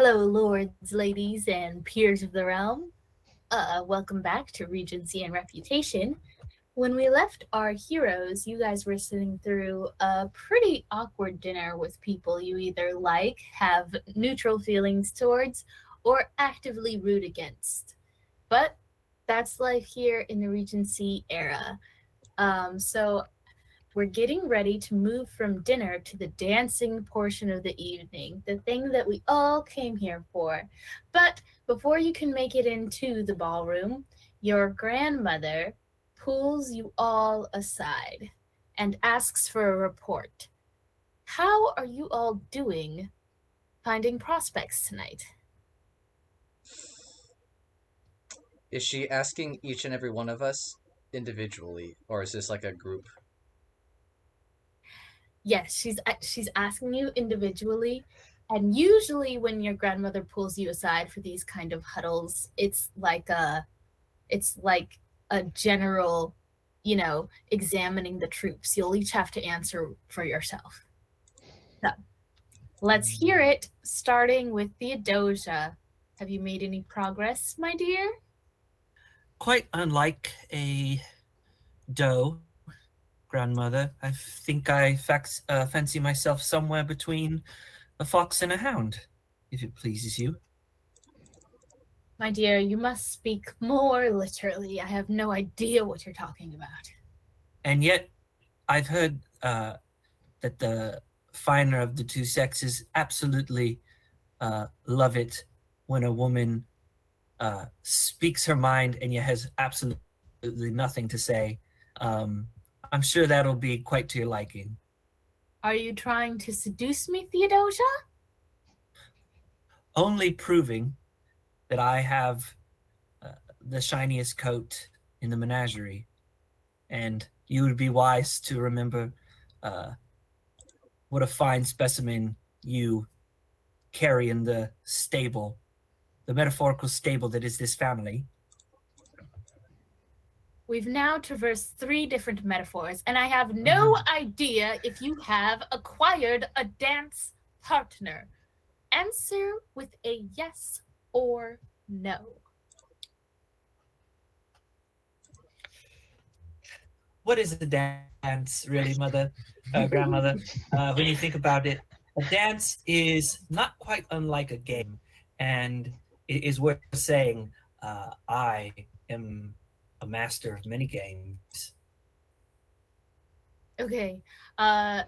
Hello, lords, ladies, and peers of the realm. Welcome back to Regency and Reputation. When we left our heroes, you guys were sitting through a pretty awkward dinner with people you either like, have neutral feelings towards, or actively root against. But that's life here in the Regency era. So we're getting ready to move from dinner to the dancing portion of the evening, the thing that we all came here for. But before you can make it into the ballroom, your grandmother pulls you all aside and asks for a report. How are you all doing finding prospects tonight? Is she asking each and every one of us individually, or is this like a group? Yes, she's asking you individually, and usually when your grandmother pulls you aside for these kind of huddles, it's like a general, examining the troops. You'll each have to answer for yourself. So let's hear it, starting with Theodosia. Have you made any progress, my dear? Quite unlike a doe, grandmother, I think I fancy myself somewhere between a fox and a hound, if it pleases you. My dear, you must speak more literally. I have no idea what you're talking about. And yet, I've heard that the finer of the two sexes absolutely love it when a woman speaks her mind and yet has absolutely nothing to say. I'm sure that'll be quite to your liking. Are you trying to seduce me, Theodosia? Only proving that I have the shiniest coat in the menagerie, and you would be wise to remember what a fine specimen you carry in the stable, the metaphorical stable that is this family. We've now traversed 3 different metaphors, and I have no idea if you have acquired a dance partner. Answer with a yes or no. What is a dance, really, grandmother? When you think about it, a dance is not quite unlike a game, and it is worth saying I am a master of many games. Okay. Lady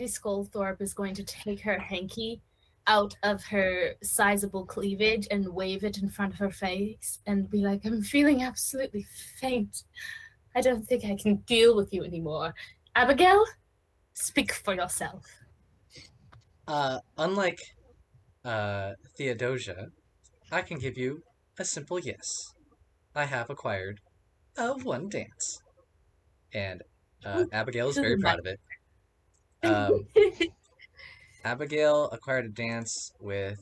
Scolthorpe is going to take her hanky out of her sizable cleavage and wave it in front of her face and be like, I'm feeling absolutely faint. I don't think I can deal with you anymore. Abigail, speak for yourself. Unlike Theodosia, I can give you a simple yes. I have acquired one dance, and Abigail is very proud of it. Um, Abigail acquired a dance with,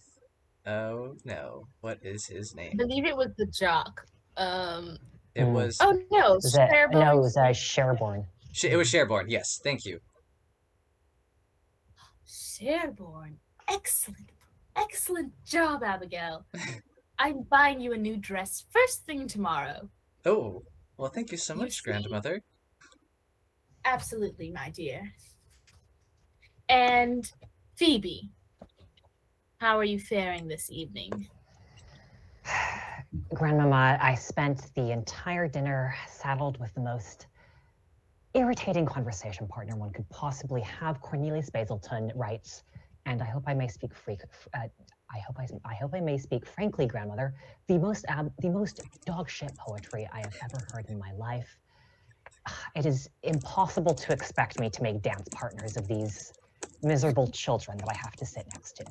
oh no, what is his I name? believe it was the jock. Um, It was oh no, No, it Sherborne. was Sherborne. it was Sherborne. Yes, thank you. Sherborne. Excellent. Excellent job, Abigail. I'm buying you a new dress first thing tomorrow. Oh, well, thank you so You much, see? grandmother. Absolutely, my dear. And Phoebe, how are you faring this evening? Grandmama, I spent the entire dinner saddled with the most irritating conversation partner one could possibly have. Cornelius Basilton writes, and I hope I may speak I hope I may speak frankly, grandmother, the most dog shit poetry I have ever heard in my life. It is impossible to expect me to make dance partners of these miserable children that I have to sit next to.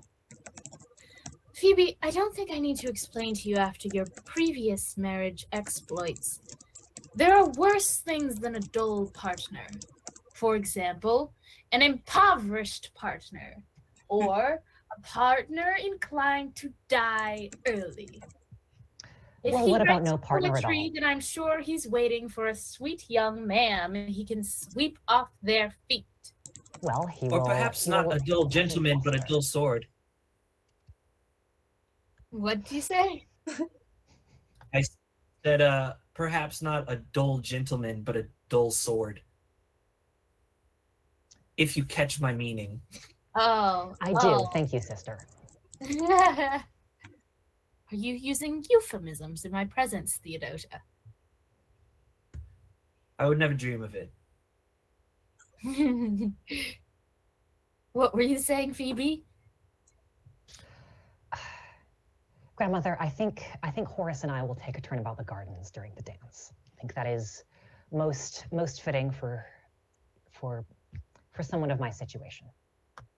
Phoebe, I don't think I need to explain to you after your previous marriage exploits. There are worse things than a dull partner. For example, an impoverished partner, or a partner inclined to die early. If Well, he what about writes no partner at poetry, all? then I'm sure he's waiting for a sweet young ma'am he can sweep off their feet. Well, he Or will. perhaps not a dull gentleman, but a dull sword. What'd you say? I said, perhaps not a dull gentleman, but a dull sword. If you catch my meaning. Oh. I do. Thank you, sister. Are you using euphemisms in my presence, Theodosia? I would never dream of it. What were you saying, Phoebe? Grandmother, I think Horace and I will take a turn about the gardens during the dance. I think that is most fitting for someone of my situation.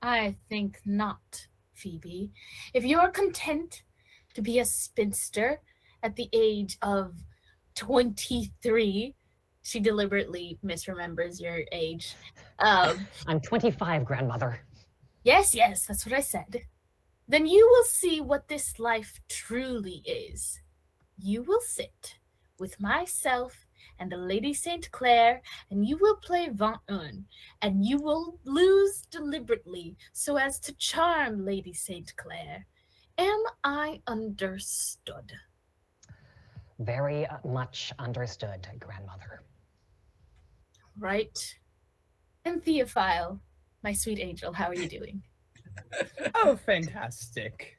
I think not, Phoebe. If you're content to be a spinster at the age of 23, she deliberately misremembers your age. I'm 25, grandmother. Yes, that's what I said. Then you will see what this life truly is. You will sit with myself and the Lady St. Clair, and you will play 21, and you will lose deliberately so as to charm Lady St. Clair. Am I understood? Very much understood, grandmother. Right. And Theophile, my sweet angel, how are you doing? Oh, fantastic.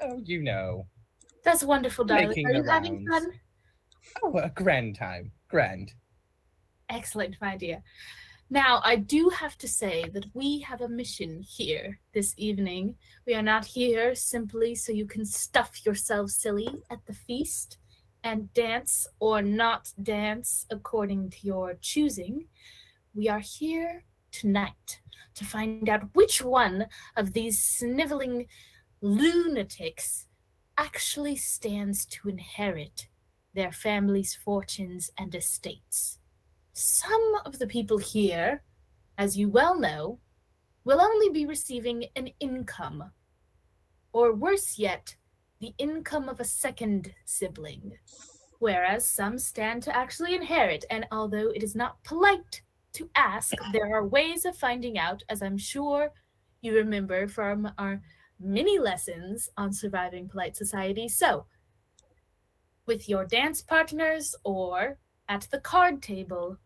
Oh, you know. That's wonderful, darling. Making Are the you having rounds. fun? Oh, a grand time. Grand. Excellent, my dear. Now, I do have to say that we have a mission here this evening. We are not here simply so you can stuff yourself silly at the feast and dance or not dance according to your choosing. We are here tonight to find out which one of these sniveling lunatics actually stands to inherit their family's fortunes and estates. Some of the people here, as you well know, will only be receiving an income, or worse yet, the income of a second sibling, whereas some stand to actually inherit, and although it is not polite to ask, there are ways of finding out, as I'm sure you remember from our many lessons on surviving polite society. So, with your dance partners or at the card table,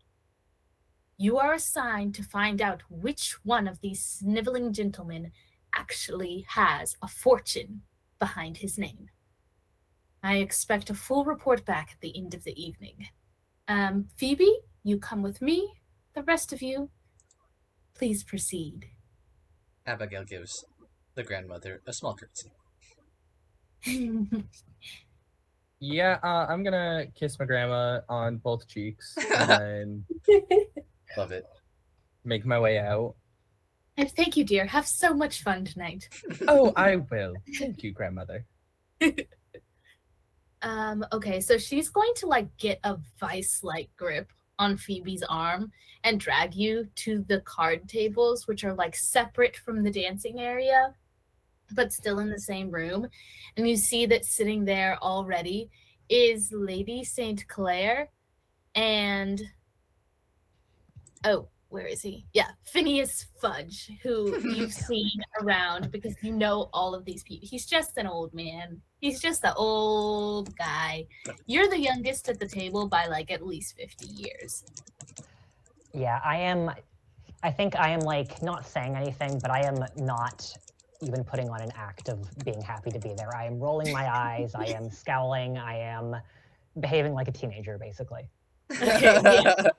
you are assigned to find out which one of these sniveling gentlemen actually has a fortune behind his name. I expect a full report back at the end of the evening. Phoebe, you come with me. The rest of you, please proceed. Abigail gives the grandmother a small curtsy. Yeah, I'm gonna kiss my grandma on both cheeks and then Love it. make my way out. And thank you, dear. Have so much fun tonight. Oh, I will. Thank you, grandmother. Okay, so she's going to get a vice-like grip on Phoebe's arm and drag you to the card tables, which are separate from the dancing area, but still in the same room. And you see that sitting there already is Lady St. Clair and where is he? Yeah, Phineas Fudge, who you've seen around because you know all of these people. He's just an old man. He's just an old guy. You're the youngest at the table by at least 50 years. Yeah, I think I am not saying anything, but I am not even putting on an act of being happy to be there. I am rolling my eyes, I am scowling, I am behaving like a teenager, basically. Okay, yeah.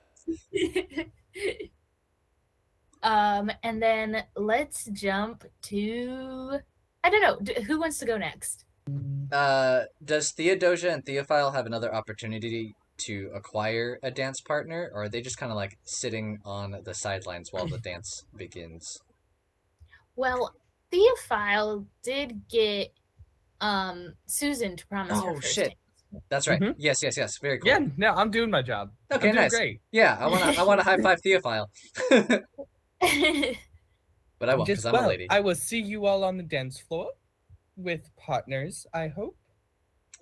And then let's jump to, I don't know, who wants to go next? Does Theodosia and Theophile have another opportunity to acquire a dance partner, or are they just kind of sitting on the sidelines while the dance begins? Well, Theophile did get Susan to promise her first shit. dance. That's right. Mhm. Yes. Very cool. Yeah, no, I'm doing my job. Okay, I'm doing nice. great. Yeah, I wanna high five Theophile. But I won't because I'm a lady. I will see you all on the dance floor with partners, I hope.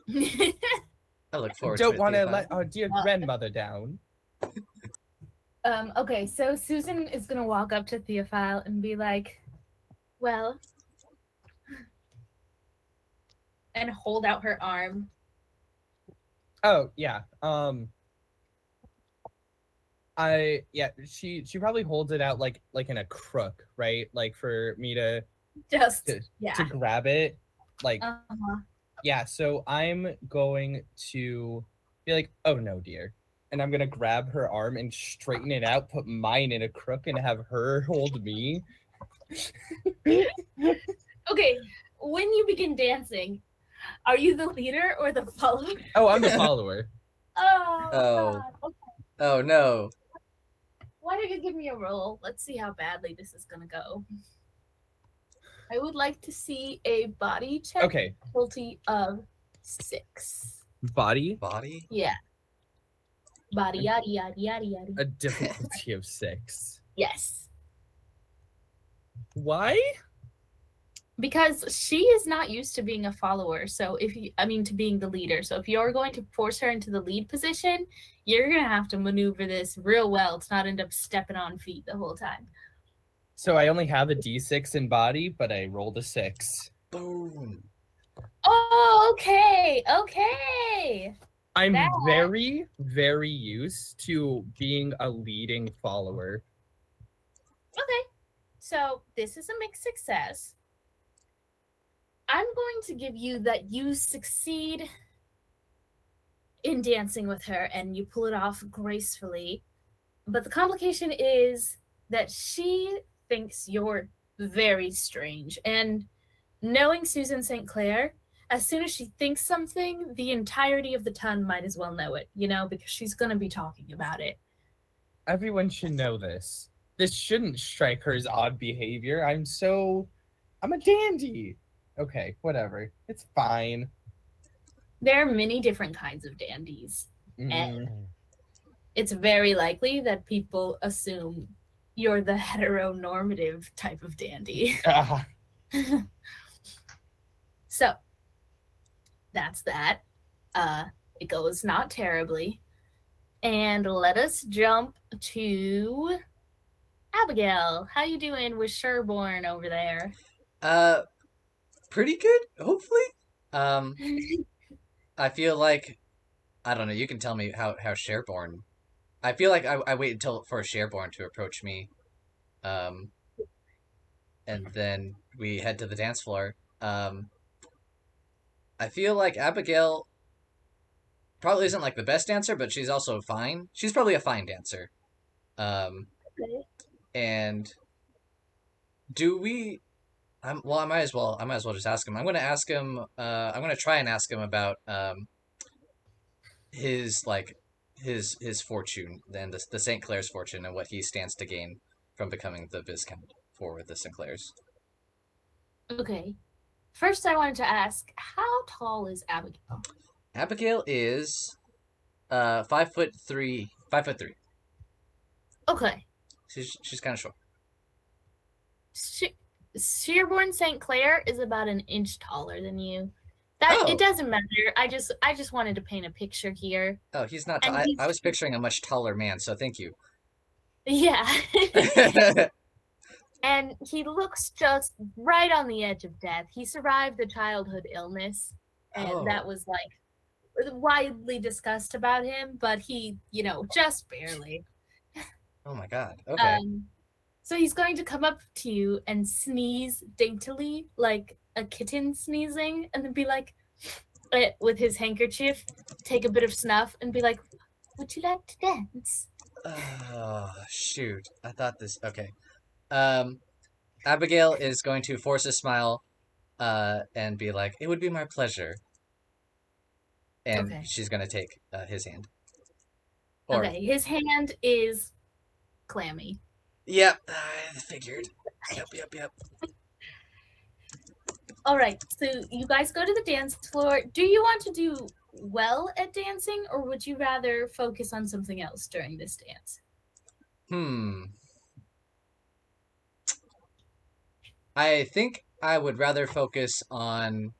I look forward Don't to it. want to Theophile. let our dear grandmother down. Okay, so Susan is gonna walk up to Theophile and be like, well, and hold out her arm. Oh yeah. She probably holds it out like in a crook, right? Like for me to grab it. Like yeah, so I'm going to be like, oh no, dear. And I'm gonna grab her arm and straighten it out, put mine in a crook, and have her hold me. Okay, when you begin dancing, are you the leader or the follower? Oh, I'm the follower. Oh, Oh. God. Okay. Oh no. Why don't you give me a roll? Let's see how badly this is gonna go. I would like to see a body check. Okay. Difficulty of 6. Body? Body? Yeah. Body, yada, yada, yada, yada. A difficulty of 6. Yes. Why? Because she is not used to being a follower, so to being the leader. So if you're going to force her into the lead position, you're gonna have to maneuver this real well to not end up stepping on feet the whole time. So I only have a D6 in body, but I rolled a 6. Boom. Oh, okay. Okay. I'm very, very used to being a leading follower. Okay. So this is a mixed success. I'm going to give you that you succeed in dancing with her and you pull it off gracefully. But the complication is that she thinks you're very strange. And knowing Susan St. Clair, as soon as she thinks something, the entirety of the ton might as well know it, because she's going to be talking about it. Everyone should know this. This shouldn't strike her as odd behavior. I'm a dandy. Okay, whatever. It's fine. There are many different kinds of dandies. And it's very likely that people assume you're the heteronormative type of dandy. So, that's that. It goes not terribly. And let us jump to Abigail. How you doing with Sherborne over there? Pretty good, hopefully. I feel like, I don't know, you can tell me how Sherborne. I feel like I wait for Sherborne to approach me. And then we head to the dance floor. I feel like Abigail probably isn't like the best dancer, but she's also fine. She's probably a fine dancer. Okay. And do we? I might as well just ask him. I'm going to ask him. I'm going to try and ask him about his his fortune and the St. Clair's fortune and what he stands to gain from becoming the Viscount for the St. Clairs. Okay. First, I wanted to ask, how tall is Abigail? Abigail is 5'3". 5'3". Okay. She's kind of short. Sherborne St. Clair is about an inch taller than you. It doesn't matter. I just wanted to paint a picture here. Oh, he's not. I was picturing a much taller man, so thank you. Yeah. And he looks just right on the edge of death. He survived a childhood illness, and that was like widely discussed about him, but he, just barely. Oh my God. Okay. So he's going to come up to you and sneeze daintily, like a kitten sneezing, and then be like, with his handkerchief, take a bit of snuff, and be like, "Would you like to dance?" Oh, shoot. I thought this... Okay. Abigail is going to force a smile and be like, "It would be my pleasure." And she's going to take his hand. Okay, his hand is clammy. Yep, I figured. Yep. All right, so you guys go to the dance floor. Do you want to do well at dancing, or would you rather focus on something else during this dance? I think I would rather focus on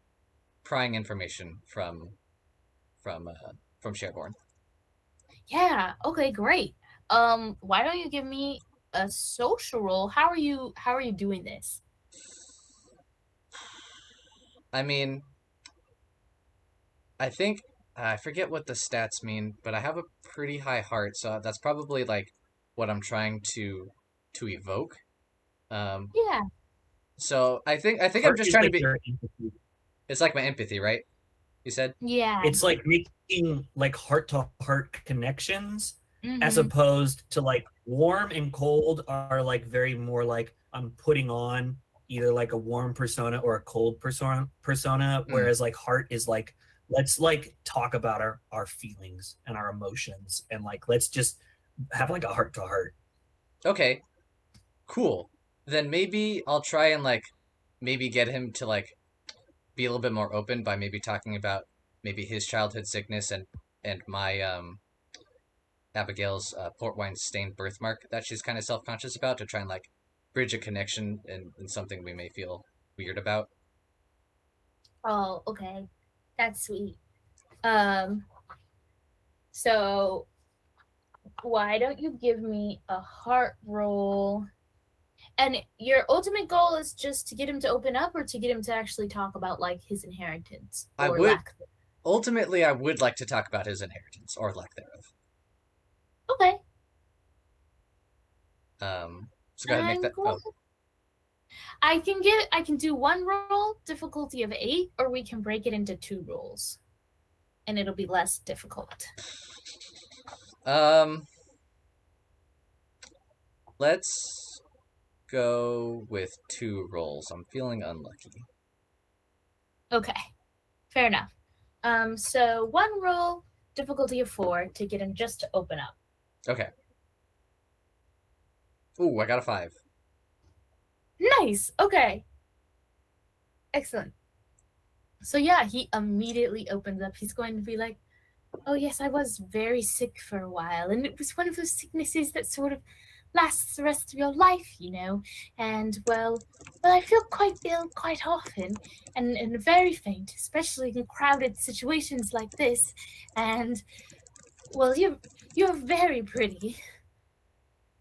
prying information from Sherborne. Yeah, okay, great. Why don't you give me a social roll? How are you doing this? I mean, I think I forget what the stats mean, but I have a pretty high heart, so that's probably like what I'm trying to evoke. Yeah. So I think I'm Heart just is trying to like be. your empathy. It's like my empathy, right? You said. Yeah. It's like making like heart to heart connections, as Mm-hmm. opposed to like warm and cold are like very more like I'm putting on either like a warm persona or a cold persona, Mm, whereas like heart is like let's like talk about our feelings and our emotions, and like let's just have like a heart to heart. okay, cool. Then maybe I'll try and like maybe get him to like be a little bit more open by maybe talking about maybe his childhood sickness and my Abigail's port wine stained birthmark that she's kind of self conscious about to try and like bridge a connection and something we may feel weird about. Oh, okay. That's sweet. Um, so why don't you give me a heart roll? And your ultimate goal is just to get him to open up or to get him to actually talk about like his inheritance I or would lack of it? ultimately I would like to talk about his inheritance or lack thereof. Okay. So go ahead and make I'm that. going Oh, I can do one roll, difficulty of 8, or we can break it into 2 rolls. And it'll be less difficult. um, let's go with 2 rolls. I'm feeling unlucky. Okay. Fair enough. So 1 roll, difficulty of 4 to get him just to open up. Okay. Ooh, I got a 5. Nice. Okay. Excellent. So yeah, he immediately opens up. He's going to be like, "Oh yes, I was very sick for a while, and it was one of those sicknesses that sort of lasts the rest of your life, you know. And well, I feel quite ill quite often, and very faint, especially in crowded situations like this. And well, you're very pretty."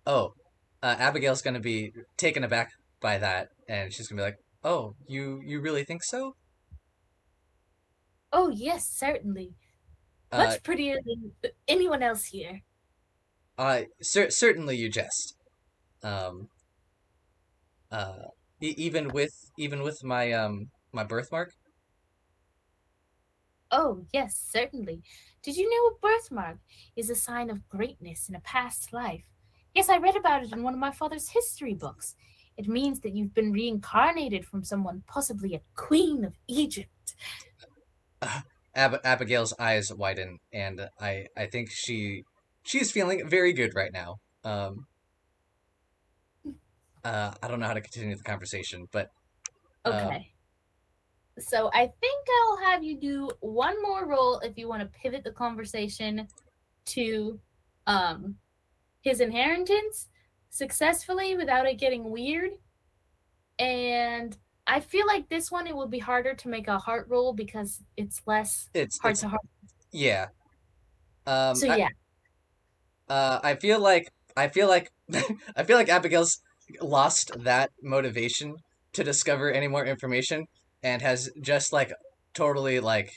Oh, Abigail's gonna be taken aback by that, and she's gonna be like, "Oh, you really think so?" "Oh yes, certainly, Uh, much prettier than anyone else here." certainly you jest. Um, uh, even with my birthmark. "Oh yes, certainly. Did you know a birthmark is a sign of greatness in a past life? Yes, I read about it in one of my father's history books. It means that you've been reincarnated from someone, possibly a queen of Egypt." Abigail's eyes widen, and I think she's feeling very good right now. I don't know how to continue the conversation, but um, Okay. So I think I'll have you do one more roll if you want to pivot the conversation to um his inheritance successfully without it getting weird. And I feel like this one it will be harder to make a heart roll because it's less heart it's to heart. yeah. Um, So I yeah. I feel like I feel like Abigail's lost that motivation to discover any more information and has just like totally like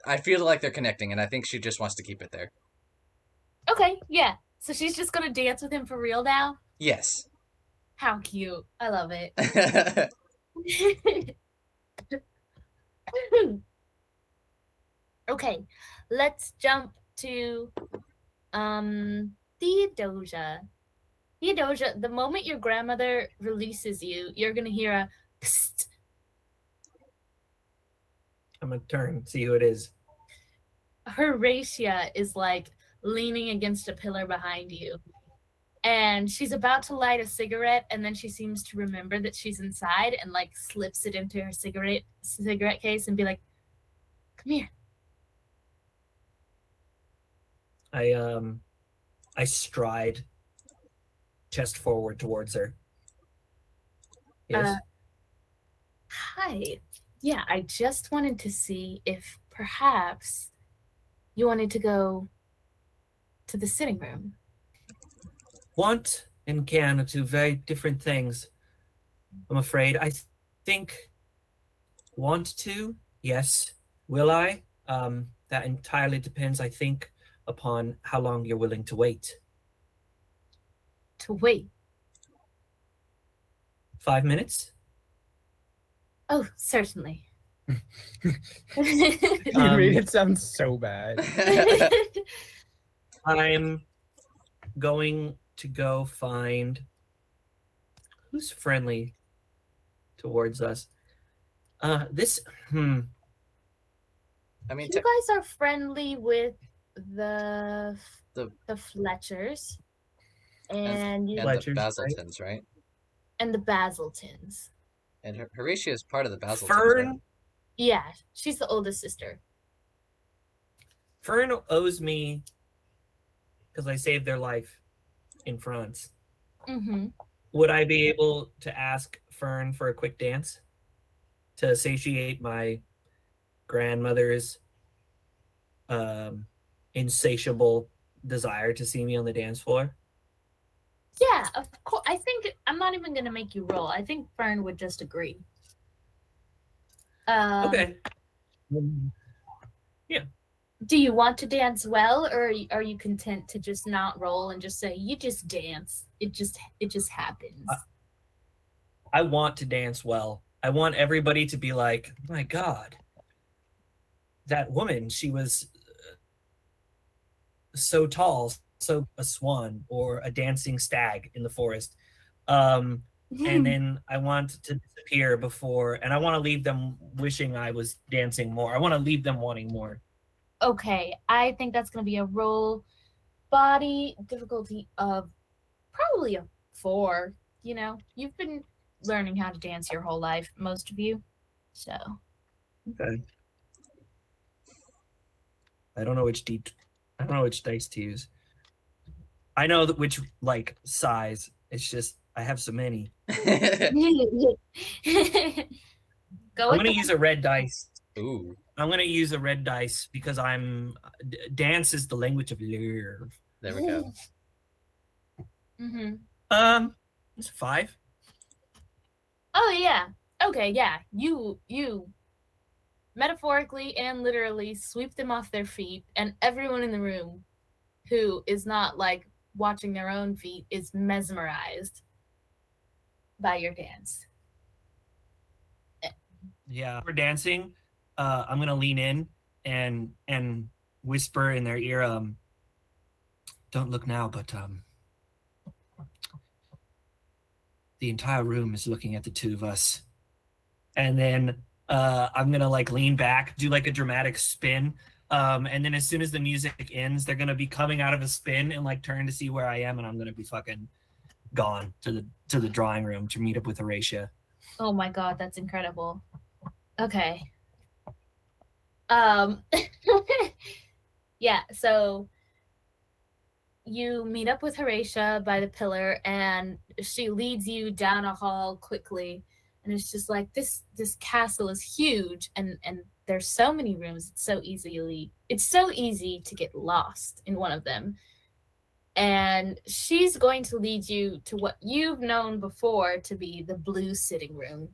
I feel like they're connecting, and I think she just wants to keep it there. Okay, yeah. So she's just gonna dance with him for real now? Yes. How cute. I love it. Okay, let's jump to Theodosia. Theodosia, the moment your grandmother releases you, you're gonna hear a psst. I'm gonna turn, see who it is. Horatia is like leaning against a pillar behind you. And she's about to light a cigarette, and then she seems to remember that she's inside and like slips it into her cigarette case and be like, "Come here." I stride chest forward towards her. Yes. Hi. Yeah, I just wanted to see if perhaps you wanted to go to the sitting room. Want and can are two very different things. I'm afraid. I think want to, yes. Will I? That entirely depends, I think, upon how long you're willing to wait. To wait? 5 minutes? Oh, certainly. You made it sound so bad. I'm going to go find who's friendly towards us. I mean, you guys are friendly with the Fletchers and the Basiltons, right? And the Basiltons. And Horatia is part of the Basiltons, Fern? right? Yeah, she's the oldest sister. Fern owes me because I saved their life in France. Mm-hmm. Would I be able to ask Fern for a quick dance to satiate my grandmother's insatiable desire to see me on the dance floor? Yeah, of course. I think I'm not even going to make you roll. I think Fern would just agree. Okay. Yeah. Do you want to dance well, or are you content to just not roll and just say you just dance? It just happens. I want to dance well. I want everybody to be like, oh my God, that woman, she was so tall, so a swan or a dancing stag in the forest. And then I want to disappear before, and I want to leave them wishing I was dancing more. I want to leave them wanting more. Okay, I think that's going to be a roll body difficulty of probably a 4. You know, you've been learning how to dance your whole life, most of you. So. Okay. I don't know which dice to use. I know which size. It's just I have so many. I'm gonna use a red dice. Ooh. I'm gonna use a red dice because dance is the language of love. There we go. Mm-hmm. It's 5. Oh yeah. Okay, yeah. You metaphorically and literally sweep them off their feet, and everyone in the room who is not watching their own feet is mesmerized by your dance. Yeah, we're dancing. I'm gonna lean in and whisper in their ear, don't look now, but the entire room is looking at the two of us. And then I'm gonna lean back, do a dramatic spin, and then as soon as the music ends, they're gonna be coming out of a spin and turn to see where I am, and I'm gonna be fucking gone to the drawing room to meet up with Horatia. Oh my God, that's incredible. Okay. Yeah, so you meet up with Horatia by the pillar, and she leads you down a hall quickly, and it's just this castle is huge, and there's so many rooms. It's so easy to get lost in one of them. And she's going to lead you to what you've known before to be the blue sitting room.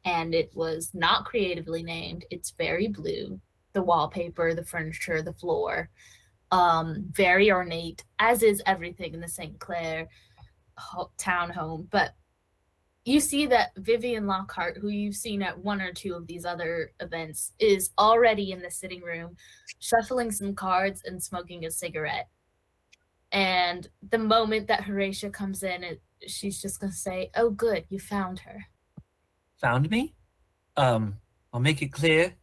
And it was not creatively named. It's very blue. The wallpaper, the furniture, the floor, very ornate, as is everything in the St. Clair townhome. But you see that Vivian Lockhart, who you've seen at one or two of these other events, is already in the sitting room, shuffling some cards and smoking a cigarette. And the moment that Horatia comes in, she's just going to say, oh, good, you found her. Found me? I'll make it clear.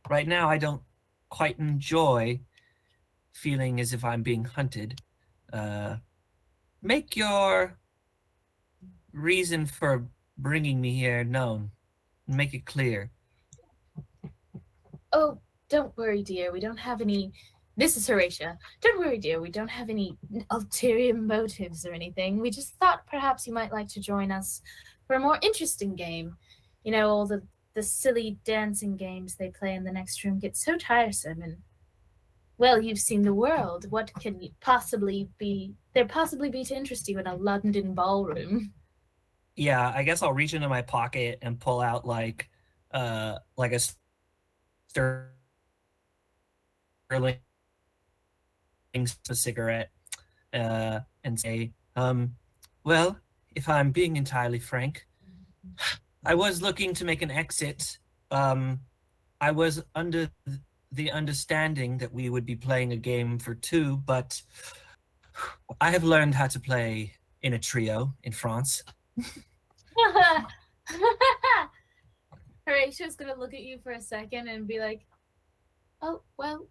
Right now, I don't quite enjoy feeling as if I'm being hunted. Make your reason for bringing me here known. Make it clear. Oh, don't worry, dear. We don't have any... This is Horatia. Don't worry, dear. We don't have any ulterior motives or anything. We just thought perhaps you might like to join us for a more interesting game. You know, all the silly dancing games they play in the next room get so tiresome, and well, you've seen the world. What can there possibly be to interest you in a London ballroom? Yeah, I guess I'll reach into my pocket and pull out a stir twirling a cigarette and say, well, if I'm being entirely frank, I was looking to make an exit. I was under the understanding that we would be playing a game for two, but I have learned how to play in a trio in France. Horatio's gonna look at you for a second and be like, oh, well,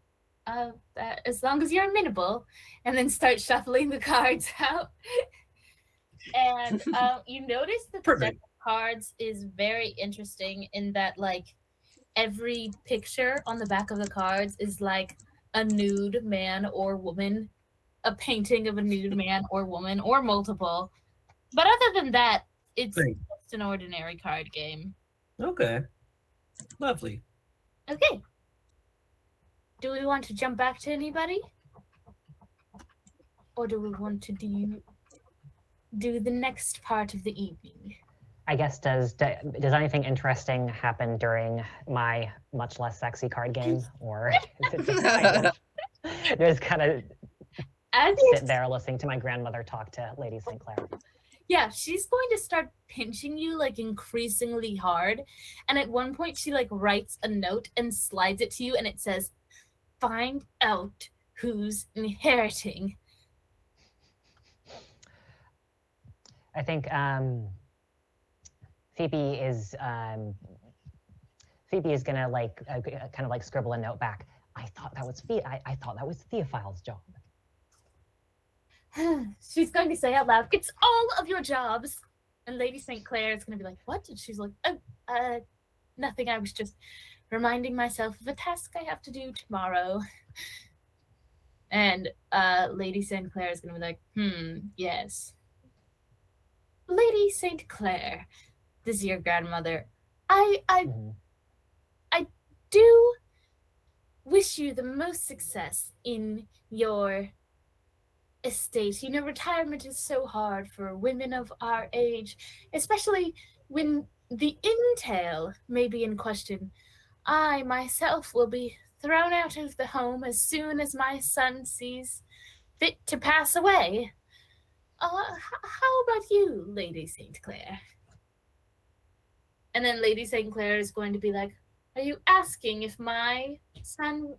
as long as you're amenable, and then start shuffling the cards out. And you notice that the deck of cards is very interesting in that, like, every picture on the back of the cards is like a nude man or woman, a painting of a nude man or woman, or multiple. But other than that, it's just an ordinary card game. Okay. Lovely. Okay. Do we want to jump back to anybody? Or do we want to do the next part of the evening? I guess, does anything interesting happen during my much less sexy card game? Or is it just kind of sit there listening to my grandmother talk to Lady St. Clair? Yeah, she's going to start pinching you like increasingly hard. And at one point she like writes a note and slides it to you, and it says, "Find out who's inheriting." I think Phoebe is gonna like kind of like scribble a note back. I thought that was Theophile's job. She's going to say out loud, "It's all of your jobs." And Lady St. Clair is going to be like, "What?" And she's like, "Oh, nothing. I was just reminding myself of a task I have to do tomorrow." And Lady St. Clair is going to be like, yes. Lady St. Clair, this is your grandmother. I do wish you the most success in your estate. You know, retirement is so hard for women of our age, especially when the entail may be in question. I myself will be thrown out of the home as soon as my son sees fit to pass away. How about you, Lady St. Clair? And then Lady St. Clair is going to be like, "Are you asking if my son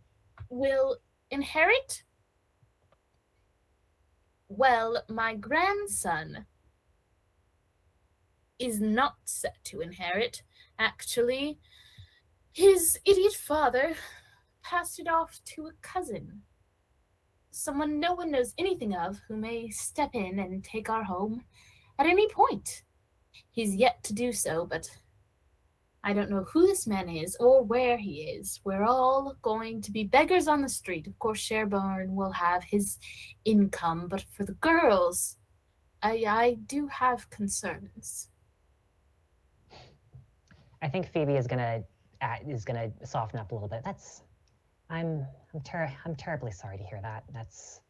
will inherit?" Well, my grandson is not set to inherit, actually. His idiot father passed it off to a cousin. Someone no one knows anything of, who may step in and take our home at any point. He's yet to do so, but I don't know who this man is or where he is. We're all going to be beggars on the street. Of course, Sherborne will have his income, but for the girls, I do have concerns. I think Phoebe is gonna soften up a little bit. I'm terribly sorry to hear that. That's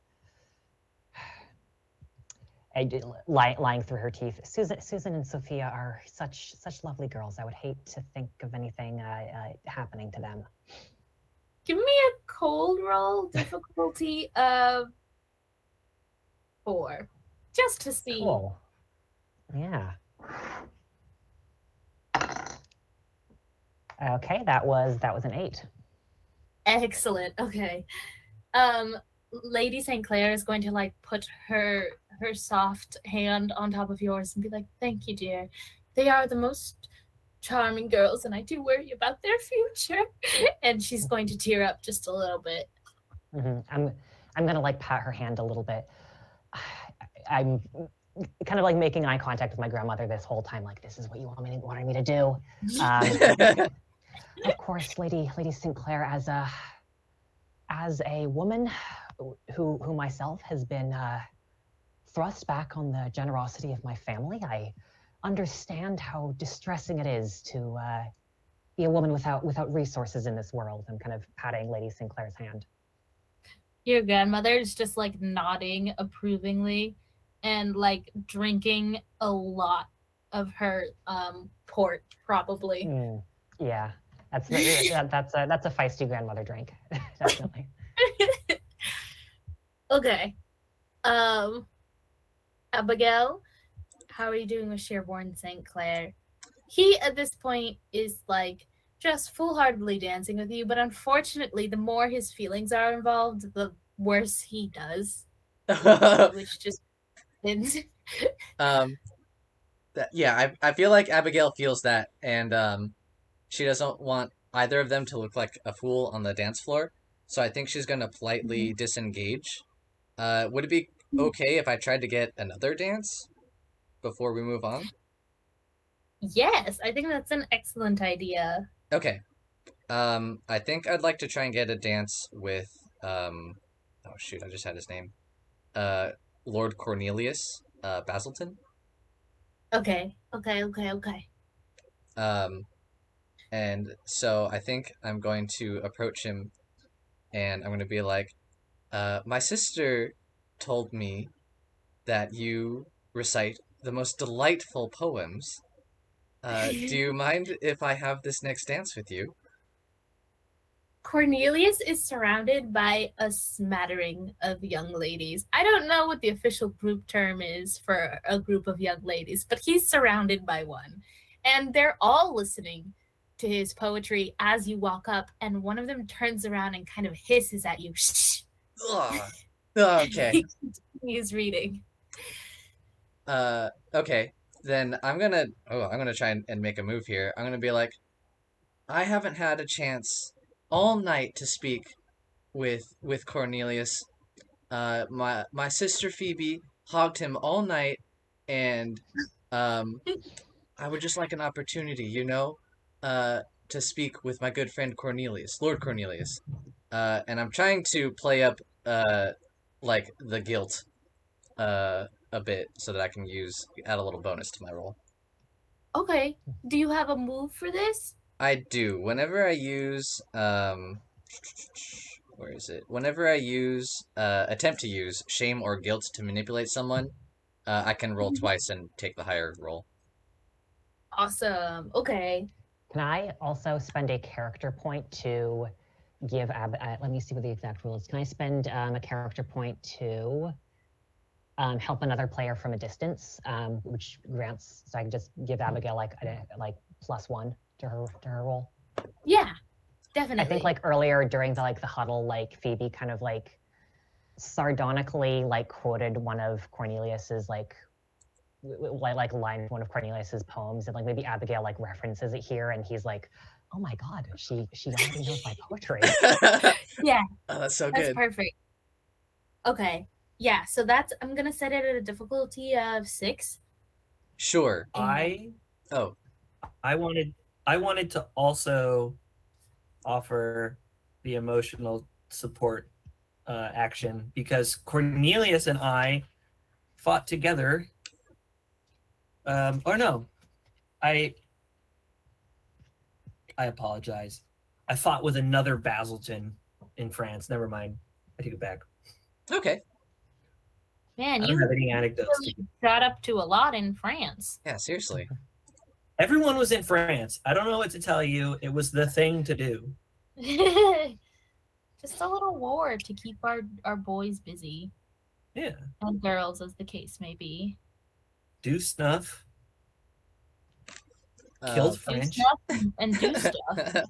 lying through her teeth. Susan and Sophia are such lovely girls. I would hate to think of anything happening to them. Give me a cold roll, difficulty of 4, just to see. Cool. Yeah. Okay, that was an 8. Excellent. Okay. Lady St. Clair is going to like put her soft hand on top of yours and be like, "Thank you, dear. They are the most charming girls, and I do worry about their future." And she's going to tear up just a little bit. I'm gonna like pat her hand a little bit. I'm kind of like making eye contact with my grandmother this whole time, like, "This is what you wanted me to do." Of course, Lady St. Clair, as a woman who myself has been thrust back on the generosity of my family, I understand how distressing it is to be a woman without resources in this world. I'm kind of patting Lady St. Clair's hand. Your grandmother is just like nodding approvingly and like drinking a lot of her port, probably. Yeah, that's a feisty grandmother drink, definitely. Okay. Abigail, how are you doing with Sherborne St. Clair? He, at this point, is like just full-heartedly dancing with you, but unfortunately, the more his feelings are involved, the worse he does. Which just ends. I feel like Abigail feels that, and she doesn't want either of them to look like a fool on the dance floor. So I think she's gonna politely disengage. Would it be okay if I tried to get another dance before we move on? Yes, I think that's an excellent idea. Okay. I think I'd like to try and get a dance with oh shoot, I just had his name. Uh, Lord Cornelius, Basilton. Okay. Um, and so I think I'm going to approach him and I'm going to be like, my sister told me that you recite the most delightful poems. Do you mind if I have this next dance with you? Cornelius is surrounded by a smattering of young ladies. I don't know what the official group term is for a group of young ladies, but he's surrounded by one. And they're all listening to his poetry as you walk up, and one of them turns around and kind of hisses at you. Shh. Ugh. Okay. He continues reading. Okay. Then I'm gonna try and make a move here. I'm gonna be like, I haven't had a chance all night to speak with Cornelius. My sister Phoebe hogged him all night, and I would just like an opportunity, to speak with my good friend Cornelius, Lord Cornelius. And I'm trying to play up like the guilt a bit so that I can add a little bonus to my roll. Okay. Do you have a move for this? I do. Whenever I use where is it? Whenever I attempt to use shame or guilt to manipulate someone, I can roll twice and take the higher roll. Awesome. Okay. Can I also spend a character point to give let me see what the exact rule is. Can I spend a character point to help another player from a distance, which grants, so I can just give Abigail like +1 to her roll? Yeah, definitely. I think like earlier during the huddle, like Phoebe kind of like sardonically quoted one of Cornelius's line one of Cornelius's poems, and maybe Abigail references it here, and he's like, oh my god, she already knows my poetry. Yeah. Oh, that's so good. That's perfect. Okay. Yeah, so I'm gonna set it at a difficulty of 6. Sure. I wanted to also offer the emotional support action, because Cornelius and I fought together. I apologize. I fought with another Basilton in France. Never mind. I take it back. Okay. Man, I don't have any anecdotes. Really got up to a lot in France. Yeah, seriously. Everyone was in France. I don't know what to tell you. It was the thing to do. Just a little war to keep our boys busy. Yeah. And girls, as the case may be. Do snuff. Killed French. Do snuff and do stuff.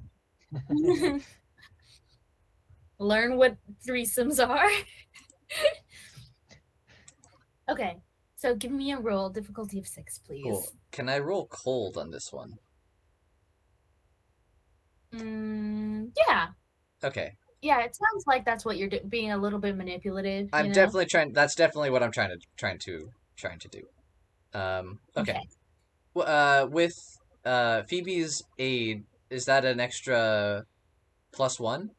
Learn what threesomes are. Okay, so give me a roll, difficulty of 6, please. Cool. Can I roll cold on this one? Yeah. Okay. Yeah, it sounds like that's what you're being a little bit manipulative. I'm definitely trying. That's definitely what I'm trying to do. Okay. With Phoebe's aid, is that an extra +1?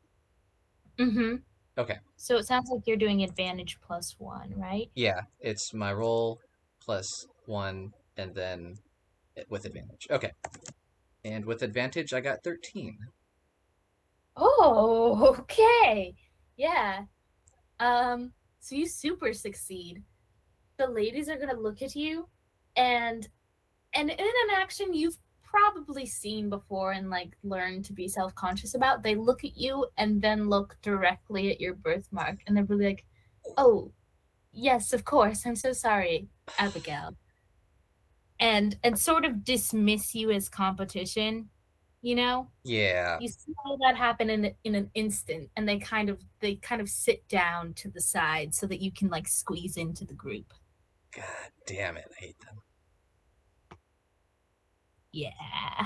Mm-hmm. Okay. So it sounds like you're doing advantage +1, right? Yeah, it's my roll +1 and then with advantage. Okay. And with advantage, I got 13. Oh, okay. Yeah. So you super succeed. The ladies are gonna look at you, and in an action you've probably seen before and learned to be self-conscious about. They look at you and then look directly at your birthmark, and they're really like, Oh, yes, of course. I'm so sorry, Abigail. And sort of dismiss you as competition, you know? Yeah. You see all that happen in an instant, and they kind of sit down to the side so that you can like squeeze into the group. God damn it, I hate them. Yeah.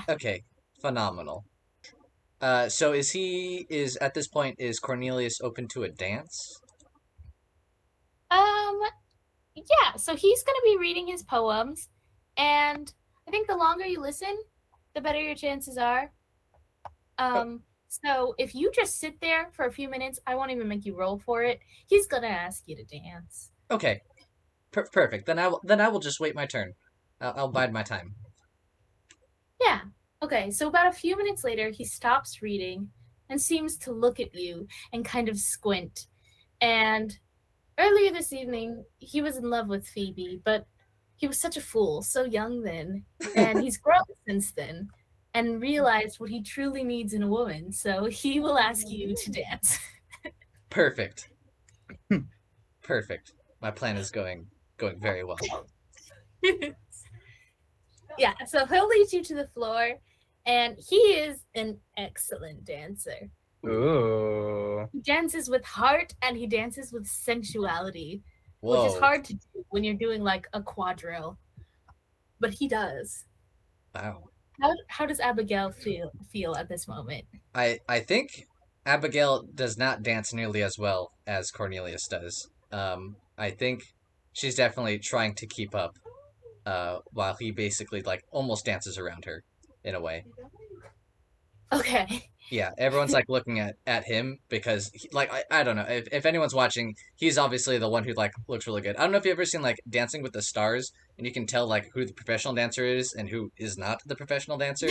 Okay, phenomenal. So is at this point, is Cornelius open to a dance? Yeah, so he's going to be reading his poems, and I think the longer you listen, the better your chances are. So if you just sit there for a few minutes, I won't even make you roll for it. He's going to ask you to dance. Okay, perfect. Then I will just wait my turn. I'll bide my time. Yeah. Okay, so about a few minutes later, he stops reading and seems to look at you and kind of squint. And earlier this evening, he was in love with Phoebe, but he was such a fool, so young then. And he's grown since then and realized what he truly needs in a woman, so he will ask you to dance. Perfect. Perfect. My plan is going very well. Yeah, so he'll lead you to the floor, and he is an excellent dancer. Ooh. He dances with heart and he dances with sensuality, Whoa. which is hard to do when you're doing like a quadrille. But he does. Wow. How does Abigail feel at this moment? I think Abigail does not dance nearly as well as Cornelius does. I think she's definitely trying to keep up, while he basically like almost dances around her in a way. Okay. Yeah, everyone's like looking at him because I don't know if anyone's watching, he's obviously the one who like looks really good. I don't know if you've ever seen like Dancing with the Stars, and you can tell like who the professional dancer is and who is not the professional dancer,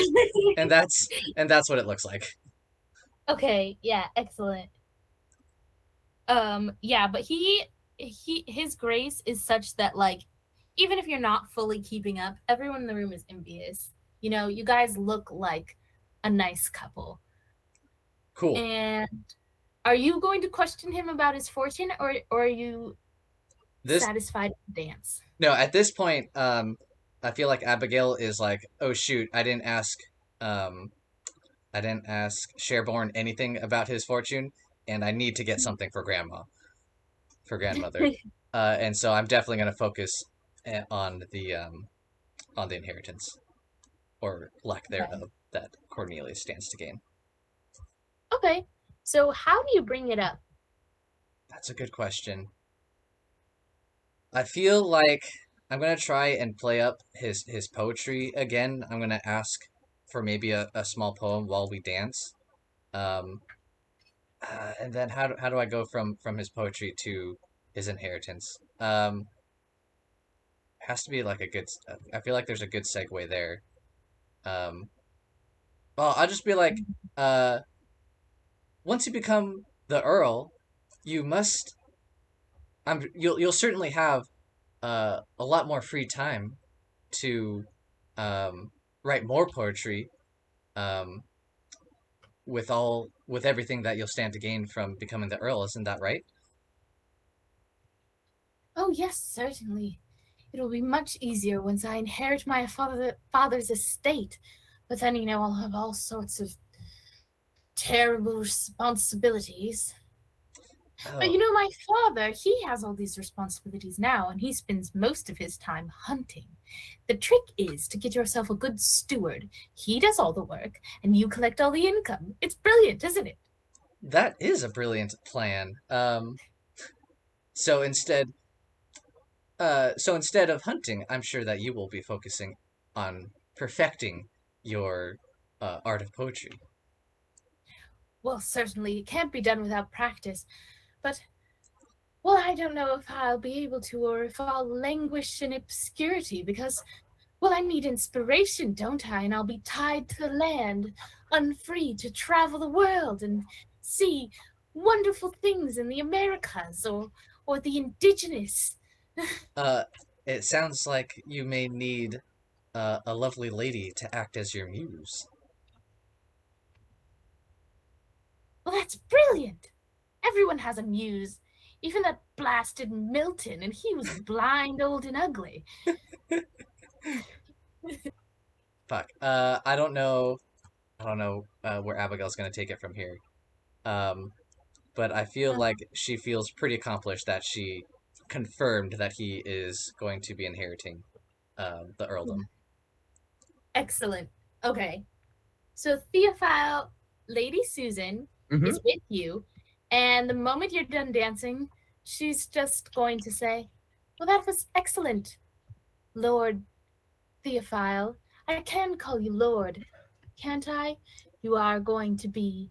and that's what it looks like. Okay, yeah, excellent. Yeah, but his grace is such that like even if you're not fully keeping up, everyone in the room is envious. You know, you guys look like a nice couple. Cool. And are you going to question him about his fortune, or are you satisfied with the dance? No, at this point, I feel like Abigail is like, oh shoot, I didn't ask Sherborne anything about his fortune, and I need to get something for grandmother, and so I'm definitely gonna focus on the inheritance, or lack thereof, that Cornelius stands to gain. Okay, so how do you bring it up? That's a good question. I feel like I'm gonna try and play up his poetry again. I'm gonna ask for maybe a small poem while we dance. Um, and then how do I go from his poetry to his inheritance? Has to be like a good. I feel like there's a good segue there. Um, well, I'll just be like, uh, once you become the Earl, you must. You'll certainly have a lot more free time to write more poetry, um, with everything that you'll stand to gain from becoming the Earl. Isn't that right? Oh yes, certainly. It'll be much easier once I inherit my father's estate. But then, you know, I'll have all sorts of terrible responsibilities. Oh. But you know, my father, he has all these responsibilities now, and he spends most of his time hunting. The trick is to get yourself a good steward. He does all the work, and you collect all the income. It's brilliant, isn't it? That is a brilliant plan. So instead, so instead of hunting, I'm sure that you will be focusing on perfecting your art of poetry. Well, certainly it can't be done without practice, but well, I don't know if I'll be able to, or if I'll languish in obscurity, because, well, I need inspiration, don't I? And I'll be tied to the land, unfree to travel the world and see wonderful things in the Americas, or the indigenous. It sounds like you may need a lovely lady to act as your muse. Well, that's brilliant. Everyone has a muse. Even that blasted Milton, and he was blind, old, and ugly. Fuck. I don't know where Abigail's gonna take it from here. But I feel like she feels pretty accomplished that she confirmed that he is going to be inheriting the earldom. Excellent. Okay. So Theophile, Lady Susan is with you, and the moment you're done dancing, she's just going to say, well, that was excellent, Lord Theophile. I can call you Lord, can't I? You are going to be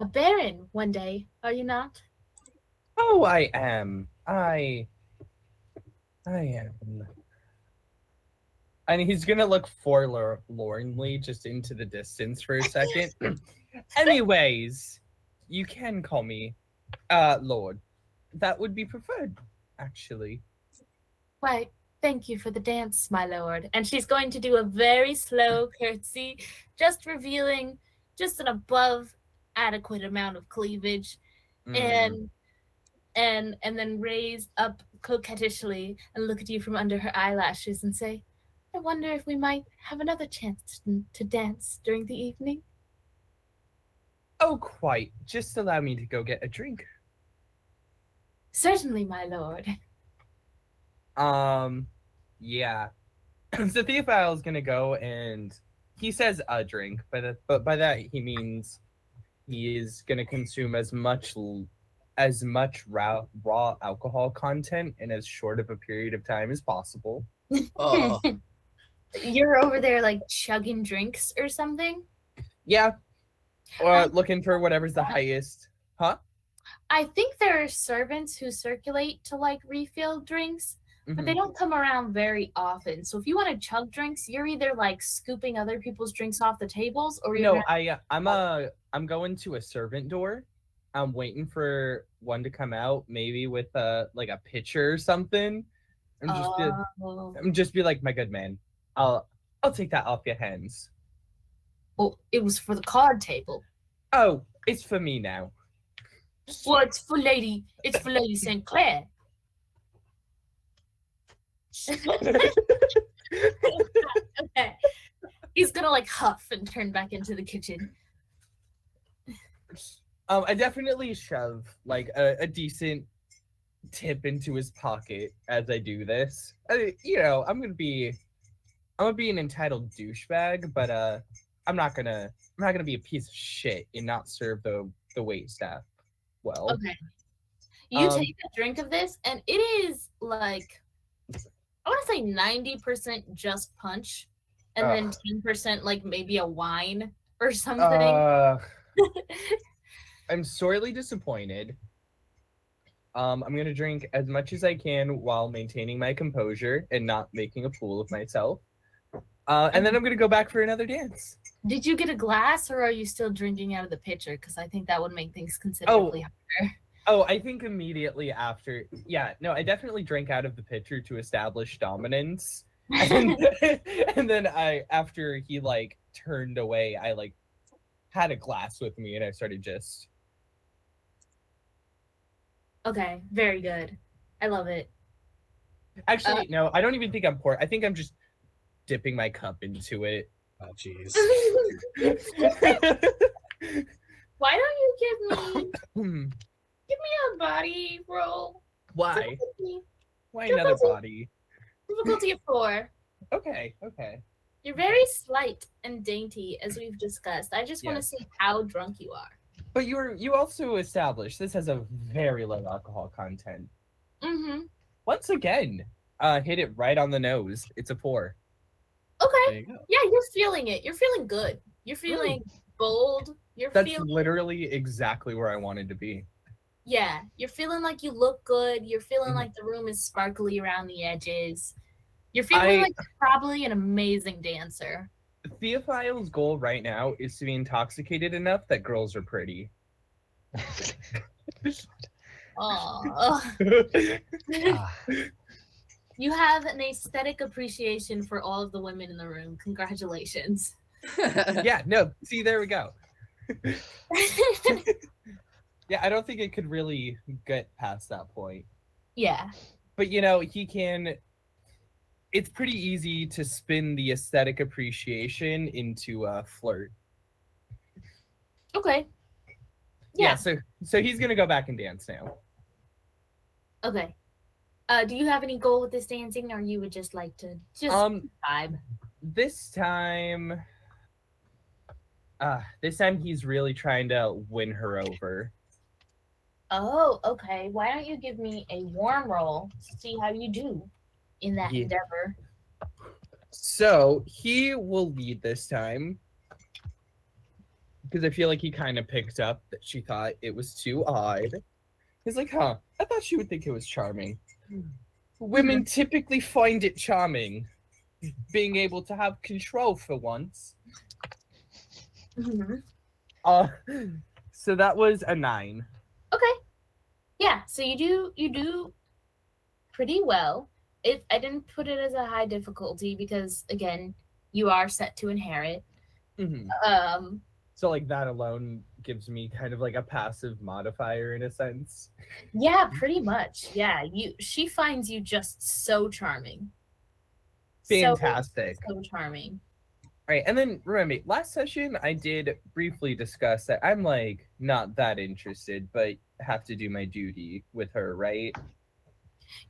a baron one day, are you not? Oh, I am. I am. And he's gonna look forlornly just into the distance for a second. Anyways, you can call me Lord. That would be preferred, actually. Why, thank you for the dance, my lord. And she's going to do a very slow curtsy, just revealing just an above adequate amount of cleavage, and then raise up coquettishly and look at you from under her eyelashes and say, I wonder if we might have another chance to dance during the evening. Oh, quite. Just allow me to go get a drink. Certainly, my lord. Yeah. So Theophile is gonna go and he says a drink, but by that he means he is gonna consume as much raw alcohol content in as short of a period of time as possible. Oh. You're over there like chugging drinks or something? Yeah. Or looking for whatever's the highest. Huh? I think there are servants who circulate to like refill drinks, but they don't come around very often. So if you want to chug drinks, you're either like scooping other people's drinks off the tables, or no, I'm going to a servant door. I'm waiting for one to come out, maybe with like a pitcher or something. I'm just be like, my good man, I'll take that off your hands. Well, it was for the card table. Oh, it's for me now. Well, it's for Lady St. Clair. Okay. He's gonna like huff and turn back into the kitchen. I definitely shove like a decent tip into his pocket as I do this. I'm gonna be an entitled douchebag, but I'm not gonna be a piece of shit and not serve the wait staff well. Okay. You take a drink of this, and it is like, I want to say 90% just punch, and then 10% like maybe a wine or something. I'm sorely disappointed. I'm gonna drink as much as I can while maintaining my composure and not making a fool of myself. And then I'm gonna go back for another dance. Did you get a glass, or are you still drinking out of the pitcher? Because I think that would make things considerably harder. Oh, I think immediately after. Yeah, no, I definitely drank out of the pitcher to establish dominance. And then after he like turned away, I like had a glass with me and I started just. Okay, very good. I love it. Actually, no, I don't even think I'm pouring. I think I'm just dipping my cup into it. Oh, jeez. Why don't you give me a body roll? Why? Why another body? Difficulty of 4. Okay. You're very slight and dainty, as we've discussed. I just want to see how drunk you are. But you also established this has a very low alcohol content. Once again, hit it right on the nose. It's a 4. Okay. Yeah, you're feeling it. You're feeling good. You're feeling bold. That's literally exactly where I wanted to be. Yeah, you're feeling like you look good. You're feeling like the room is sparkly around the edges. You're feeling like you're probably an amazing dancer. Theophile's goal right now is to be intoxicated enough that girls are pretty. You have an aesthetic appreciation for all of the women in the room. Congratulations. Yeah, no, see, there we go. Yeah, I don't think it could really get past that point. Yeah. But, you know, he can... It's pretty easy to spin the aesthetic appreciation into a flirt. Okay. Yeah, so he's going to go back and dance now. Okay. Do you have any goal with this dancing, or you would just like to vibe? This time he's really trying to win her over. Oh, okay. Why don't you give me a warm roll to see how you do in that endeavor? So he will lead this time, because I feel like he kind of picked up that she thought it was too odd. He's like, I thought she would think it was charming. Women typically find it charming, being able to have control for once. So that was a 9. Okay. Yeah, so you do pretty well. I didn't put it as a high difficulty because, again, you are set to inherit. So like that alone gives me kind of like a passive modifier in a sense. Yeah, pretty much. Yeah, she finds you just so charming. Fantastic. So charming. All right, and then remember, last session I did briefly discuss that I'm like not that interested, but have to do my duty with her, right?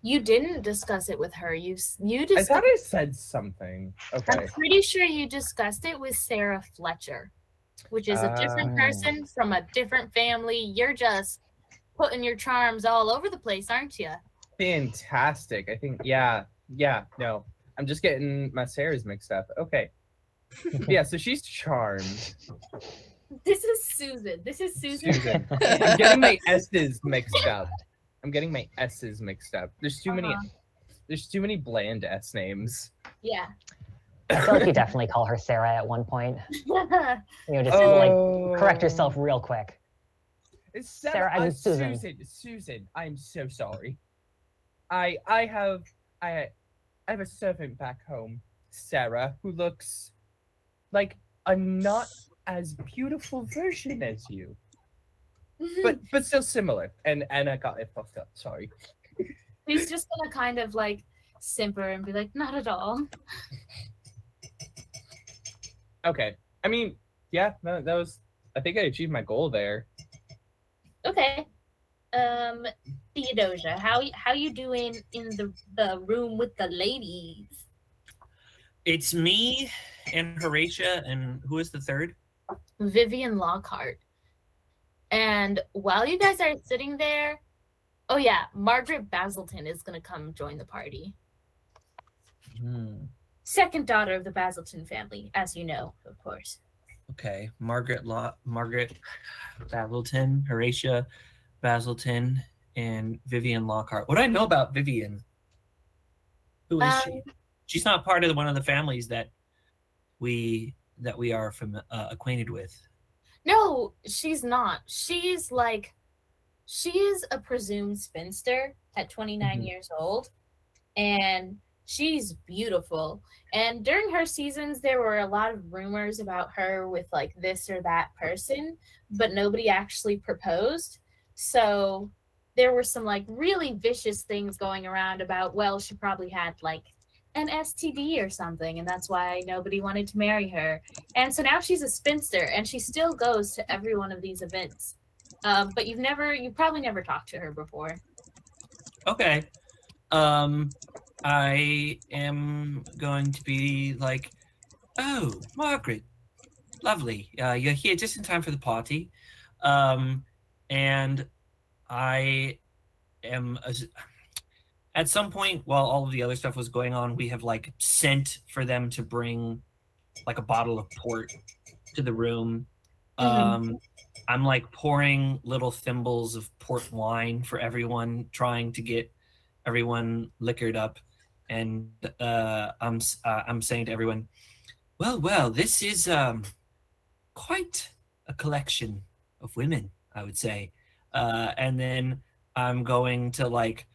You didn't discuss it with her. You I thought I said something. Okay. I'm pretty sure you discussed it with Sarah Fletcher, which is a different person from a different family. You're just putting your charms all over the place, aren't you? Fantastic. I think, no. I'm just getting my Sarahs mixed up. Okay. Yeah, so she's charmed. This is Susan. Susan. I'm getting my S's mixed up. There's too many. There's too many bland S names. Yeah. I feel like you definitely call her Sarah at one point. Just like correct yourself real quick. Sarah, I mean Susan. Susan, I'm so sorry. I have a servant back home, Sarah, who looks like a not as beautiful version as you. But still similar. And I got it fucked up. Sorry. He's just gonna kind of like simper and be like, not at all. Okay. I mean, yeah, that was. I think I achieved my goal there. Okay. Theodosia, how you doing in the room with the ladies? It's me and Horatia, and who is the third? Vivian Lockhart. And while you guys are sitting there, oh yeah, Margaret Basilton is gonna come join the party. Second daughter of the Basilton family, as you know, of course. Okay, Margaret Basilton, Horatia Basilton, and Vivian Lockhart. What do I know about Vivian? Who is she? She's not part of one of the families that we are acquainted with. No, she's not. She is a presumed spinster at 29 years old, and she's beautiful. And during her seasons, there were a lot of rumors about her with like this or that person, but nobody actually proposed. So there were some like really vicious things going around about, well, she probably had like an STD or something, and that's why nobody wanted to marry her. And so now she's a spinster, and she still goes to every one of these events. But you've probably never talked to her before. Okay. I am going to be like, oh, Margaret, lovely. You're here just in time for the party. And I am... At some point, while all of the other stuff was going on, we have like sent for them to bring like a bottle of port to the room. I'm like pouring little thimbles of port wine for everyone, trying to get everyone liquored up. And I'm saying to everyone, well, this is quite a collection of women, I would say. And then I'm going to like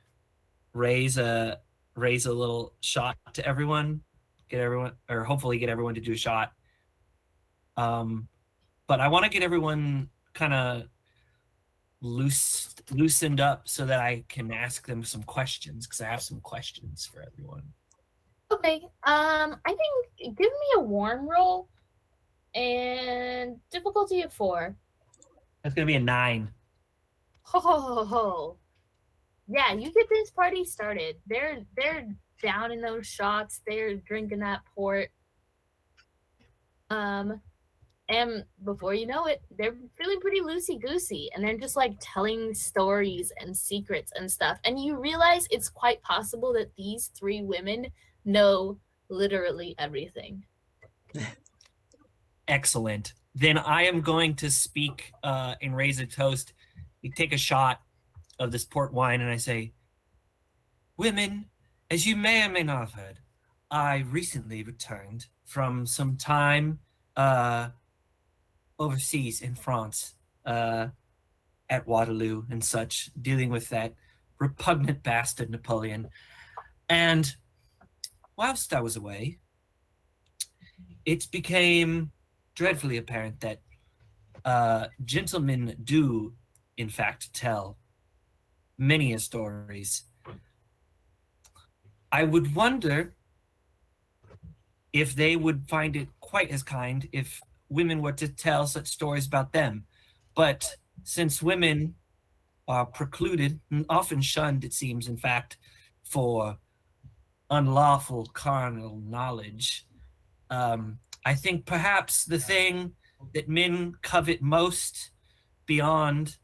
raise a little shot to everyone, hopefully get everyone to do a shot. But I want to get everyone kind of loosened up so that I can ask them some questions, because I have some questions for everyone. Okay. I think give me a warm roll and difficulty of 4. That's gonna be a 9. Ho ho ho ho. Yeah, you get this party started. They're down in those shots. They're drinking that port. And before you know it, they're feeling pretty loosey-goosey, and they're just like telling stories and secrets and stuff. And you realize it's quite possible that these 3 women know literally everything. Excellent. Then I am going to speak and raise a toast. We take a shot of this port wine, and I say, "Women, as you may or may not have heard, I recently returned from some time overseas in France, at Waterloo and such, dealing with that repugnant bastard Napoleon. And whilst I was away, it became dreadfully apparent that gentlemen do, in fact, tell many stories. I would wonder if they would find it quite as kind if women were to tell such stories about them. But since women are precluded and often shunned, it seems, in fact, for unlawful carnal knowledge, I think perhaps the thing that men covet most beyond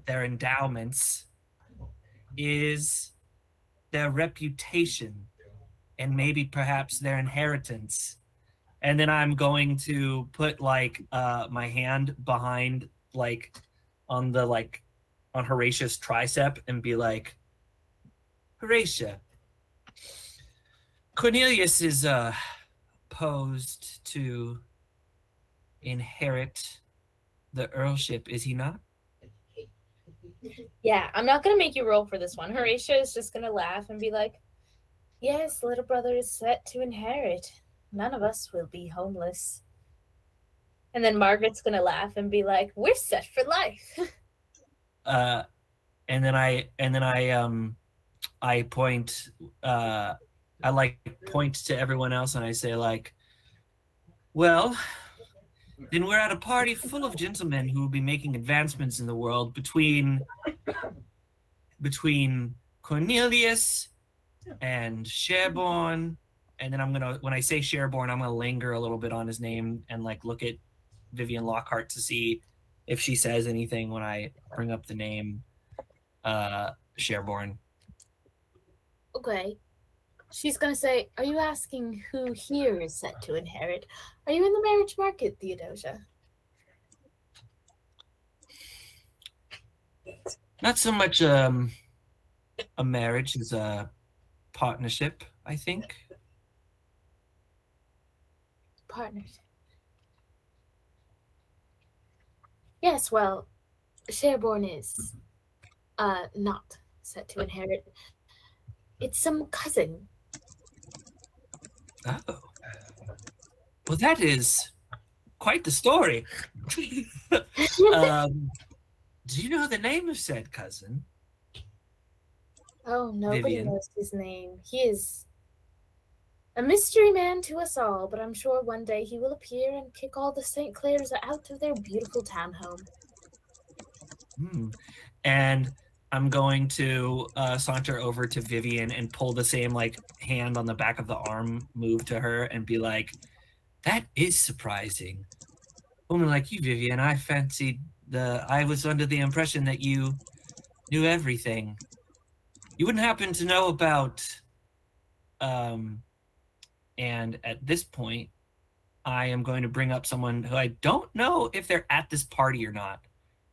their endowments is their reputation and maybe perhaps their inheritance. And then I'm going to put like my hand behind on Horatia's tricep and be like, Horatia, Cornelius is posed to inherit the earlship, is he not? Yeah, I'm not gonna make you roll for this one. Horatia is just gonna laugh and be like, yes, little brother is set to inherit. None of us will be homeless. And then Margaret's gonna laugh and be like, we're set for life. And then I point point to everyone else and I say like, well, then we're at a party full of gentlemen who will be making advancements in the world between Cornelius and Sherborne. And then when I say Sherborne, I'm gonna linger a little bit on his name and like look at Vivian Lockhart to see if she says anything when I bring up the name Sherborne. Okay. She's gonna say, are you asking who here is set to inherit? Are you in the marriage market, Theodosia? Not so much a marriage as a partnership, I think. Partnership. Yes, well, Sherborne is not set to inherit. It's some cousin. Oh. Well, that is quite the story. Do you know the name of said cousin? Oh, nobody Vivian. knows his name. He is a mystery man to us all, but I'm sure one day he will appear and kick all the St. Clairs out of their beautiful townhome. And I'm going to saunter over to Vivian and pull the same like hand on the back of the arm move to her and be like, that is surprising. A woman like you, Vivian, I was under the impression that you knew everything. You wouldn't happen to know about, and at this point, I am going to bring up someone who I don't know if they're at this party or not,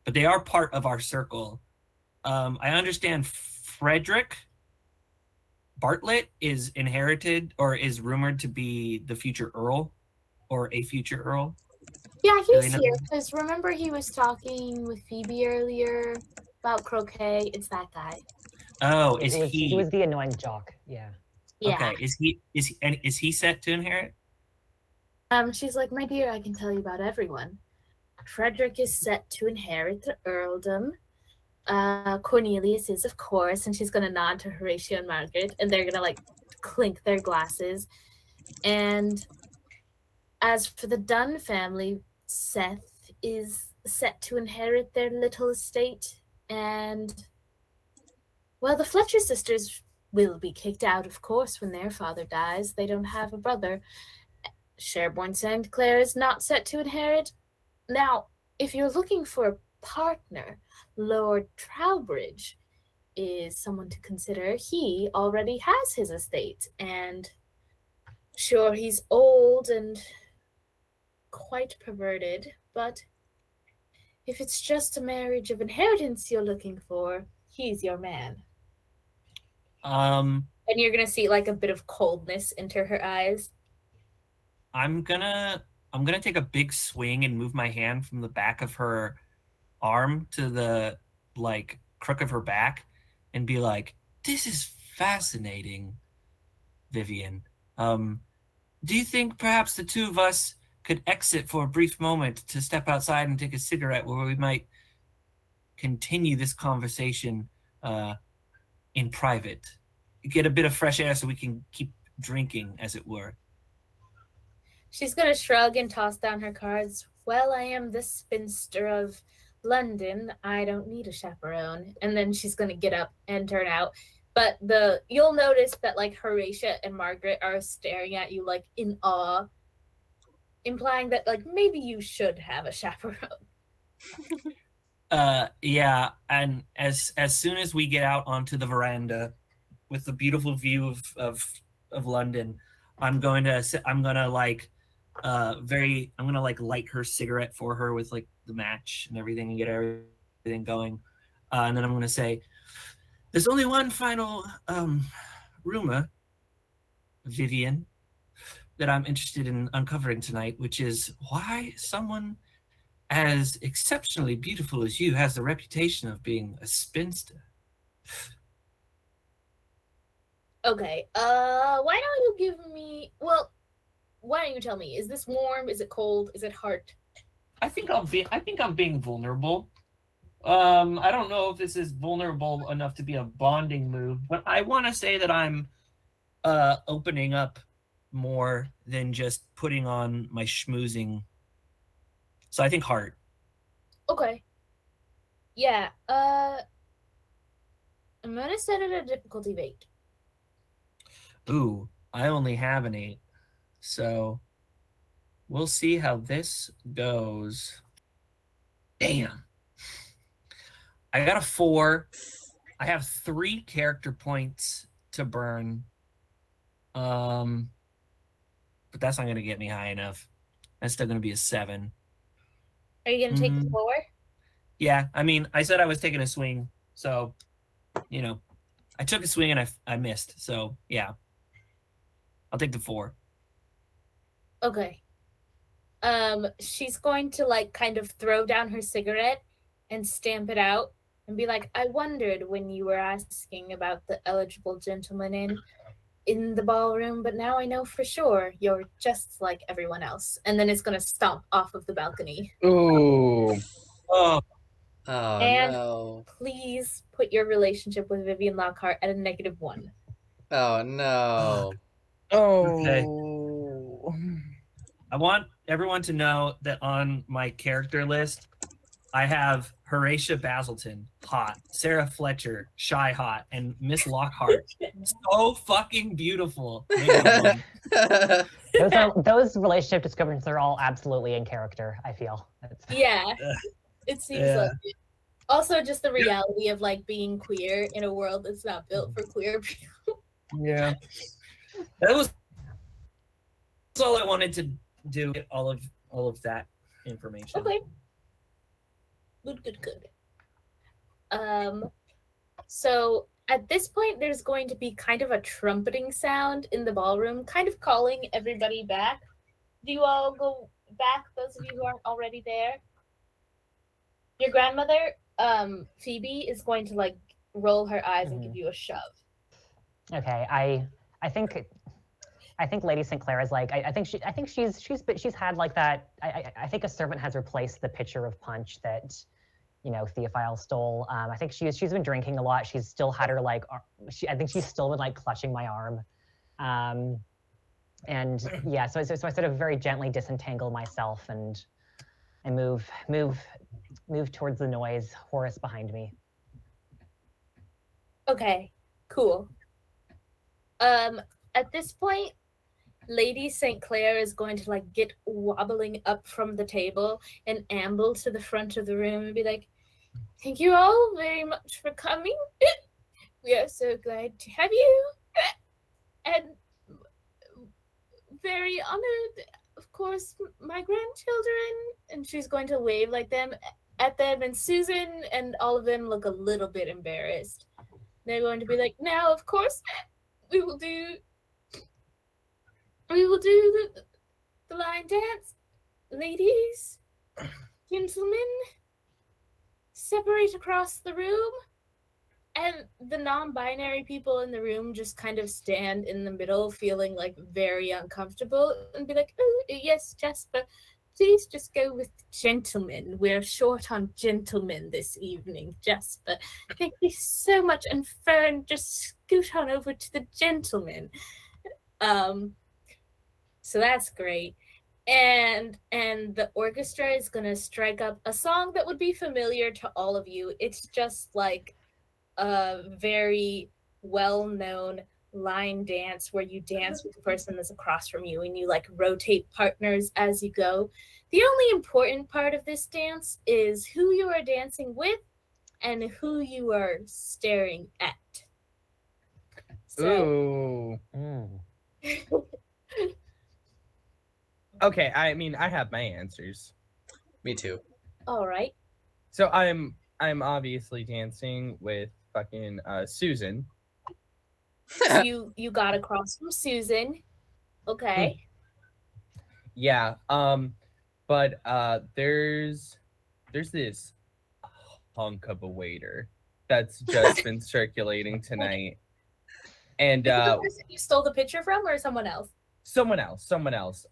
but they are part of our circle. I understand Frederick Bartlett is inherited or is rumored to be the future Earl or a future Earl. Yeah, he's here because remember he was talking with Phoebe earlier about croquet. It's that guy. Oh, he was the annoying jock. Yeah. Okay. Is he set to inherit? She's like, my dear, I can tell you about everyone. Frederick is set to inherit the earldom. Cornelius is, of course, and she's gonna nod to Horatio and Margaret, and they're gonna like clink their glasses. And as for the Dunn family, Seth is set to inherit their little estate, and well, the Fletcher sisters will be kicked out, of course, when their father dies. They don't have a brother. Sherborne St. Clair is not set to inherit. Now, if you're looking for a partner, Lord Trowbridge is someone to consider. He already has his estate, and sure, he's old and quite perverted, but if it's just a marriage of inheritance you're looking for, he's your man. And you're gonna see like a bit of coldness enter her eyes. I'm gonna take a big swing and move my hand from the back of her arm to the like crook of her back and be like, "This is fascinating, Vivian. Do you think perhaps the two of us could exit for a brief moment to step outside and take a cigarette where we might continue this conversation in private? Get a bit of fresh air so we can keep drinking, as it were." She's going to shrug and toss down her cards. Well, I am the spinster of London. I don't need a chaperone. And then she's going to get up and turn out. But you'll notice that like Horatia and Margaret are staring at you like in awe, implying that like maybe you should have a chaperone. Yeah, and as soon as we get out onto the veranda with the beautiful view of London, I'm gonna like light her cigarette for her with like the match and everything and get everything going. And then I'm gonna say, there's only one final rumor, Vivian, that I'm interested in uncovering tonight, which is why someone as exceptionally beautiful as you has the reputation of being a spinster. Okay, why don't you give me, well, why don't you tell me, is this warm, is it cold, is it hard? I think I'm being vulnerable. I don't know if this is vulnerable enough to be a bonding move, but I want to say that I'm opening up more than just putting on my schmoozing. So I think heart. Okay. Yeah, I'm gonna set it at difficulty of 8. Ooh, I only have an 8. So we'll see how this goes. Damn. I got a 4. I have 3 character points to burn. But that's not going to get me high enough. That's still going to be a 7. Are you going to take the 4? Yeah, I mean, I said I was taking a swing. So, you know, I took a swing and I missed. So, yeah. I'll take the 4. Okay. She's going to like kind of throw down her cigarette and stamp it out and be like, I wondered when you were asking about the eligible gentleman in the ballroom, but now I know for sure you're just like everyone else. And then it's going to stomp off of the balcony. Ooh. Oh. And no. Please put your relationship with Vivian Lockhart at a -1. Oh, no. Okay. I want everyone to know that on my character list, I have Horatia Basilton, hot, Sarah Fletcher, shy, hot, and Miss Lockhart, so fucking beautiful. Those relationship descriptions are all absolutely in character, I feel. Yeah, it seems like it. Also, just the reality of like being queer in a world that's not built for queer people. Yeah, that was all I wanted to do. All of that information. Okay. Good. So at this point, there's going to be kind of a trumpeting sound in the ballroom, kind of calling everybody back. Do you all go back, those of you who aren't already there? Your grandmother, Phoebe, is going to like roll her eyes and give you a shove. Okay, I think I think Lady St. Clair is like, I think she's had like that. I think a servant has replaced the pitcher of punch that, you know, Theophile stole. I think she's been drinking a lot. She's still had her like, I think she's still been like clutching my arm. And yeah, so I sort of very gently disentangle myself and move towards the noise, Horace behind me. Okay, cool. At this point, Lady St. Clair is going to like get wobbling up from the table and amble to the front of the room and be like, "Thank you all very much for coming. We are so glad to have you. And very honored, of course, my grandchildren." And she's going to wave like them at them, and Susan and all of them look a little bit embarrassed. They're going to be like, "Now, of course, we will do the line dance. Ladies, gentlemen, separate across the room." And the non-binary people in the room just kind of stand in the middle, feeling like very uncomfortable, and be like, "Oh, yes, Jasper, please just go with gentlemen. We're short on gentlemen this evening, Jasper. Thank you so much." And Fern, just scoot on over to the gentlemen. So that's great. And the orchestra is gonna strike up a song that would be familiar to all of you. It's just like a very well-known line dance where you dance with the person that's across from you and you like rotate partners as you go. The only important part of this dance is who you are dancing with and who you are staring at. So, okay, I mean, I have my answers. Me too. All right. So I'm obviously dancing with fucking Susan. So you got across from Susan. Okay. Yeah. But there's this hunk of a waiter that's just been circulating tonight. And is it the person you stole the picture from or someone else? Someone else.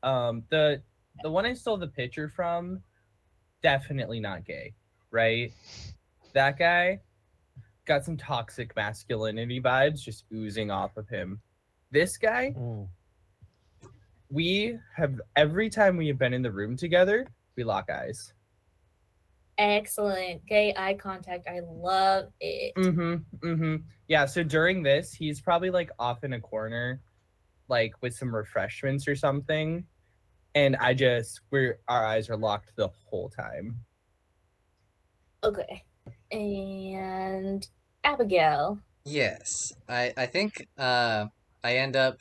The one I stole the picture from, definitely not gay, right? That guy got some toxic masculinity vibes just oozing off of him. This guy, we have, every time we have been in the room together, we lock eyes. Excellent. Gay eye contact. I love it. Yeah, so during this, he's probably like off in a corner, like with some refreshments or something. And our eyes are locked the whole time. Okay. And Abigail. Yes, I think I end up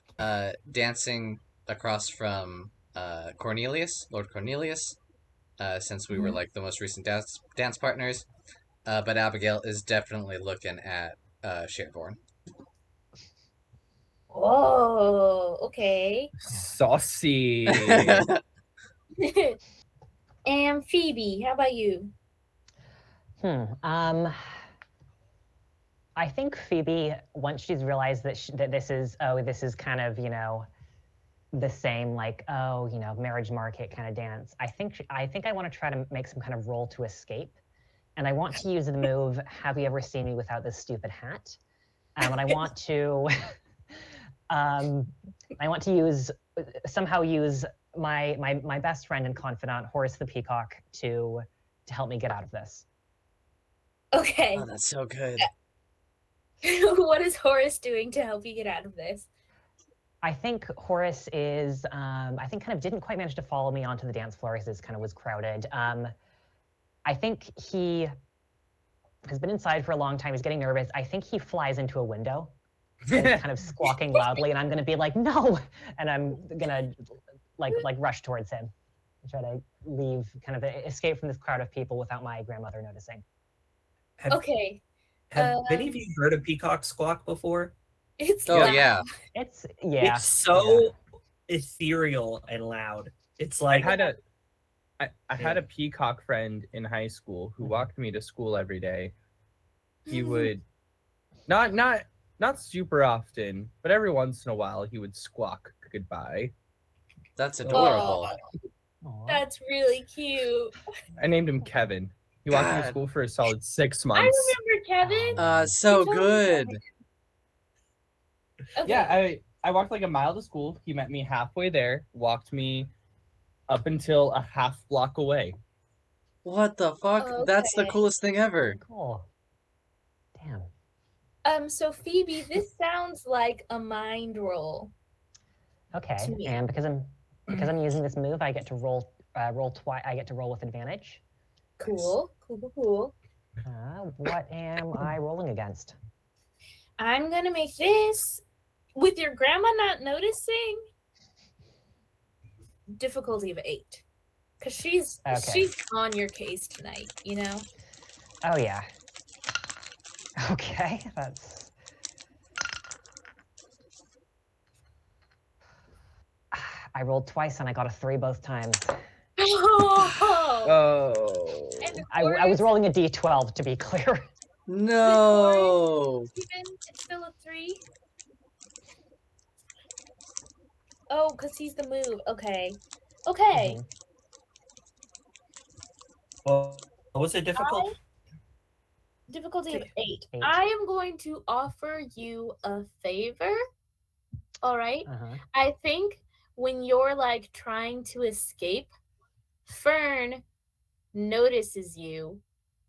dancing across from Cornelius, Lord Cornelius, since we were like the most recent dance partners. But Abigail is definitely looking at Sherborne. Oh, okay. Saucy. And Phoebe, how about you? I think Phoebe, once she's realized that this is kind of, you know, the same, like, oh, you know, marriage market kind of dance. I think I want to try to make some kind of roll to escape. And I want to use the move, "Have you ever seen me without this stupid hat?" And I want to somehow use my best friend and confidant, Horace the Peacock, to help me get out of this. Okay. Oh, that's so good. What is Horace doing to help you get out of this? I think Horace is, I think kind of didn't quite manage to follow me onto the dance floor as this kind of was crowded. I think he has been inside for a long time. He's getting nervous. I think he flies into a window, kind of squawking loudly, and I'm going to be like, "No!" And I'm going to like rush towards him and try to leave, kind of escape from this crowd of people without my grandmother noticing. Have any of you heard a peacock squawk before? It's loud. Yeah. It's so ethereal and loud. It's like I had a peacock friend in high school who walked me to school every day. He would not super often, but every once in a while he would squawk goodbye. That's adorable. That's really cute. I named him Kevin. He walked me to school for a solid 6 months. I remember Kevin. So good. Okay. Yeah, I walked like a mile to school. He met me halfway there, walked me up until a half block away. What the fuck? Okay. That's the coolest thing ever. Cool. Damn. So Phoebe, this sounds like a mind roll. Okay, and because I'm using this move, I get to roll twice. I get to roll with advantage. Cool. What am I rolling against? I'm gonna make this with your grandma not noticing. Difficulty of 8, because she's on your case tonight. You know. Oh yeah. Okay, that's. I rolled twice and I got a 3 both times. Oh. I was rolling a d12 to be clear. No. It's still a 3. Oh, because he's the move. Okay. Oh, was it difficult? Difficulty of 8. I am going to offer you a favor. All right. I think when you're like trying to escape, Fern notices you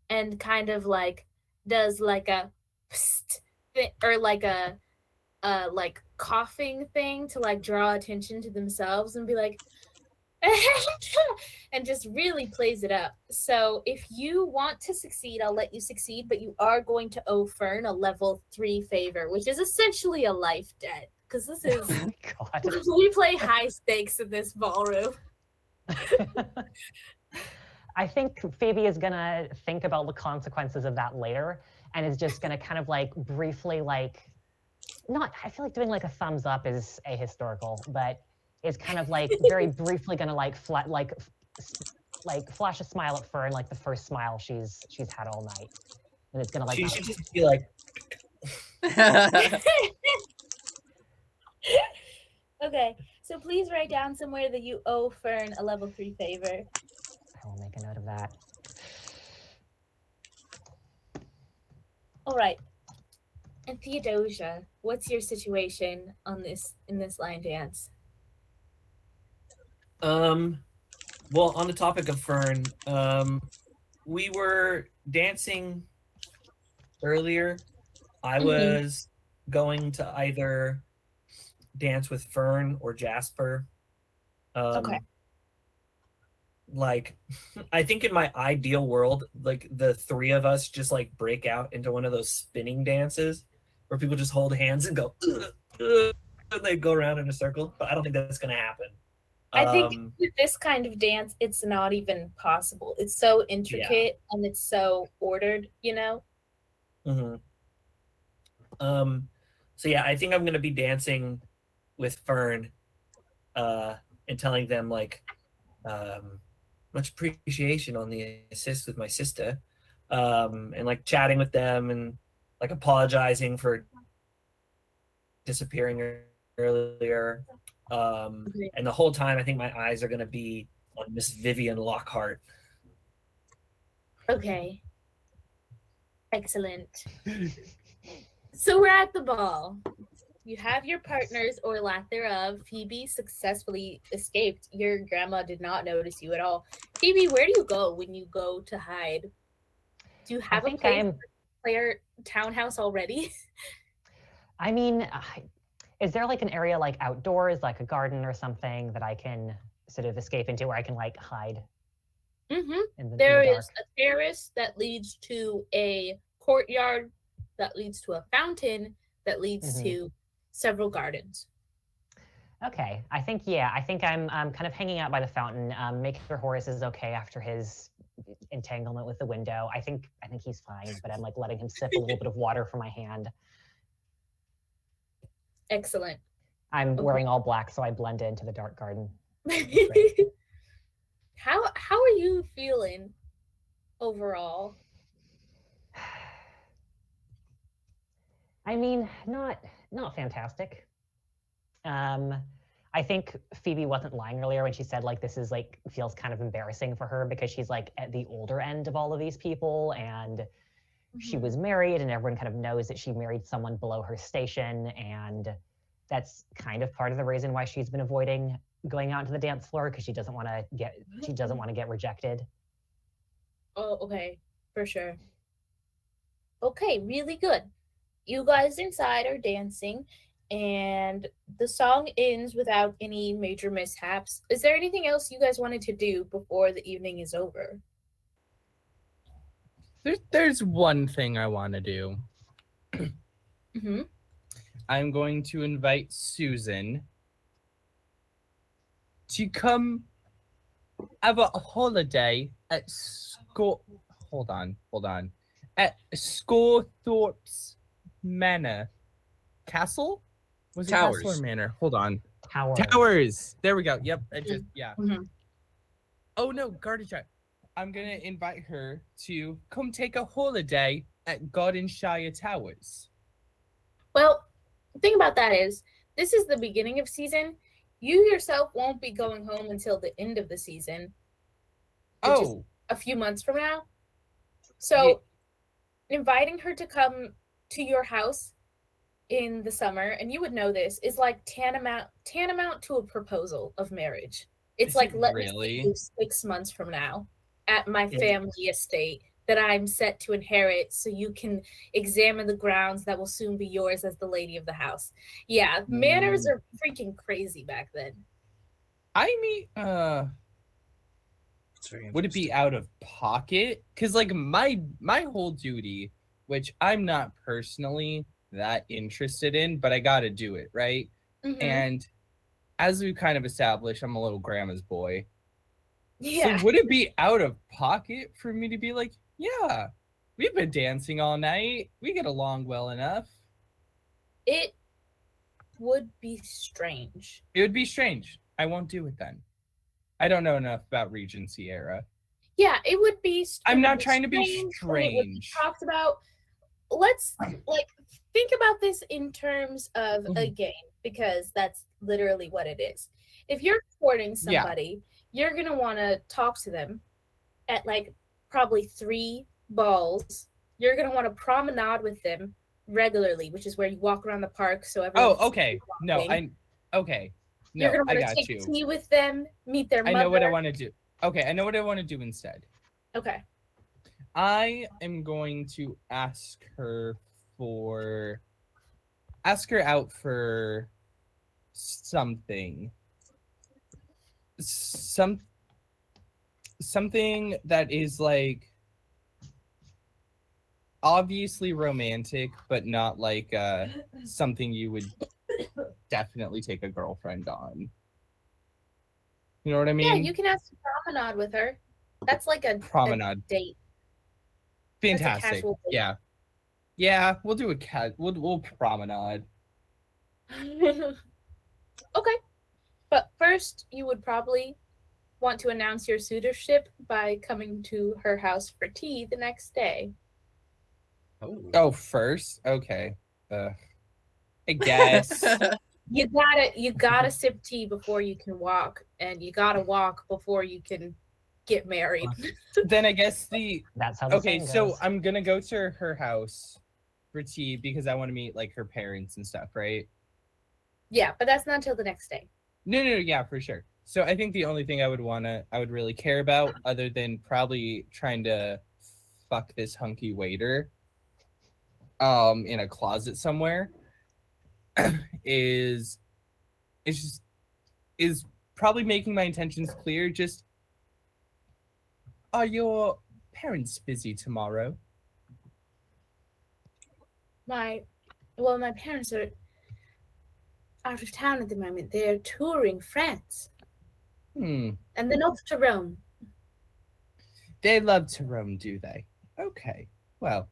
and kind of like does like a psst or like a like coughing thing to like draw attention to themselves and be like and just really plays it up. So if you want to succeed, I'll let you succeed, but you are going to owe Fern a level 3 favor, which is essentially a life debt. Because this is we play high stakes in this ballroom. I think Phoebe is gonna think about the consequences of that later and is just gonna kind of like briefly like I feel like doing like a thumbs up is ahistorical, but is kind of like very briefly gonna like flash a smile at Fern, like the first smile she's had all night. And it's gonna like she should just be like Okay, so please write down somewhere that you owe Fern a level 3 favor. I will make a note of that. All right. And Theodosia, what's your situation in this line dance? Well, on the topic of Fern, we were dancing earlier. I was going to either dance with Fern or Jasper. Okay. Like, I think in my ideal world, like the 3 of us just like break out into one of those spinning dances where people just hold hands and go, and they go around in a circle. But I don't think that's going to happen. I think with this kind of dance, it's not even possible. It's so intricate and it's so ordered, you know? So yeah, I think I'm going to be dancing with Fern and telling them like much appreciation on the assist with my sister, and like chatting with them and like apologizing for disappearing earlier. And the whole time I think my eyes are going to be on Miss Vivian Lockhart. Okay. Excellent. So we're at the ball. You have your partners or lack thereof. Phoebe successfully escaped. Your grandma did not notice you at all. Phoebe, where do you go when you go to hide? Do you have a player townhouse already? I mean, is there like an area like outdoors, like a garden or something that I can sort of escape into where I can like hide? There is a terrace that leads to a courtyard that leads to a fountain that leads to several gardens. Okay, I think I'm kind of hanging out by the fountain, making sure Horace is okay after his entanglement with the window. I think he's fine, but I'm like letting him sip a little bit of water from my hand. Excellent. I'm wearing all black, so I blend into the dark garden. How are you feeling overall? I mean, not fantastic. I think Phoebe wasn't lying earlier when she said, like, this is, like, feels kind of embarrassing for her because she's, like, at the older end of all of these people, and she was married, and everyone kind of knows that she married someone below her station, and that's kind of part of the reason why she's been avoiding going out into the dance floor, because she doesn't want to get rejected. Oh, okay, for sure. Okay, really good. You guys inside are dancing, and the song ends without any major mishaps. Is there anything else you guys wanted to do before the evening is over? There's one thing I want to do. Mm-hmm. I'm going to invite Susan to come have a holiday at Hold on. At Scolthorpe's Manor. Castle? Was it Towers. Castle or Manor? Hold on. Towers. There we go. Yep. Yeah. Mm-hmm. Oh no, Garden Track. I'm gonna invite her to come take a holiday at Gardenshire Towers. Well, the thing about that is, this is the beginning of season. You yourself won't be going home until the end of the season, which is a few months from now. So, inviting her to come to your house in the summer, and you would know this, is like tantamount to a proposal of marriage. It's like, let me see you 6 months from now at my family estate that I'm set to inherit, so you can examine the grounds that will soon be yours as the lady of the house. Yeah, manners are freaking crazy back then. I mean, would it be out of pocket? Because like my whole duty, which I'm not personally that interested in, but I gotta do it, right? Mm-hmm. And as we kind of established, I'm a little grandma's boy. Yeah. So would it be out of pocket for me to be like, yeah, we've been dancing all night. We get along well enough. It would be strange. It would be strange. I won't do it then. I don't know enough about Regency era. Yeah, it would be strange. I'm not trying to be strange. It would be talked about. Let's think about this in terms of a game, because that's literally what it is. If you're courting somebody, you're gonna want to talk to them at like probably 3 balls. You're gonna want to promenade with them regularly, which is where you walk around the park. So everyone. Oh, okay. No, okay. No, you're gonna want to take tea with them, meet their mother. I know what I want to do. Okay, I know what I want to do instead. Okay. I am going to ask her out for something. Something that is like obviously romantic, but not like something you would definitely take a girlfriend on. You know what I mean? Yeah, you can have some promenade with her. That's like a date. Fantastic. Yeah. Yeah, we'll do we'll promenade. Okay. But first, you would probably want to announce your suitorship by coming to her house for tea the next day. Oh, first? Okay. I guess. You gotta sip tea before you can walk, and you gotta walk before you can get married. Then I guess that's how the saying goes. I'm gonna go to her house for tea because I want to meet like her parents and stuff, right? Yeah, but that's not until the next day. No, yeah, for sure. So I think the only thing I would really care about, other than probably trying to fuck this hunky waiter in a closet somewhere, is probably making my intentions clear. Just, are your parents busy tomorrow? My parents are out of town at the moment. They're touring France. And they're off to Rome. They love to roam, do they? Okay. Well,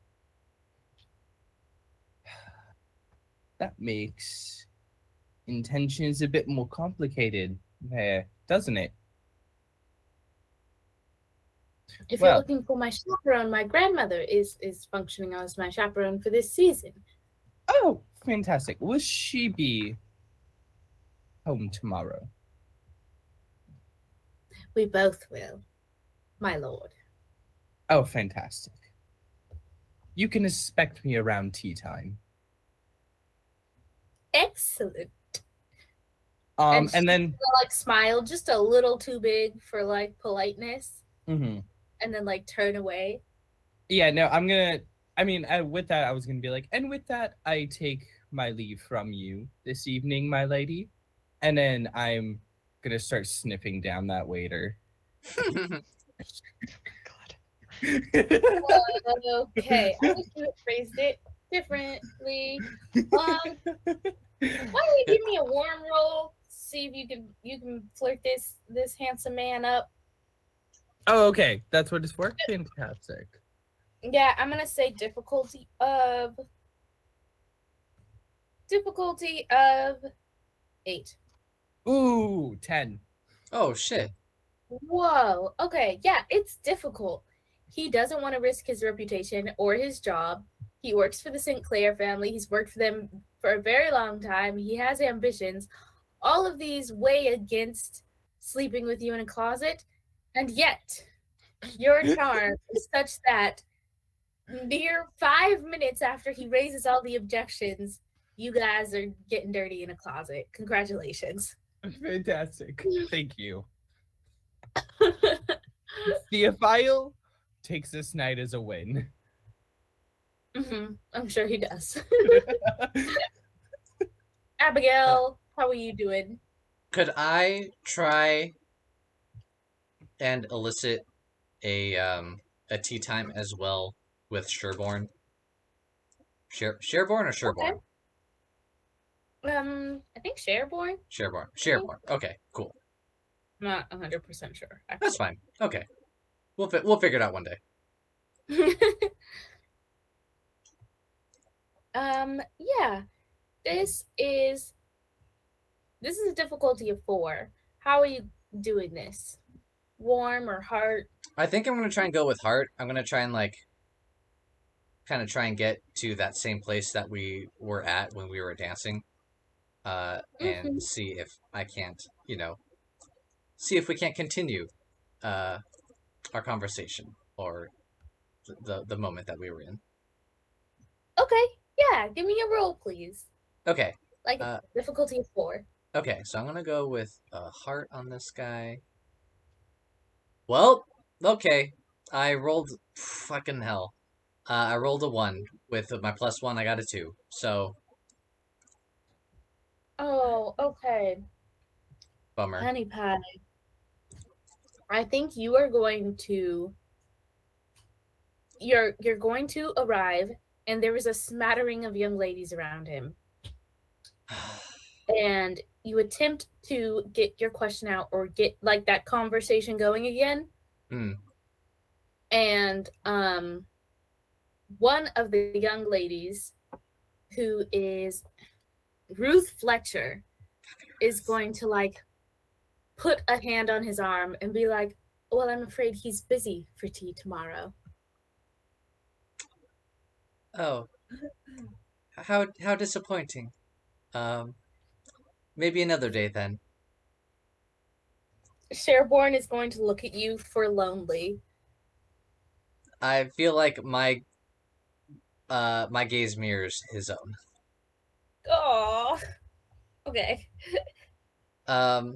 that makes intentions a bit more complicated there, doesn't it? If you're looking for my chaperone, my grandmother is functioning as my chaperone for this season. Oh, fantastic. Will she be home tomorrow. We both will, my lord. Oh, fantastic. You can expect me around tea time. Excellent. And then like smile just a little too big for like politeness, and then like turn away. Yeah, no, with that, I was gonna be like, and with that, I take my leave from you this evening, my lady. And then I'm gonna start sniffing down that waiter. God. Okay, I wish you had phrased it differently. Why don't you give me a warm roll? See if you can flirt this handsome man up. Oh, okay, that's what it's for. Fantastic. Yeah, I'm gonna say difficulty of 8. Ooh, 10. Oh shit. Whoa. Okay, yeah, it's difficult. He doesn't want to risk his reputation or his job. He works for the St. Clair family. He's worked for them for a very long time. He has ambitions. All of these weigh against sleeping with you in a closet, and yet your charm is such that mere 5 minutes after he raises all the objections, you guys are getting dirty in a closet. Congratulations. Fantastic. Thank you. Theophile takes this night as a win. I'm sure he does. Abigail, how are you doing? Could I try and elicit a tea time as well with Sherborne? Sherborne or Sherborne? Okay. I think Sherborne. Sherborne. Okay, cool. I'm not 100% sure. Actually. That's fine. Okay, we'll figure it out one day. Yeah. This is a difficulty of 4. How are you doing this? Warm or heart? I think I'm gonna try and go with heart. I'm gonna try and kind of try and get to that same place that we were at when we were dancing, and see if I can't, see if we can't continue, our conversation or the moment that we were in. Okay, yeah, give me a roll, please. Okay. Like difficulty of 4. Okay, so I'm gonna go with a heart on this guy. Well, okay. I rolled fucking hell. I rolled a 1 with my +1. I got a 2. So. Oh, okay. Bummer. Honey pie. I think you are going to. You're going to arrive, and there is a smattering of young ladies around him. And you attempt to get your question out or get like that conversation going again. And one of the young ladies, who is Ruth Fletcher, is going to like put a hand on his arm and be like, well, I'm afraid he's busy for tea tomorrow. Oh. How disappointing. Maybe another day then. Sherborne is going to look at you for lonely. I feel like my gaze mirrors his own. Oh. Okay. I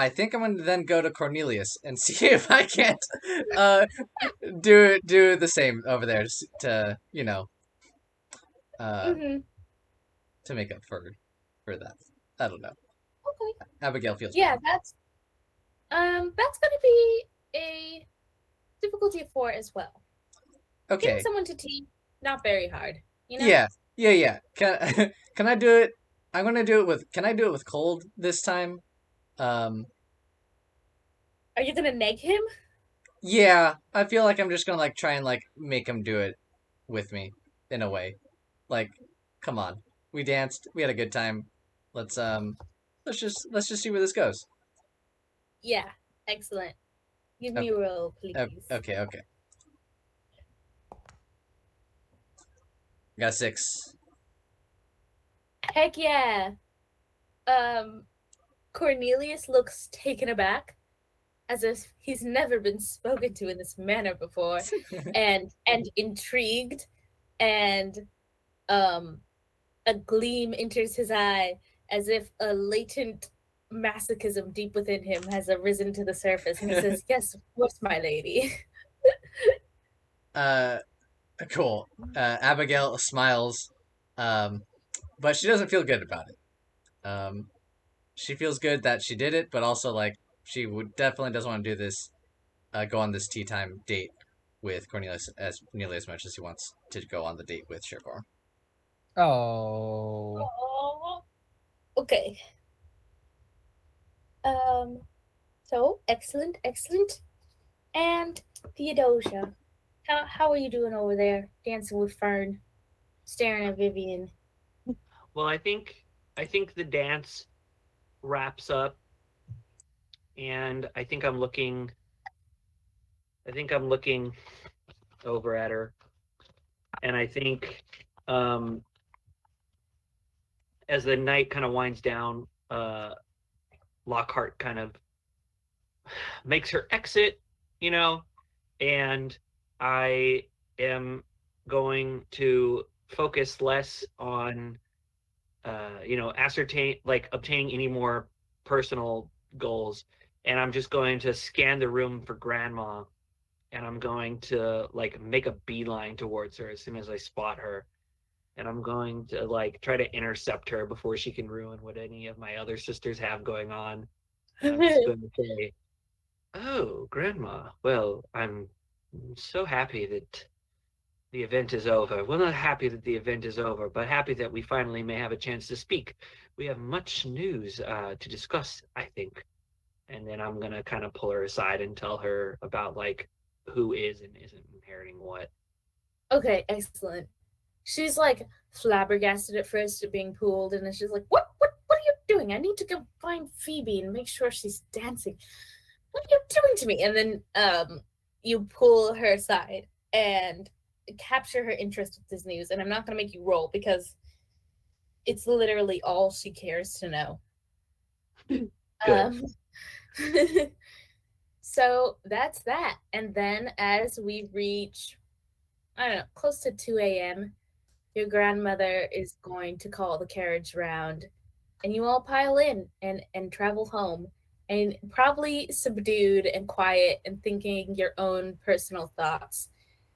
think I'm gonna then go to Cornelius and see if I can't do the same over there to to make up for that. I don't know. Okay. Abigail feels bad. That's gonna be a difficulty of 4 as well. Okay. Getting someone to tea, not very hard. You know? Yeah. Can I do it? I'm gonna do it with. Can I do it with cold this time? Are you gonna neg him? Yeah, I feel like I'm just gonna try and make him do it with me in a way. Come on, we danced, we had a good time. Let's just see where this goes. Yeah, excellent. Give me a roll, please. Okay. Got a 6. Heck yeah. Cornelius looks taken aback, as if he's never been spoken to in this manner before, and intrigued, and a gleam enters his eye, as if a latent masochism deep within him has arisen to the surface, and he says, "Yes, of course, my lady." Cool. Abigail smiles, but she doesn't feel good about it. She feels good that she did it, but also like she would definitely doesn't want to do this, go on this tea time date with Cornelius as nearly as much as he wants to go on the date with Shirkor. Oh. Okay. So excellent. And Theodosia, how are you doing over there, dancing with Fern, staring at Vivian? Well, I think the dance wraps up, and I think I'm looking over at her, and I think as the night kind of winds down, Lockhart kind of makes her exit, and I am going to focus less on obtaining any more personal goals, and I'm just going to scan the room for Grandma, and I'm going to make a beeline towards her as soon as I spot her, and I'm going to try to intercept her before she can ruin what any of my other sisters have going on. And I'm just going to say, "Oh, Grandma, well, I'm so happy that the event is over. Well, not happy that the event is over, but happy that we finally may have a chance to speak. We have much news to discuss, I think." And then I'm going to kind of pull her aside and tell her about who is and isn't inheriting what. Okay, excellent. She's flabbergasted at first at being pulled, and then she's like, what are you doing? I need to go find Phoebe and make sure she's dancing. What are you doing to me? And then you pull her aside and capture her interest with this news, and I'm not going to make you roll because it's literally all she cares to know. So that's that. And then as we reach, I don't know, close to 2 a.m., your grandmother is going to call the carriage round, and you all pile in and travel home, and probably subdued and quiet and thinking your own personal thoughts.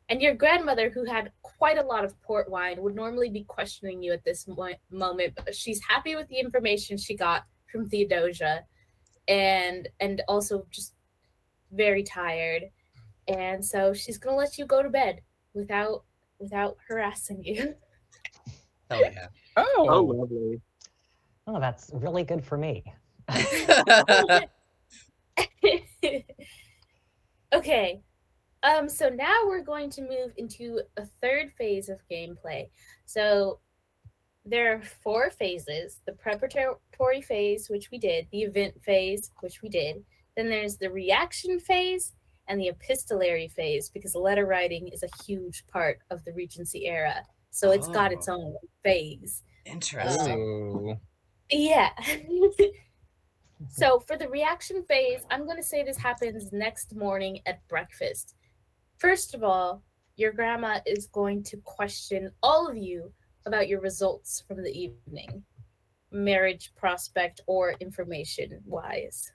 And your grandmother, who had quite a lot of port wine, would normally be questioning you at this moment, but she's happy with the information she got from Theodosia, and also just very tired. And so she's going to let you go to bed without harassing you. Hell yeah. Oh, lovely. Oh, that's really good for me. Okay. So now we're going to move into a third phase of gameplay. So there are 4 phases: the preparatory phase, which we did, the event phase, which we did. Then there's the reaction phase and the epistolary phase, because letter writing is a huge part of the Regency era. So it's got its own phase. Interesting. Yeah. So for the reaction phase, I'm going to say this happens next morning at breakfast. First of all, your grandma is going to question all of you about your results from the evening, marriage prospect or information wise.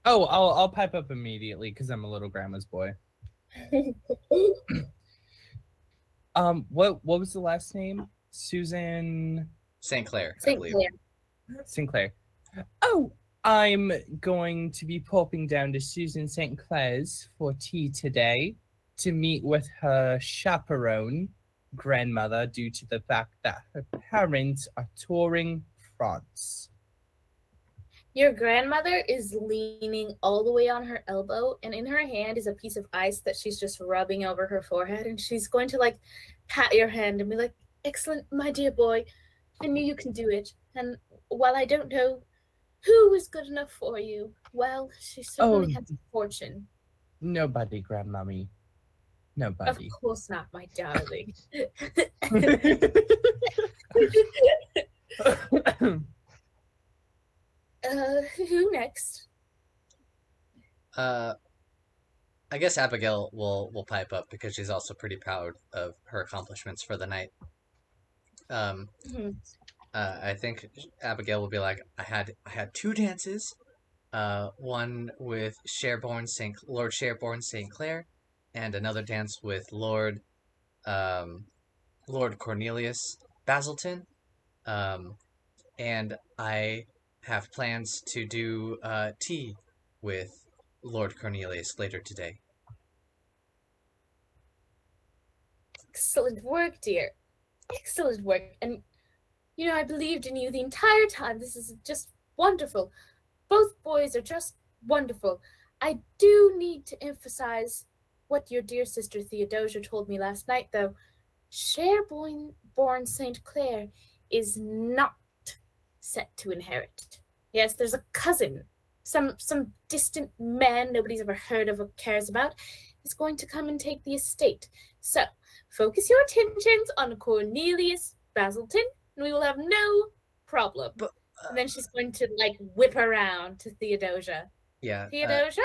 Oh, I'll pipe up immediately because I'm a little grandma's boy. What was the last name? Susan St. Clair. Sinclair. Oh, I'm going to be popping down to Susan St. Clair's for tea today to meet with her chaperone grandmother due to the fact that her parents are touring France. Your grandmother is leaning all the way on her elbow, and in her hand is a piece of ice that she's just rubbing over her forehead, and she's going to pat your hand and be like, "Excellent, my dear boy. I knew you can do it. And while I don't know who is good enough for you, well, she certainly has a fortune." Nobody, grandmummy. Nobody. Of course not, my darling. Who next? I guess Abigail will pipe up because she's also pretty proud of her accomplishments for the night. I think Abigail will be like, I had 2 dances, one with Lord Sherborne St. Clair, and another dance with Lord Cornelius Basilton, and I have plans to do tea with Lord Cornelius later today. Excellent work, dear. Excellent work. And, I believed in you the entire time. This is just wonderful. Both boys are just wonderful. I do need to emphasize what your dear sister Theodosia told me last night, though. Sherborne St. Clair is not set to inherit. Yes, there's a cousin, some distant man nobody's ever heard of or cares about, is going to come and take the estate. So, focus your attentions on Cornelius Basilton, and we will have no problem. And then she's going to, whip around to Theodosia. Yeah. Theodosia?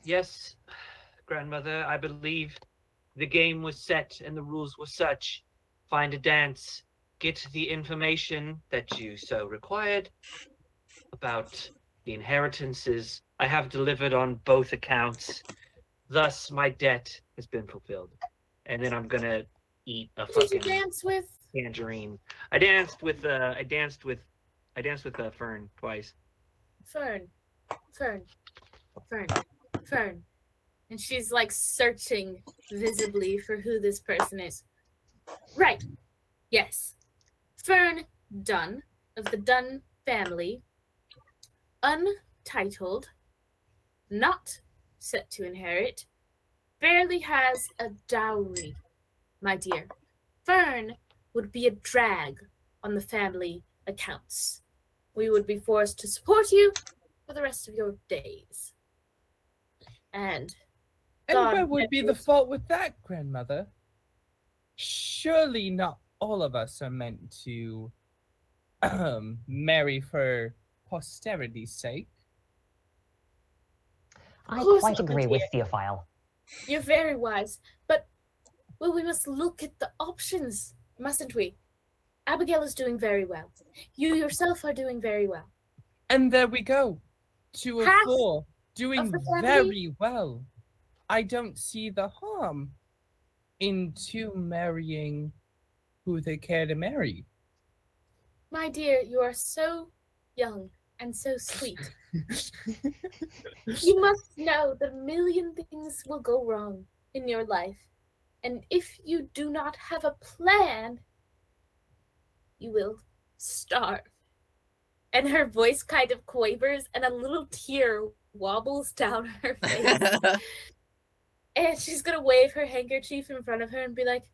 Yes, grandmother, I believe the game was set and the rules were such. Find a dance, get the information that you so required about the inheritances. I have delivered on both accounts. Thus, my debt has been fulfilled. And then I'm gonna eat a fucking. Did you dance with? Tangerine. I danced with Fern twice. Fern. And she's searching visibly for who this person is. Right. Yes. Fern Dunn of the Dunn family. Untitled. Not set to inherit. Barely has a dowry, my dear. Fern would be a drag on the family accounts. We would be forced to support you for the rest of your days. And what would be the fault with that, grandmother? Surely not all of us are meant to marry for posterity's sake. I quite agree with Theophile. You're very wise, but we must look at the options, mustn't we? Abigail is doing very well. You yourself are doing very well. And there we go. 2 of 4 doing very well. I don't see the harm in 2 marrying who they care to marry. My dear, you are so young and so sweet. You must know that a million things will go wrong in your life. And if you do not have a plan, you will starve. And her voice kind of quavers and a little tear wobbles down her face. And she's going to wave her handkerchief in front of her and be like,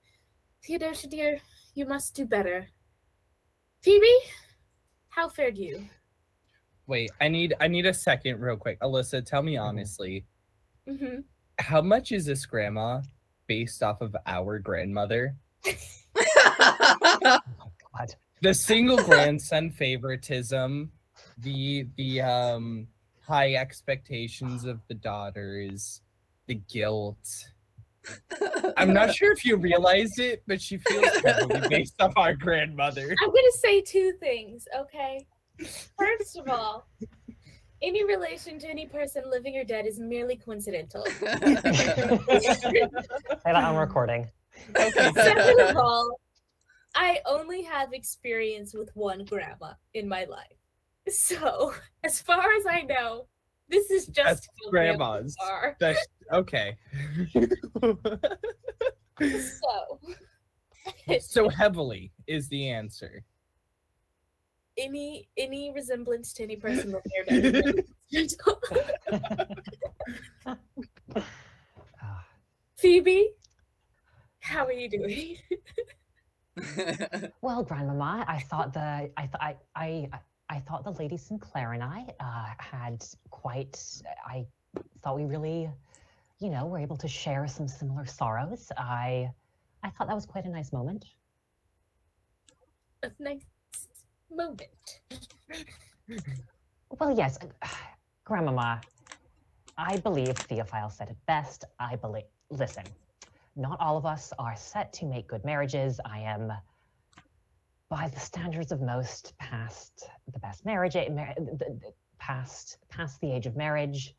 Theodosia, dear, you must do better. Phoebe, how fared you? Wait, I need a second real quick. Alyssa, tell me honestly, how much is this grandma based off of our grandmother? Oh God. The single grandson favoritism, the high expectations of the daughters, the guilt. I'm not sure if you realize it, but she feels heavily based off our grandmother. I'm gonna say 2 things, okay? First of all, any relation to any person living or dead is merely coincidental. Say that on recording. Okay. Second of all, I only have experience with one grandma in my life. So, as far as I know, this is just how grandmas are. That's okay. So heavily is the answer. Any resemblance to any person living or dead. Phoebe, how are you doing? Well, Grandmama, I thought the Lady Sinclair and I had quite. I thought we really, were able to share some similar sorrows. I thought that was quite a nice moment. a nice moment. Well, yes, Grandmama, I believe Theophile said it best. Listen, not all of us are set to make good marriages. I am, by the standards of most, past the best marriage, past the age of marriage.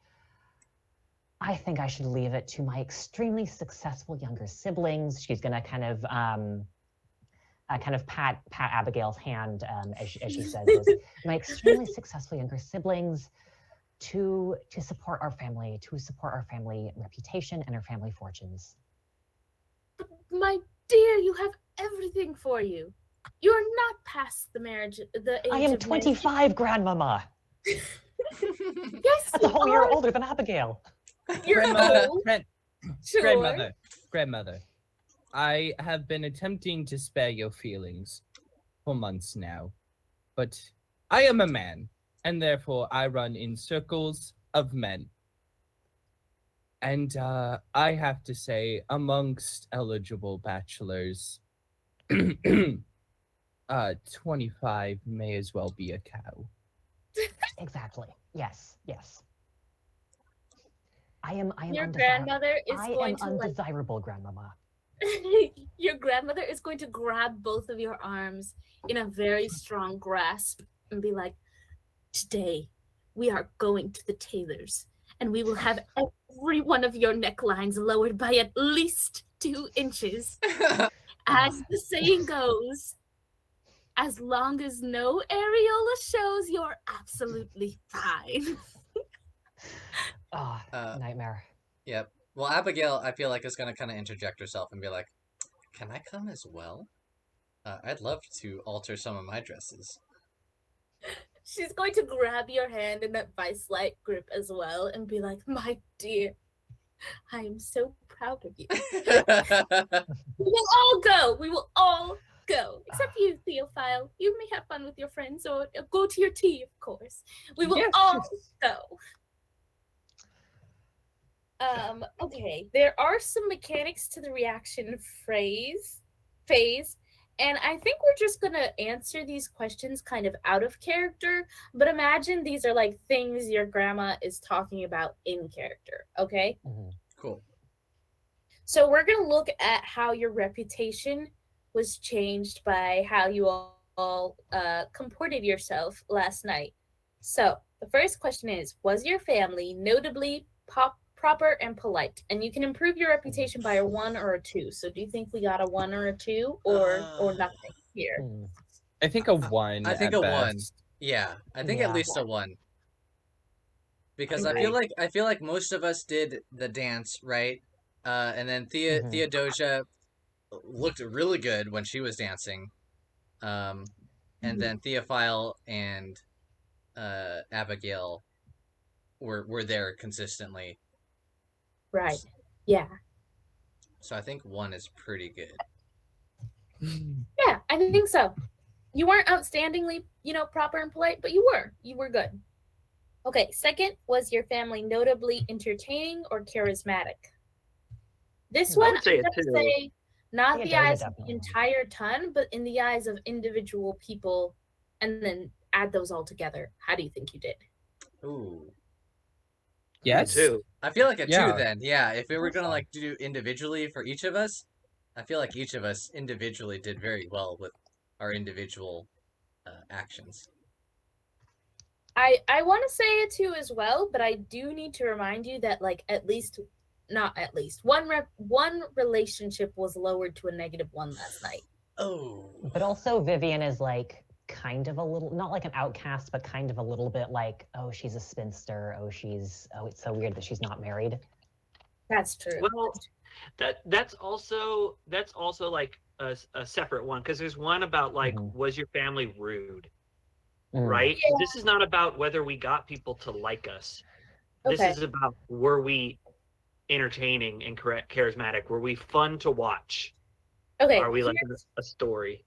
I think I should leave it to my extremely successful younger siblings. She's gonna kind of pat Abigail's hand as she says this. My extremely successful younger siblings to support our family reputation and our family fortunes. But my dear, you have everything for you. You are not past the age I am 25, Grandmama. Yes, that's a whole year older than Abigail. You're old. Sure. Grandmother, I have been attempting to spare your feelings for months now, but I am a man, and therefore I run in circles of men. And I have to say, amongst eligible bachelors, 25 may as well be a cow. Exactly. Yes. I am Your grandmother is undesirable, Grandmama. Your grandmother is going to grab both of your arms in a very strong grasp and be like, today we are going to the tailor's and we will have every one of your necklines lowered by at least 2 inches. As the saying goes, as long as no areola shows, you're absolutely fine. Nightmare. Yep. Well, Abigail, I feel like, is going to kind of interject herself and be like, can I come as well? I'd love to alter some of my dresses. She's going to grab your hand in that vice-like grip as well and be like, my dear, I am so proud of you. We will all go. We will all go. Except you, Theophile. You may have fun with your friends or go to your tea, of course. We will all go. Okay, there are some mechanics to the reaction phase, and I think we're just gonna answer these questions kind of out of character, but imagine these are like things your grandma is talking about in character, okay? Mm-hmm. Cool. So we're gonna look at how your reputation was changed by how you all comported yourself last night. So the first question is, was your family notably proper and polite? And you can improve your reputation by a 1 or a 2. So do you think we got a 1 or a 2 or nothing here? I think a 1. I think a best. 1. Yeah, I think at least a 1. Because I feel like most of us did the dance, right? And then Theodosia looked really good when she was dancing. And then Theophile and Abigail were there consistently. Right. Yeah. So I think 1 is pretty good. Yeah, I think so. You weren't outstandingly, proper and polite, but you were. You were good. Okay, second, was your family notably entertaining or charismatic? This one, I'm going to say not the eyes of the entire ton, but in the eyes of individual people, and then add those all together. How do you think you did? Ooh. Yes. I feel like a 2 then. Yeah, if we were going to do individually for each of us, I feel like each of us individually did very well with our individual actions. I want to say a 2 as well, but I do need to remind you that one relationship was lowered to a -1 last night. Oh. But also Vivian is kind of a little, not like an outcast, but kind of a little bit like, oh, she's a spinster. Oh, it's so weird that she's not married. That's true. Well, that's also like a separate one, because there's one about was your family rude? Right? Yeah. This is not about whether we got people to like us. Okay. This is about, were we entertaining and charismatic? Were we fun to watch? Okay. Are we like a story?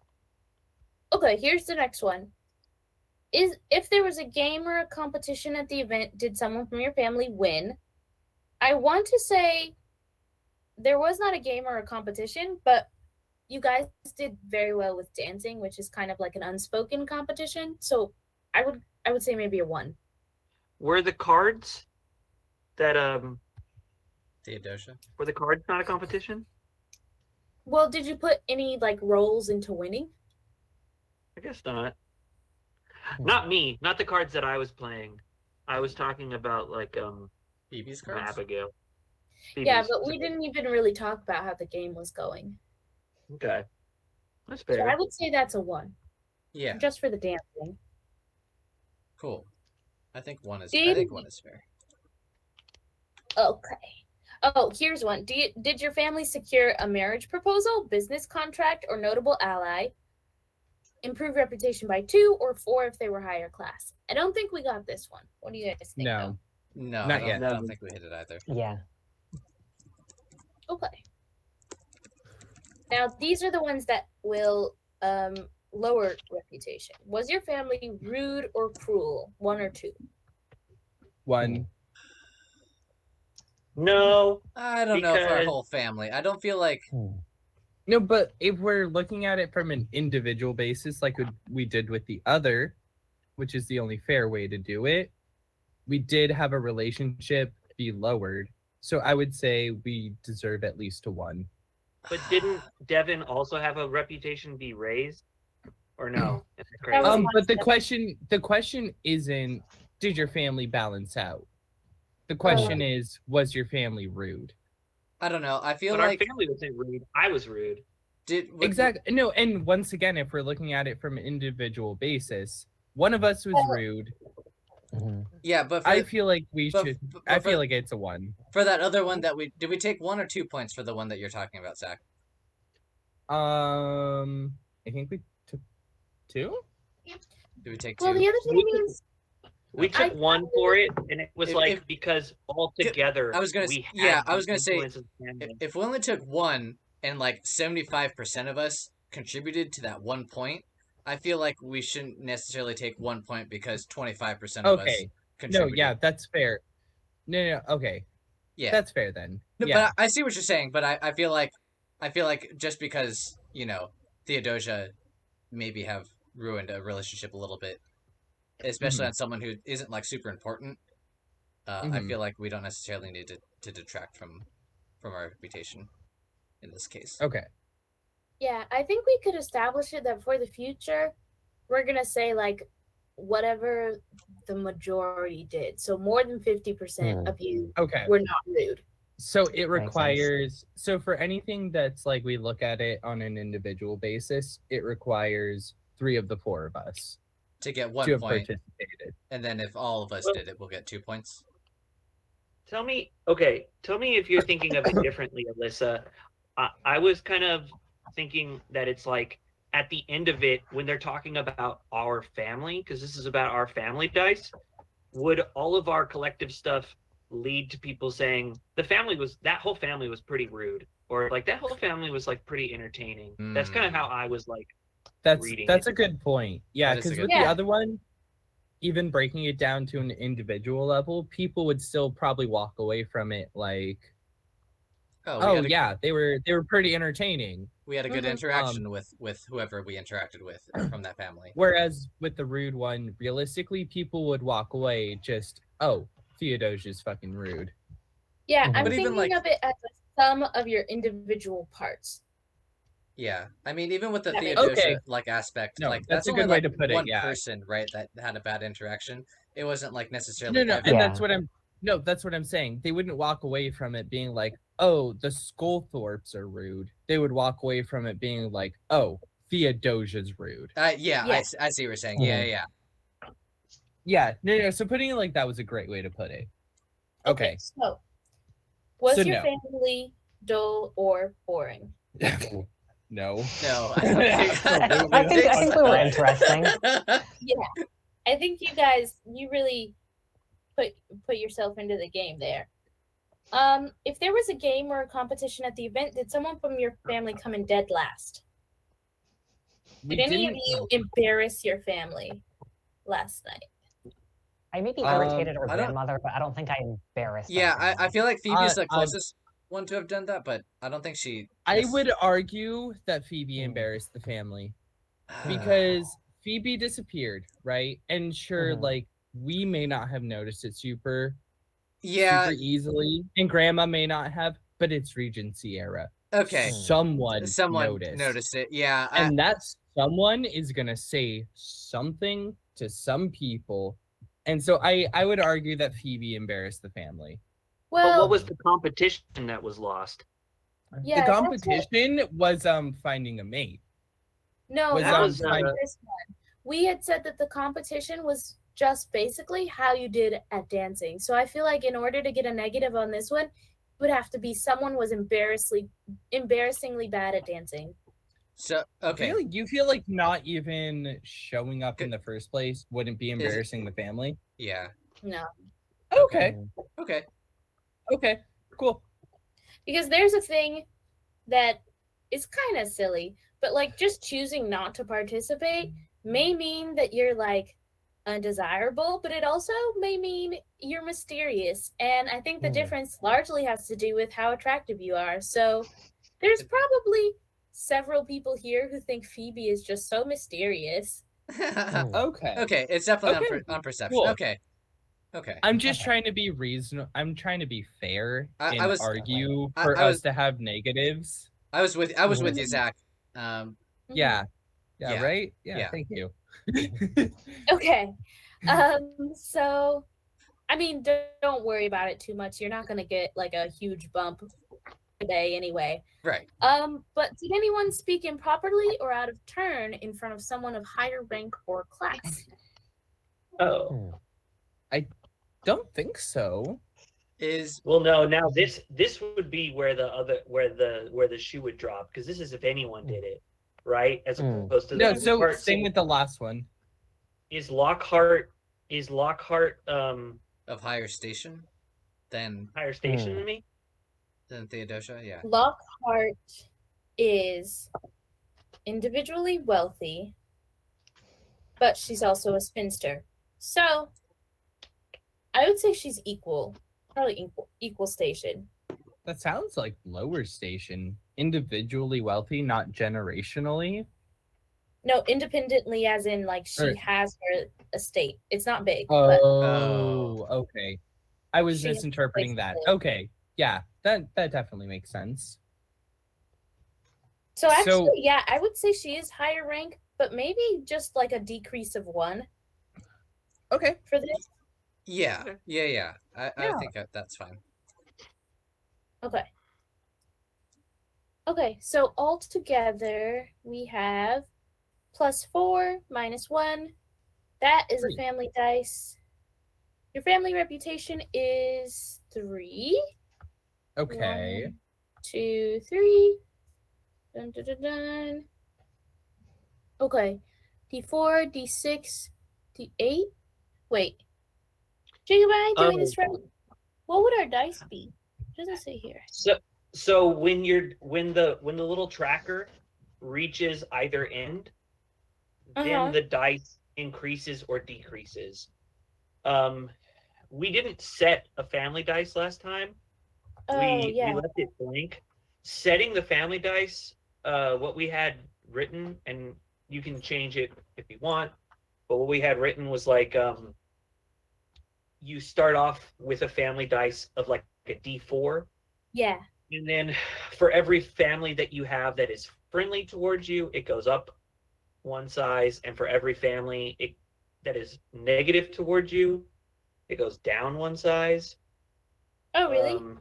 Okay, here's the next one. If there was a game or a competition at the event, did someone from your family win? I want to say there was not a game or a competition, but you guys did very well with dancing, which is kind of like an unspoken competition. So I would say maybe a 1. Were the cards that Theodosia? Were the cards not a competition? Well, did you put any like roles into winning? I guess not. Not me. Not the cards that I was playing. I was talking about like Phoebe's cards? Abigail. Yeah, but we didn't even really talk about how the game was going. Okay. That's fair. So I would say that's a 1. Yeah. Just for the dancing. Cool. I think 1 is fair. Okay. Oh, here's one. Did your family secure a marriage proposal, business contract, or notable ally? Improve reputation by 2 or 4 if they were higher class. I don't think we got this one. What do you guys think? No. No, Not I yet. don't think we hit it either. Yeah. Okay. Now, these are the ones that will lower reputation. Was your family rude or cruel? 1 or 2? 1. No. I don't know for our whole family. I don't feel like... No, but if we're looking at it from an individual basis, like we did with the other, which is the only fair way to do it, we did have a relationship be lowered. So I would say we deserve at least a 1. But didn't Devon also have a reputation be raised? Or no? But the question isn't, did your family balance out? The question is, was your family rude? I don't know. I feel but like our family wasn't rude. I was rude. Exactly. No, and once again, if we're looking at it from an individual basis, one of us was rude. Yeah, but I feel like we should. I feel like it's a 1. For that other one that did we take 1 or 2 points for the one that you're talking about, Zach? I think we took 2. Did we take 2? Well, the other thing is, we took 1 for it, and it was because all together. I was gonna say if we only took 1 and like 75% of us contributed to that 1 point, I feel like we shouldn't necessarily take 1 point because 25% of us contributed. No, yeah, that's fair. No, okay. Yeah, that's fair then. No, yeah. But I see what you're saying. But I feel like just because Theodosia maybe have ruined a relationship a little bit, especially on someone who isn't like super important. I feel like we don't necessarily need to detract from our reputation in this case. Okay. Yeah, I think we could establish it that for the future, we're gonna say like whatever the majority did. So more than 50% of you were not rude. So it requires, so for anything that's like we look at it on an individual basis, it requires 3 of the 4 of us to get 1 to point. Have participated. And then if all of us did it, we'll get 2 points. Tell me if you're thinking of it differently, Alyssa. I was kind of thinking that it's like at the end of it, when they're talking about our family, because this is about our family dice, would all of our collective stuff lead to people saying that whole family was pretty rude, or like that whole family was like pretty entertaining? That's kind of how I was like reading that's a good point. Yeah, because with the other one, even breaking it down to an individual level, people would still probably walk away from it like, they were pretty entertaining. We had a good interaction with whoever we interacted with from that family. Whereas with the rude one, realistically, people would walk away just, Theodosia's fucking rude. Yeah, I'm thinking of it as a sum of your individual parts. Yeah, I mean, even with the Theodosia aspect, that's a good way to put it. One person, right, that had a bad interaction. It wasn't like necessarily. And that's what I'm saying. They wouldn't walk away from it being like, the Scolthorpes are rude. They would walk away from it being like, Theodosia's rude. I see what you're saying. Yeah. No. So putting it like that was a great way to put it. Okay. So, was your family dull or boring? No. I think we were interesting. Yeah, I think you really put yourself into the game there. If there was a game or a competition at the event, did someone from your family come in dead last? Did any of you embarrass your family last night? I maybe irritated her grandmother, but I don't think I embarrassed her. I feel like Phoebe's the closest one to have done that, but I don't think she... I would argue that Phoebe embarrassed the family. Because Phoebe disappeared, right? And sure, like, we may not have noticed it super easily, and Grandma may not have, but it's Regency era. Okay. Someone noticed it, yeah. And that someone is going to say something to some people. And so I would argue that Phoebe embarrassed the family. Well, but what was the competition that was lost? Yeah, the competition was finding a mate. No, that was this one. We had said that the competition was just basically how you did at dancing. So I feel like in order to get a negative on this one, it would have to be someone was embarrassingly bad at dancing. So okay, you feel like not even showing up in the first place wouldn't be embarrassing the family? Yeah. No. Okay. Cool. Because there's a thing that is kind of silly, but like just choosing not to participate may mean that you're like undesirable, but it also may mean you're mysterious. And I think the difference largely has to do with how attractive you are. So there's probably several people here who think Phoebe is just so mysterious. Okay, it's definitely on perception. Cool. Okay. I'm just trying to be reasonable. I'm trying to be fair and argue for us to have negatives. I was with you, Zach. Yeah, right? Yeah, thank you. Okay. So I mean, don't worry about it too much. You're not going to get like a huge bump today anyway. Right. But did anyone speak improperly or out of turn in front of someone of higher rank or class? Oh. I don't think so. Well, no, now this would be where the shoe would drop, because this is if anyone did it, right? As opposed to same with the last one. Is Lockhart of higher station than than me? Than Theodosia, yeah. Lockhart is individually wealthy, but she's also a spinster. So I would say she's equal. Probably equal station. That sounds like lower station. Individually wealthy, not generationally. No, independently, as in like she has her estate. It's not big. Okay. I was misinterpreting that. Okay, yeah, that definitely makes sense. So actually, yeah, I would say she is higher rank, but maybe just like a decrease of 1. Okay. For this. Yeah. I think that's fine. Okay, so altogether we have +4 -1. That is 3. A family dice. Your family reputation is 3. Okay. 1, 2, 3. Dun, dun, dun, dun. Okay. D4, D6, D8. Wait. Jacob, am I doing this right? What would our dice be? It doesn't say here. So when the little tracker reaches either end, then the dice increases or decreases. We didn't set a family dice last time. We left it blank. Setting the family dice, what we had written, and you can change it if you want, but what we had written was like you start off with a family dice of like a D4. Yeah. And then for every family that you have that is friendly towards you, it goes up 1 size, and for every family that is negative towards you, it goes down 1 size. Oh, really?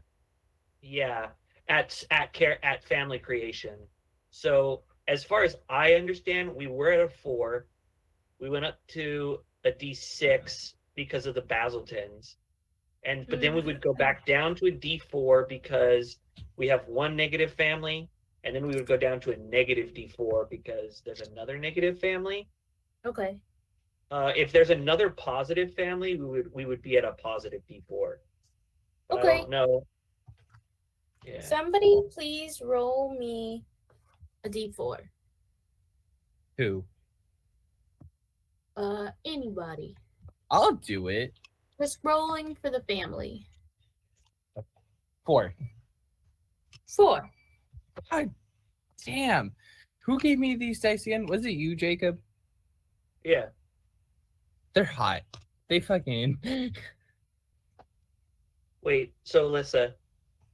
Yeah, at family creation. So as far as I understand, we were at a 4. We went up to a D6 because of the Basiltons, but then we would go back down to a D4 because we have 1 negative family, and then we would go down to a negative D4 because there's another negative family. Okay. If there's another positive family, we would be at a positive D4. But okay. I don't know. Yeah. Somebody please roll me a D4. Who? Anybody. I'll do it. Just rolling for the family. 4. 4. God damn. Who gave me these dice again? Was it you, Jacob? Yeah. They're hot. They fucking... Wait, so Alyssa,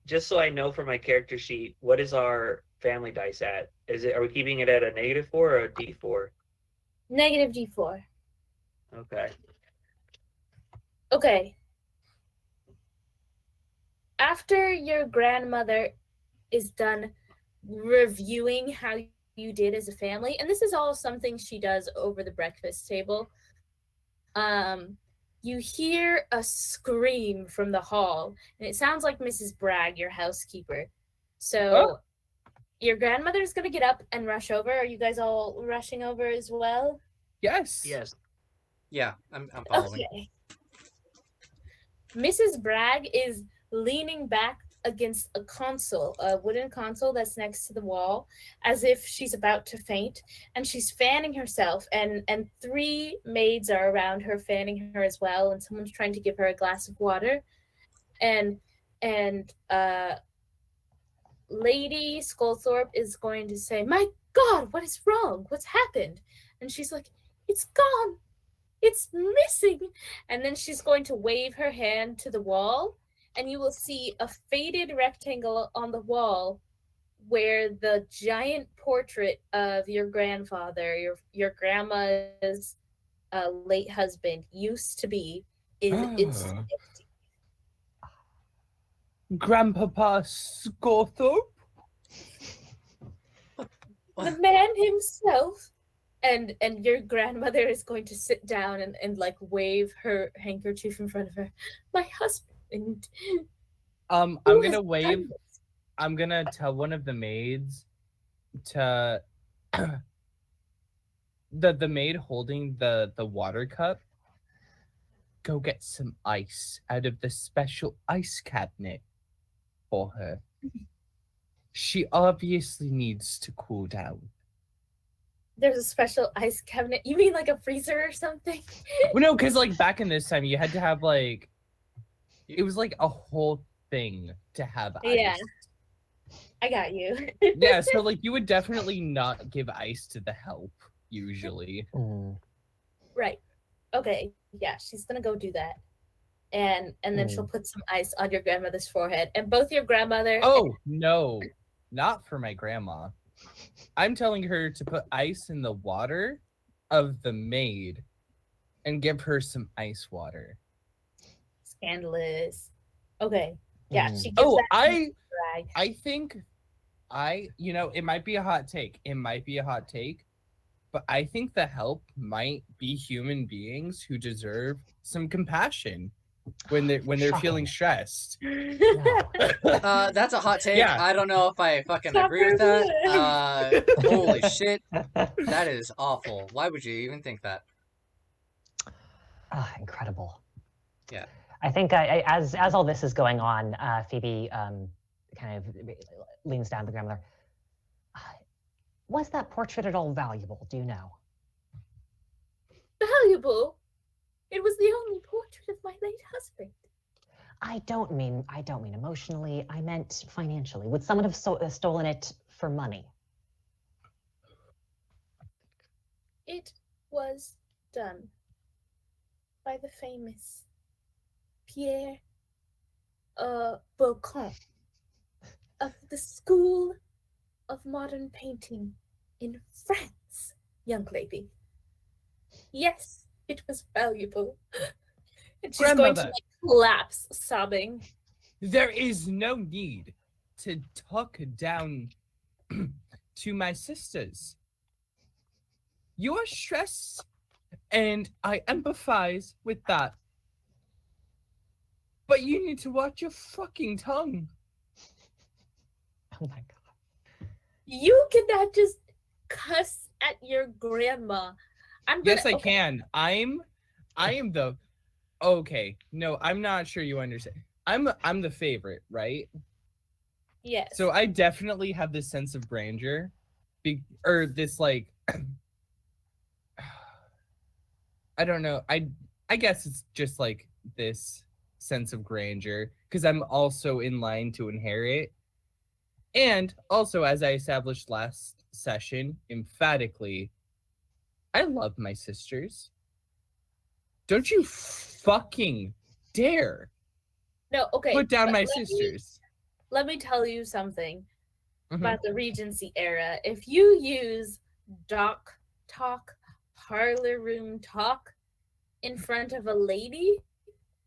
just so I know for my character sheet, what is our family dice at? Are we keeping it at a -4 or a D4? Negative D4. Okay. Okay. After your grandmother is done reviewing how you did as a family, and this is all something she does over the breakfast table, you hear a scream from the hall, and it sounds like Mrs. Bragg, your housekeeper. So your grandmother's gonna get up and rush over. Are you guys all rushing over as well? Yes. Yes. Yeah, I'm following. Okay. Mrs. Bragg is leaning back against a wooden console that's next to the wall, as if she's about to faint, and she's fanning herself, and 3 maids are around her fanning her as well, and someone's trying to give her a glass of water, and Lady Scolthorpe is going to say, "My God, what is wrong? What's happened?" And she's like, "It's gone. It's missing." And then she's going to wave her hand to the wall, and you will see a faded rectangle on the wall where the giant portrait of your grandfather, your grandma's late husband, used to be. It's empty. Grandpapa Scolthorpe? The man himself. And your grandmother is going to sit down and like wave her handkerchief in front of her. "My husband." I'm gonna wave. I'm gonna tell one of the maids to the maid holding the water cup. Go get some ice out of the special ice cabinet for her. She obviously needs to cool down. There's a special ice cabinet. You mean like a freezer or something? Well, no, because like back in this time, you had to have like, it was like a whole thing to have ice. Yeah, I got you. Yeah, so like you would definitely not give ice to the help usually. Right. Okay. Yeah, she's gonna go do that, and then she'll put some ice on your grandmother's forehead, and both your grandmother. Oh no, not for my grandma. I'm telling her to put ice in the water of the maid and give her some ice water. Scandalous. Okay. Yeah, she gives that I think it might be a hot take. But I think the help might be human beings who deserve some compassion when they're feeling stressed. That's a hot take. Yeah. I don't know if I fucking agree with that. Holy shit. That is awful. Why would you even think that? Incredible. Yeah. I think as all this is going on, Phoebe kind of leans down to the grandmother. Was that portrait at all valuable? Do you know? Valuable? It was the only portrait of my late husband. I don't mean emotionally. I meant financially. Would someone have stolen it for money? It was done by the famous Pierre Beauchamp of the School of Modern Painting in France, young lady. Yes, it was valuable. And she's going to collapse, sobbing. There is no need to talk down to my sisters. You are stressed, and I empathize with that. But you need to watch your fucking tongue. Oh my God. You cannot just cuss at your grandma. Yes, I can. I am the... Okay, no, I'm not sure you understand. I'm the favorite, right? Yes. So I definitely have this sense of grandeur, or this like, I don't know. I guess it's just like this sense of grandeur because I'm also in line to inherit. And also, as I established last session, emphatically, I love my sisters. Don't you fucking dare put down my sisters. Let me tell you something about the Regency era. If you use dock talk, parlor room talk in front of a lady,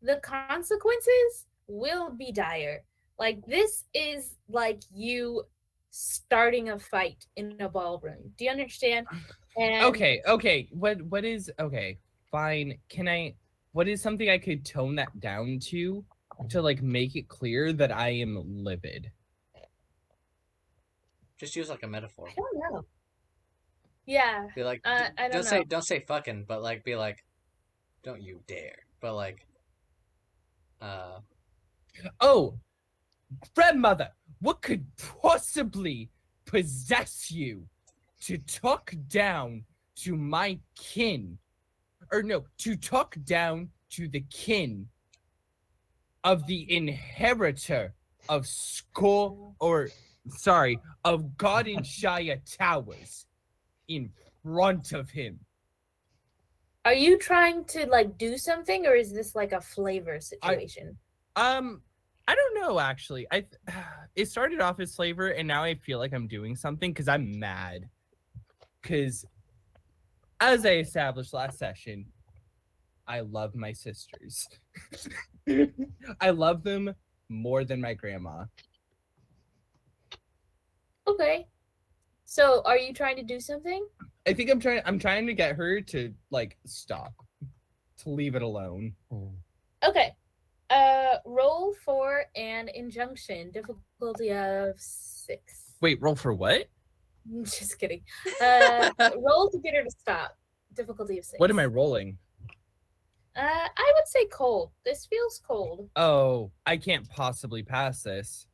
the consequences will be dire. Like, this is like you starting a fight in a ballroom. Do you understand? And okay. What is okay? Fine. What is something I could tone that down to like make it clear that I am livid? Just use like a metaphor. I don't know. Yeah. Be like, I don't know. Don't say fucking, but like be like, don't you dare. But like, oh, grandmother, what could possibly possess you to talk down to my kin? Or no, to talk down to the kin of the inheritor of of Gardenshire Towers in front of him. Are you trying to like do something, or is this like a flavor situation? I don't know actually. It started off as flavor, and now I feel like I'm doing something because I'm mad. Because as I established last session, I love my sisters. I love them more than my grandma. Okay. So are you trying to do something? I think I'm trying to get her to like stop. To leave it alone. Okay. Roll for an injunction. Difficulty of 6. Wait, roll for what? Just kidding. Roll to get her to stop. Difficulty of 6. What am I rolling? I would say cold. This feels cold. Oh, I can't possibly pass this.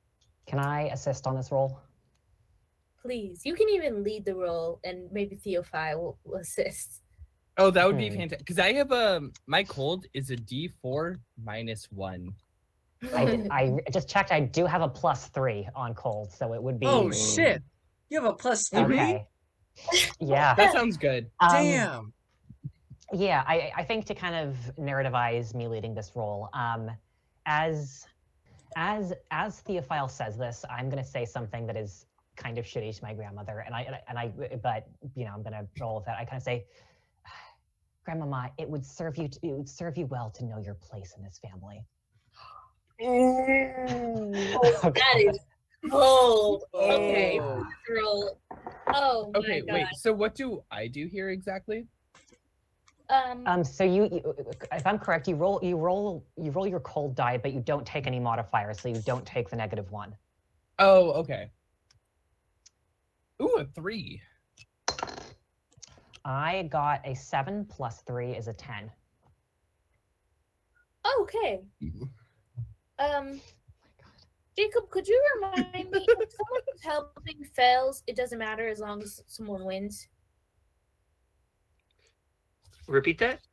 Can I assist on this roll? Please. You can even lead the roll, and maybe Theophile will assist. Oh, that would be fantastic. Because I have my cold is a D4 -1. I just checked. I do have a +3 on cold, so it would be. Oh shit! You have a +3. Okay. Yeah. That sounds good. Damn. Yeah, I think to kind of narrativize me leading this role, as Theophile says this, I'm gonna say something that is kind of shitty to my grandmother, but you know, I'm gonna roll with that. I kind of say, Grandmama, it would serve you well to know your place in this family. Oh, that is cold. Okay. Roll. Oh. Okay, wait. So what do I do here exactly? So you, if I'm correct, you roll your cold die, but you don't take any modifiers, so you don't take the -1. Oh, okay. Ooh, a 3. I got a 7 + 3 is a 10. Okay. Jacob, could you remind me, if someone who's helping fails, it doesn't matter as long as someone wins? Repeat that?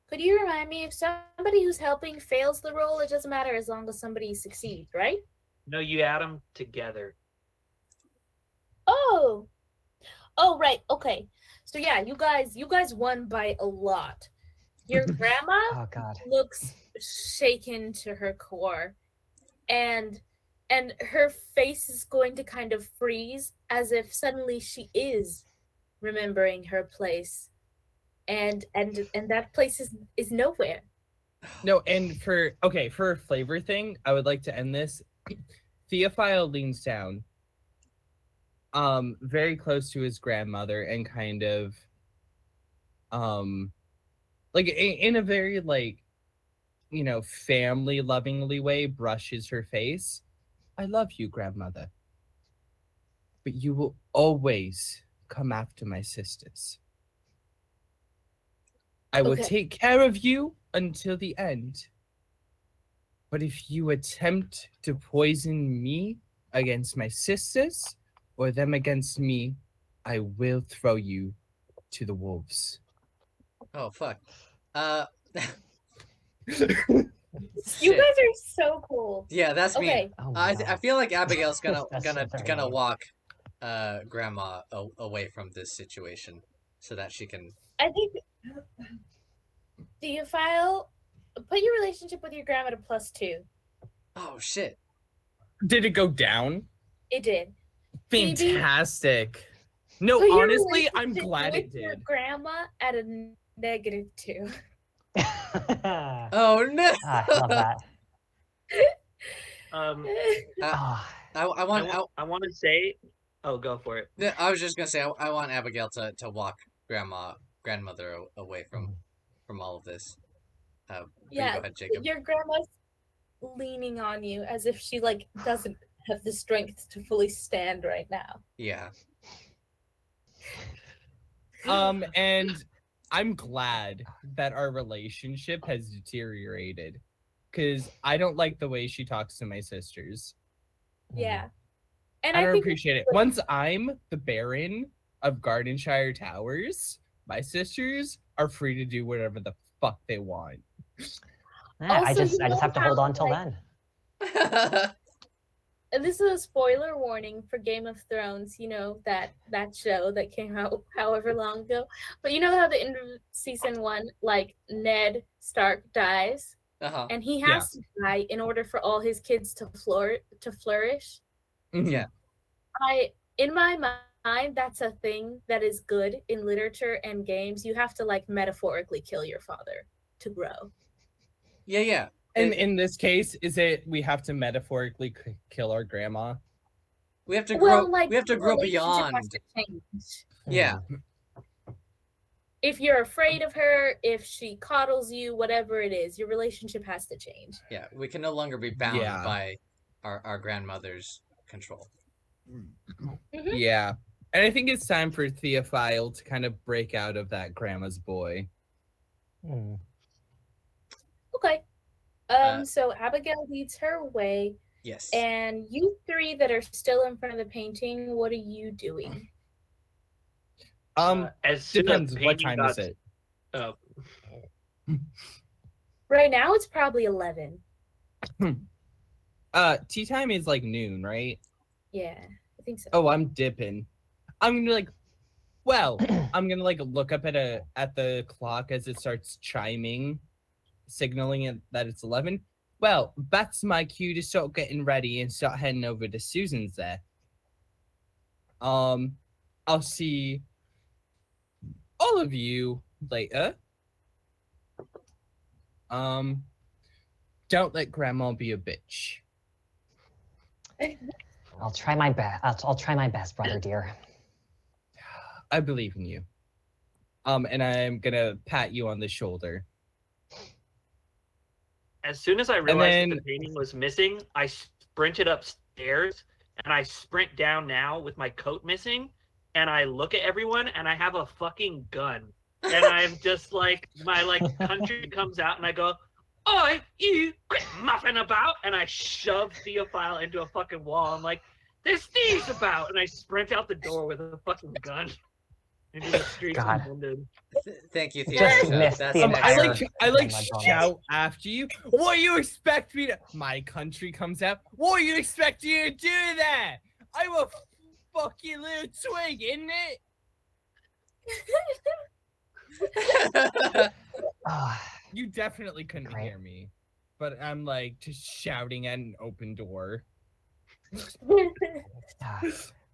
Could you remind me, if somebody who's helping fails the roll, it doesn't matter as long as somebody succeeds, right? No, you add them together. Oh, right. Okay. So yeah, you guys won by a lot. Your grandma Oh God. looks shaken to her core, and her face is going to kind of freeze as if suddenly she is remembering her place, and that place is nowhere. No, and for a flavor thing, I would like to end this. Theophile leans down, very close to his grandmother, and kind of, like in a very like, you know, family lovingly way, brushes her face. I love you, grandmother, but you will always come after my sisters. I will take care of you until the end. But if you attempt to poison me against my sisters, or them against me, I will throw you to the wolves. Oh, fuck. You guys are so cool. Yeah, that's me. Oh, I feel like Abigail's gonna so walk Grandma away from this situation so that she can. I think Theophile, put your relationship with your grandma to +2. Oh shit! Did it go down? It did. Fantastic. Phoebe, no, honestly, I'm glad it did. Your grandma at a -2. Oh no! I love that. I want to say. Oh, go for it. I was just gonna say I want Abigail to walk grandmother away from all of this. Yeah, go ahead, Jacob. Your grandma's leaning on you as if she doesn't have the strength to fully stand right now. Yeah. And I'm glad that our relationship has deteriorated because I don't like the way she talks to my sisters. Yeah. And I don't appreciate it. Once I'm the Baron of Gardenshire Towers, my sisters are free to do whatever the fuck they want. Yeah, I just have to hold on till then. This is a spoiler warning for Game of Thrones, you know, that show that came out however long ago. But you know how the end of season 1, Ned Stark dies? Uh-huh. And he has to die in order for all his kids to flourish. Yeah. In my mind, that's a thing that is good in literature and games. You have to metaphorically kill your father to grow. Yeah. And in this case, is it we have to metaphorically kill our grandma? We have to grow. We have to grow beyond. Has to change. Yeah. If you're afraid of her, if she coddles you, whatever it is, your relationship has to change. Yeah, we can no longer be bound by our grandmother's control. Mm-hmm. Yeah. And I think it's time for Theophile to kind of break out of that grandma's boy. Okay. So Abigail leads her way. Yes. And you three that are still in front of the painting, what are you doing? As soon depends. as What time is it? Right now it's probably 11. Tea time is noon, right? Yeah, I think so. Oh, I'm dipping. I'm gonna I'm gonna look up at the clock as it starts chiming, signaling that it's 11. Well, that's my cue to start getting ready and start heading over to Susan's there. I'll see all of you later. Don't let Grandma be a bitch. I'll try my best. I'll try my best, brother dear. I believe in you. And I'm gonna pat you on the shoulder. As soon as I realized that the painting was missing, I sprinted upstairs and I sprint down now with my coat missing, and I look at everyone and I have a fucking gun. And I'm just my country comes out and I go, "Oi, you quit muffing about!" And I shove Theophile into a fucking wall. I'm like, "There's thieves about!" And I sprint out the door with a fucking gun into the streets of London. Thank you, Theodosia. I shout after you. What do you expect me to? My country comes out. What do you expect you to do there? I'm a fucking little twig, isn't it? You definitely couldn't hear me, but I'm just shouting at an open door.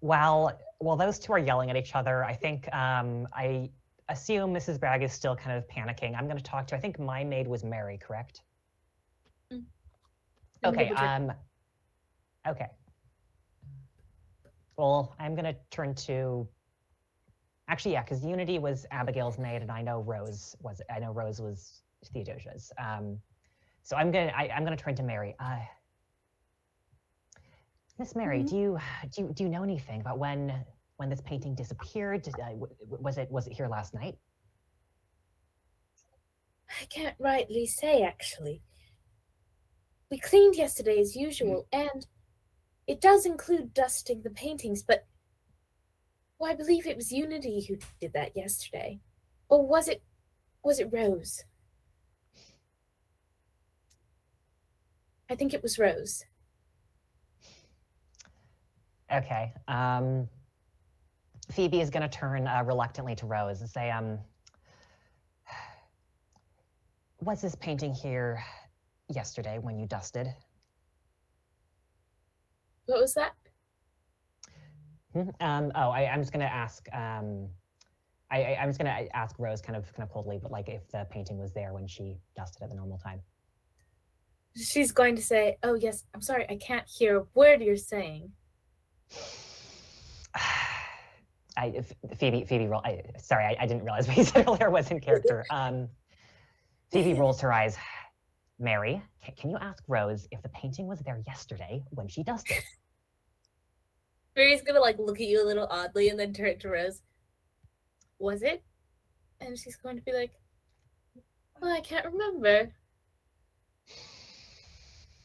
While those two are yelling at each other, I think I assume Mrs. Bragg is still kind of panicking. I'm going to talk to. I think my maid was Mary, correct? Okay. Okay. Well, I'm going to turn to. Actually, yeah, because Unity was Abigail's maid, and I know Rose was Theodosia's. So I'm gonna turn to Mary. Miss Mary, do you know anything about when this painting disappeared? Was it here last night? I can't rightly say, actually. We cleaned yesterday as usual, and it does include dusting the paintings, but I believe it was Unity who did that yesterday. Or was it Rose? I think it was Rose. Okay. Phoebe is going to turn reluctantly to Rose and say, was this painting here yesterday when you dusted? What was that? I'm just going to ask. I'm just going to ask Rose kind of coldly, but like if the painting was there when she dusted at the normal time. She's going to say, "Oh yes, I'm sorry, I can't hear a word you're saying." Phoebe roll. Sorry, I didn't realize what you said earlier was in character. Phoebe rolls her eyes. Mary, can you ask Rose if the painting was there yesterday when she dusted? Mary's gonna like look at you a little oddly and then turn to Rose. Was it? And she's going to be like, "Well, I can't remember.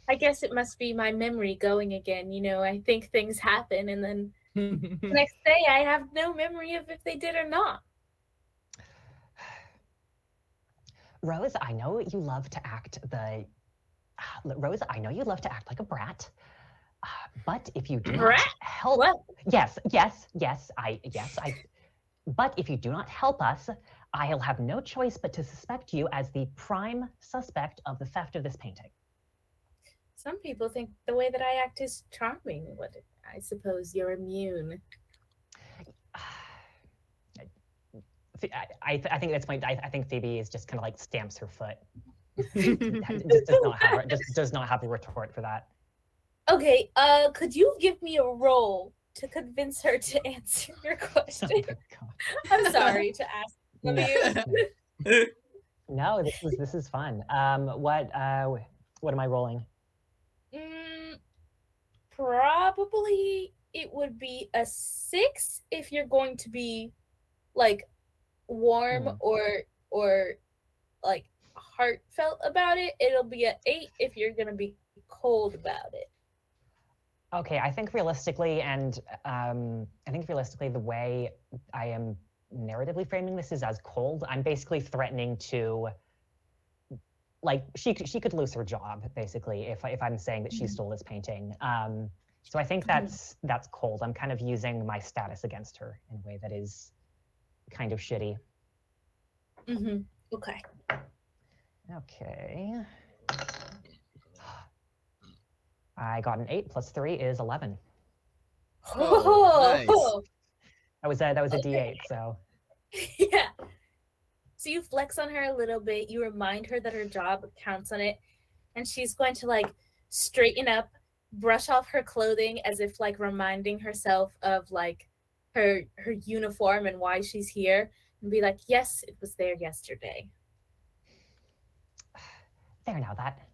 I guess it must be my memory going again. You know, I think things happen and then the next day I have no memory of if they did or not." Rose, I know you love to act like a brat. But if you do not help, yes, but if you do not help us, I'll have no choice but to suspect you as the prime suspect of the theft of this painting. Some people think the way that I act is charming. What? I suppose you're immune. I think that's my. I think Phoebe is just kind of like stamps her foot. does not have a retort for that. Okay. Could you give me a roll to convince her to answer your question? Oh, I'm sorry to ask you. No, this is fun. What am I rolling? Probably it would be a 6 if you're going to be like warm or like heartfelt about it. It'll be an 8 if you're gonna be cold about it. Okay, I think realistically, the way I am narratively framing this is as cold. I'm basically threatening to, like, she could lose her job basically if I'm saying that she stole this painting. So I think that's cold. I'm kind of using my status against her in a way that is kind of shitty. Okay. Okay. I got an 8 plus 3 is 11. Oh, nice. That was a D8, so. Yeah. So you flex on her a little bit. You remind her that her job counts on it, and she's going to like straighten up, brush off her clothing as if like reminding herself of like her uniform and why she's here, and be like, "Yes, it was there yesterday." There now, that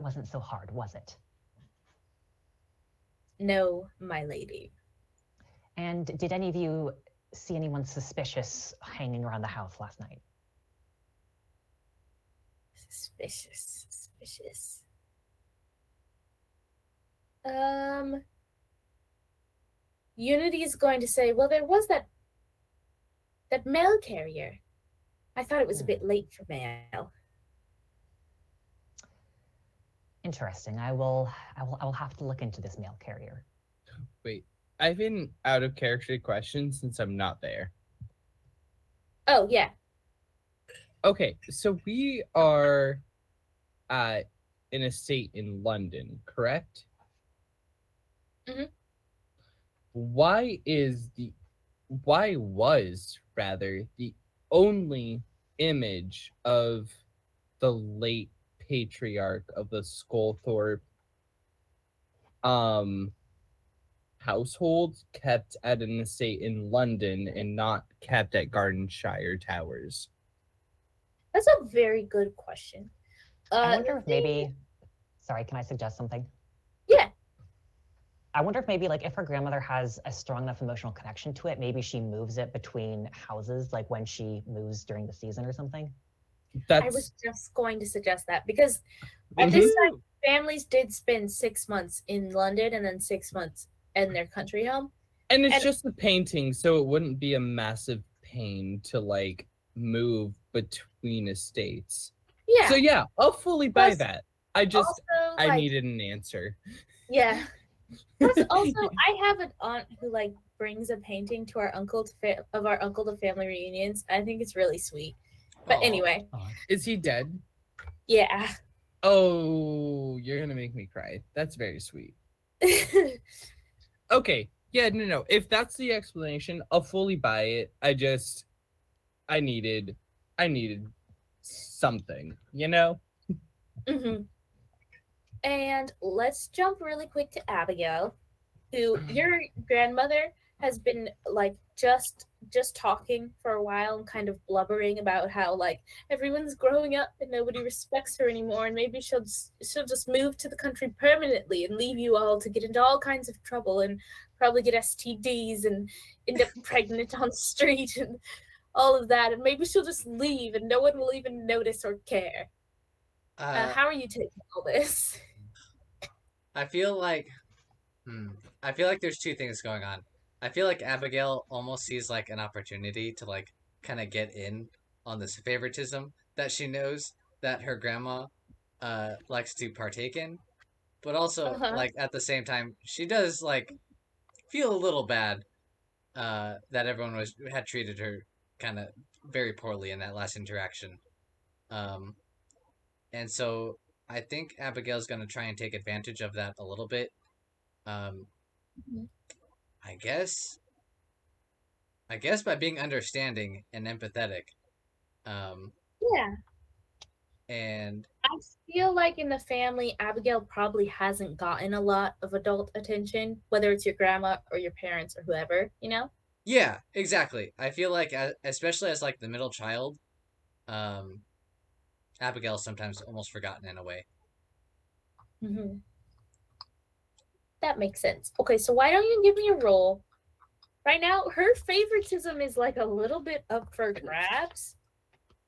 wasn't so hard, was it? No, my lady. And did any of you see anyone suspicious hanging around the house last night? Suspicious. Unity is going to say, well, there was that mail carrier. I thought it was a bit late for mail. Interesting. I will have to look into this mail carrier. Wait, I have an out of character question since I'm not there. Oh yeah. Okay, so we are at an estate in London, correct? Mm-hmm. Why was the only image of the late patriarch of the Scolthorpe household kept at an estate in London and not kept at Gardenshire Towers? That's a very good question. I wonder if maybe, sorry, can I suggest something? Yeah. I wonder if maybe like if her grandmother has a strong enough emotional connection to it, maybe she moves it between houses, like when she moves during the season or something. I was just going to suggest that because at this time, families did spend 6 months in London and then 6 months in their country home. And it's just a painting, so it wouldn't be a massive pain to like move between estates. Yeah. So yeah, I'll fully buy that. I like, needed an answer. Yeah. Plus, also, I have an aunt who like brings a painting to our uncle of our uncle to family reunions. I think it's really sweet. But anyway, is he dead? Yeah. Oh, you're gonna make me cry. That's very sweet. Okay. Yeah, no. If that's the explanation, I'll fully buy it. I needed something, you know? Mm-hmm. And let's jump really quick to Abigail, who your grandmother has been like just talking for a while and kind of blubbering about how like everyone's growing up and nobody respects her anymore, and maybe she'll just move to the country permanently and leave you all to get into all kinds of trouble and probably get STDs and end up pregnant on the street and all of that, and maybe she'll just leave and no one will even notice or care. How are you taking all this? I feel like there's two things going on. I feel like Abigail almost sees like an opportunity to like kind of get in on this favoritism that she knows that her grandma likes to partake in, but also like at the same time she does like feel a little bad that everyone had treated her kind of very poorly in that last interaction. Um, and so I think Abigail's going to try and take advantage of that a little bit. I guess by being understanding and empathetic. Yeah. And I feel like in the family, Abigail probably hasn't gotten a lot of adult attention, whether it's your grandma or your parents or whoever, you know? Yeah, exactly. I feel like, especially as like the middle child, Abigail's sometimes almost forgotten in a way. Mm-hmm. That makes sense. Okay, so why don't you give me a roll? Right now, her favoritism is like a little bit up for grabs.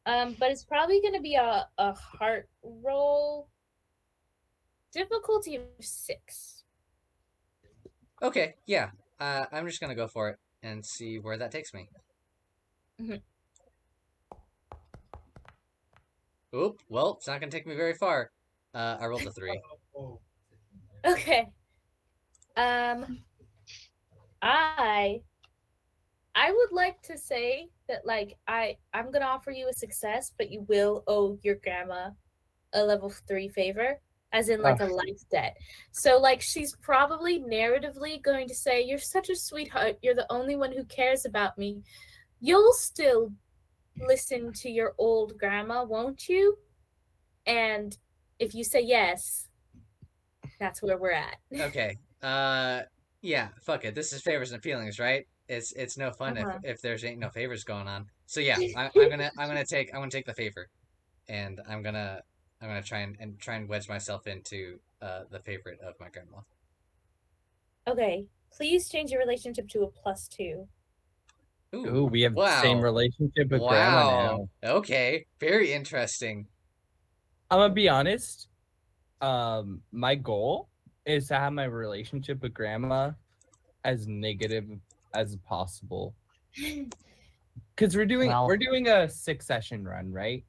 But it's probably going to be a heart roll. Difficulty of 6. Okay, yeah. I'm just gonna go for it and see where that takes me. Mm-hmm. Oop. Well, it's not gonna take me very far. I rolled a 3. Okay. I would like to say that like I'm gonna offer you a success, but you will owe your grandma a level 3 favor, as in like a life debt. So like she's probably narratively going to say, "You're such a sweetheart. You're the only one who cares about me. You'll still listen to your old grandma, won't you?" And if you say yes, that's where we're at. Okay. Yeah. Fuck it. This is favors and feelings, right? It's no fun if there's ain't no favors going on. So yeah, I'm gonna take the favor, and I'm gonna try and wedge myself into the favorite of my grandma. Okay. Please change your relationship to a +2. Ooh, we have the same relationship with grandma now. Okay, very interesting. I'm gonna be honest. My goal is to have my relationship with grandma as negative as possible. Because we're doing a 6-session run, right?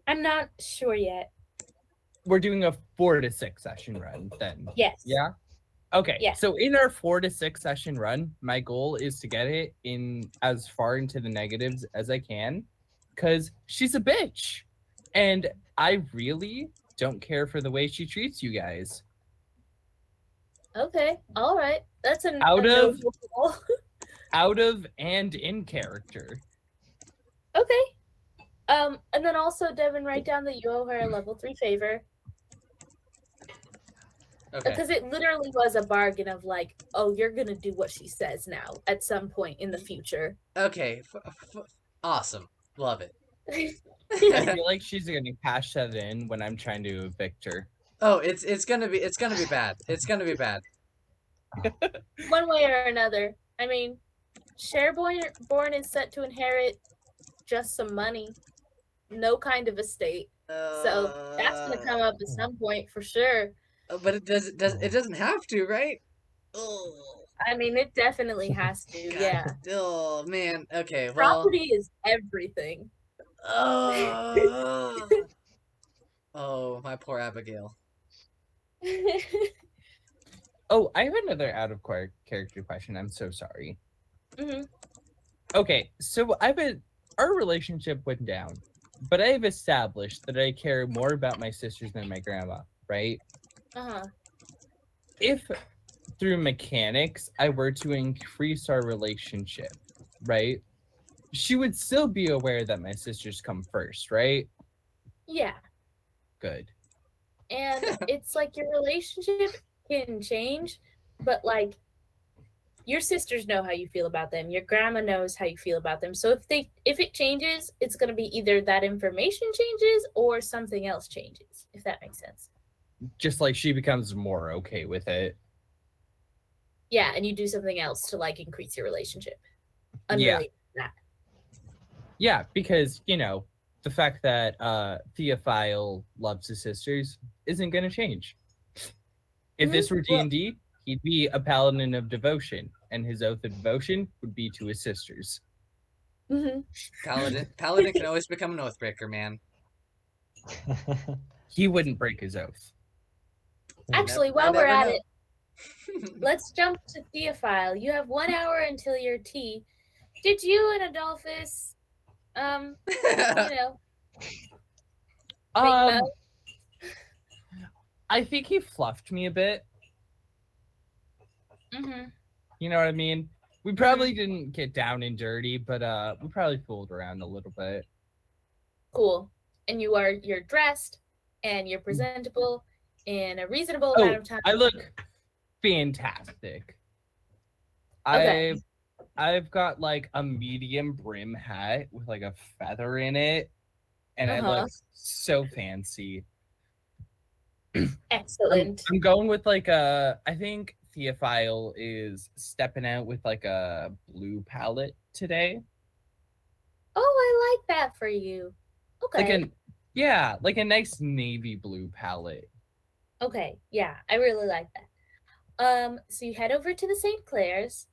I'm not sure yet. We're doing a 4 to 6 session run then. Yes. Yeah. Okay. Yeah. So in our 4 to 6 session run, my goal is to get it in as far into the negatives as I can, because she's a bitch, and I really don't care for the way she treats you guys. Okay. All right. That's out of and in character. Okay. And then also, Devon, write down that you owe her a level 3 favor. Okay. Because it literally was a bargain of like, oh, you're gonna do what she says now at some point in the future. Okay. Awesome. Love it. I feel like she's gonna cash that in when I'm trying to evict her. Oh, it's gonna be bad. It's gonna be bad. One way or another. I mean, Shareborn is set to inherit just some money, no kind of estate. So that's gonna come up at some point for sure. But it doesn't have to, right? I mean, it definitely has to. God, yeah. Oh man. Okay. Well, property is everything. Oh My poor Abigail. Oh, I have another out of character question. I'm so sorry. Mm-hmm. Okay, so our relationship went down, but I've established that I care more about my sisters than my grandma, right? Uh-huh. If through mechanics I were to increase our relationship, right? She would still be aware that my sisters come first, right? Yeah. Good. And it's like your relationship can change, but like your sisters know how you feel about them. Your grandma knows how you feel about them. So if it changes, it's going to be either that information changes or something else changes, if that makes sense. Just like she becomes more okay with it. Yeah, and you do something else to like increase your relationship. Unrelated to that. Yeah, because, the fact that Theophile loves his sisters isn't going to change. If this were D&D, he'd be a paladin of devotion, and his oath of devotion would be to his sisters. Mm-hmm. Paladin can always become an oathbreaker, man. He wouldn't break his oath. Actually, while we're at it, let's jump to Theophile. You have 1 hour until your tea. Did you and Adolphus, I think he fluffed me a bit. Mm-hmm. You know what I mean? We probably didn't get down and dirty, but we probably fooled around a little bit. Cool. And you're dressed and you're presentable in a reasonable amount of time. I look fantastic. Okay. I've got like a medium brim hat with like a feather in it, and I look so fancy. Excellent. I'm going with like I think Theophile is stepping out with like a blue palette today. Oh, I like that for you. Okay. Like a nice navy blue palette. Okay, yeah, I really like that. So you head over to the St. Clair's,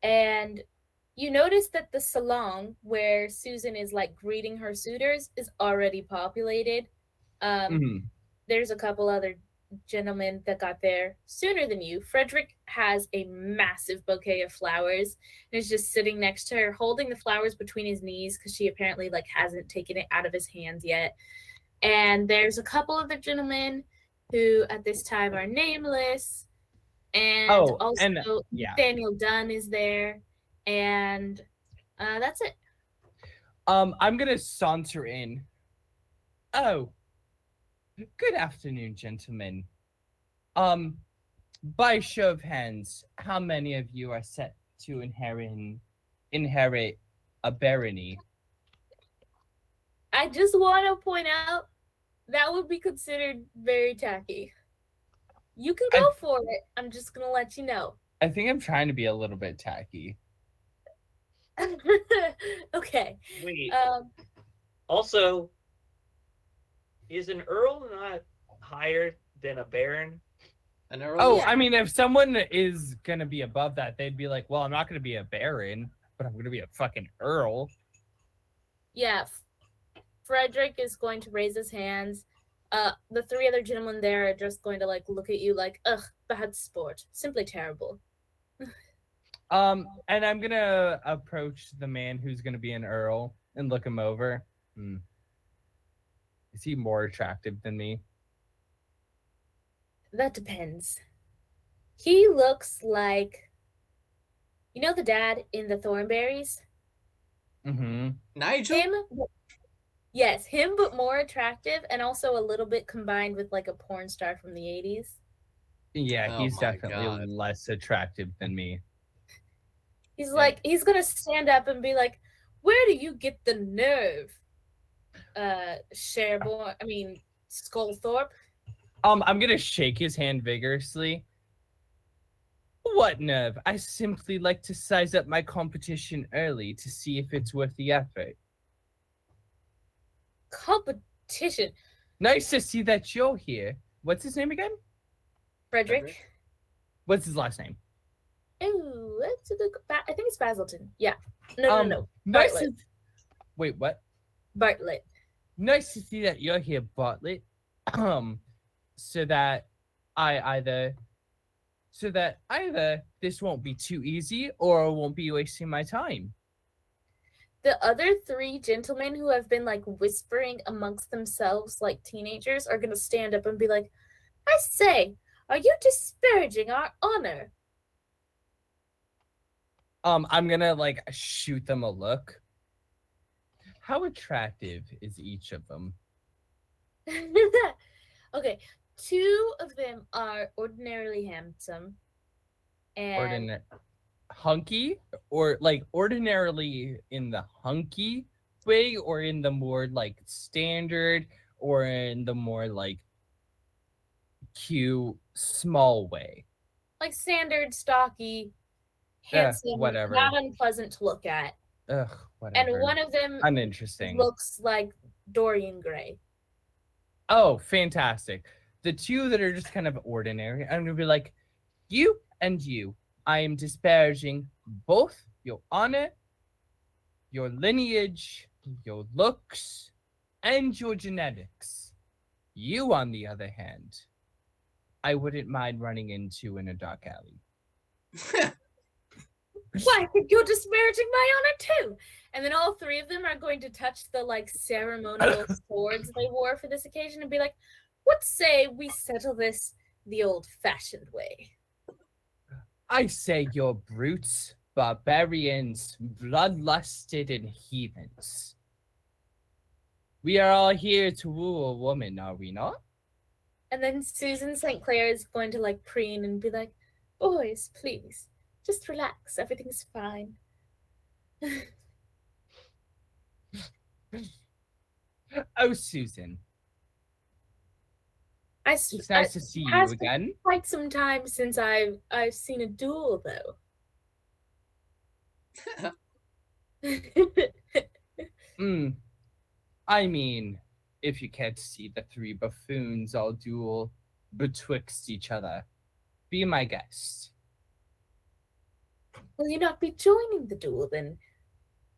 and you notice that the salon where Susan is like greeting her suitors is already populated. There's a couple other gentlemen that got there sooner than you. Frederick has a massive bouquet of flowers and is just sitting next to her, holding the flowers between his knees because she apparently like hasn't taken it out of his hands yet. And there's a couple other gentlemen who at this time are nameless. And also Daniel Dunn is there. And that's it. I'm gonna saunter in. Oh, good afternoon, gentlemen. By show of hands, how many of you are set to inherit a barony? I just want to point out that would be considered very tacky. You can go for it. I'm just gonna let you know. I think I'm trying to be a little bit tacky. Okay. Wait. Also, is an earl not higher than a baron? An earl? Oh, yeah. I mean, if someone is gonna be above that, they'd be like, well, I'm not gonna be a baron, but I'm gonna be a fucking earl. Yeah. Frederick is going to raise his hands. The three other gentlemen there are just going to like look at you like, ugh, bad sport. Simply terrible. And I'm gonna approach the man who's gonna be an earl and look him over. Is he more attractive than me? That depends. He looks like, you know, the dad in the Thornberries? Nigel? Yes, him, but more attractive and also a little bit combined with like a porn star from the 80s. Yeah, he's definitely less attractive than me. He's like, he's gonna stand up and be like, where do you get the nerve, Scolthorpe? I'm gonna shake his hand vigorously. What nerve? I simply like to size up my competition early to see if it's worth the effort. Competition? Nice to see that you're here. What's his name again? Frederick. What's his last name? Oh, that's a good. I think it's Basilton. Yeah. No. Nice Bartlett. Wait, what? Bartlett. Nice to see that you're here, Bartlett. so that either this won't be too easy or I won't be wasting my time. The other 3 gentlemen who have been like whispering amongst themselves like teenagers are going to stand up and be like, I say, are you disparaging our honor? I'm going to like shoot them a look. How attractive is each of them? Okay, 2 of them are ordinarily handsome. And hunky, or like ordinarily in the hunky way, or in the more like standard, or in the more like cute small way? Like standard, stocky, handsome, whatever. not unpleasant to look at. Ugh, whatever. And one of them uninteresting looks like Dorian Gray. Oh, fantastic. The 2 that are just kind of ordinary, I'm gonna be like, you and you. I am disparaging both your honor, your lineage, your looks, and your genetics. You, on the other hand, I wouldn't mind running into in a dark alley. Why, I think you're disparaging my honor too. And then all 3 of them are going to touch the like ceremonial swords they wore for this occasion and be like, what say we settle this the old-fashioned way? I say you're brutes, barbarians, bloodlusted, and heathens. We are all here to woo a woman, are we not? And then Susan St. Clair is going to like preen and be like, boys, please, just relax. Everything's fine. Oh, Susan. It's nice to see you again. Quite some time since I've seen a duel, though. I mean, if you care to see the 3 buffoons all duel betwixt each other, be my guest. Will you not be joining the duel then,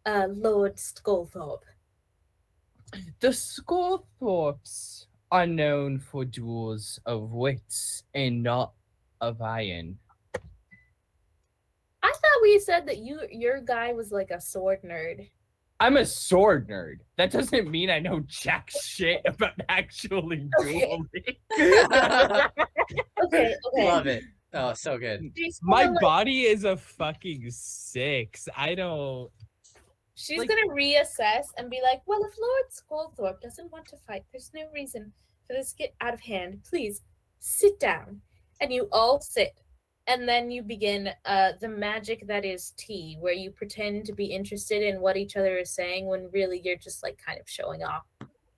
Lord Scolthorpe? The Scolthorpes are known for duels of wits and not of iron. I thought we said that your guy was like a sword nerd. I'm a sword nerd. That doesn't mean I know jack shit about actually dueling. Okay. Love it. Oh, so good. My body is a fucking 6. I don't... She's gonna reassess and be like, well, if Lord Scolthorpe doesn't want to fight, there's no reason for this to get out of hand. Please, sit down. And you all sit. And then you begin the magic that is tea, where you pretend to be interested in what each other is saying when really you're just like kind of showing off.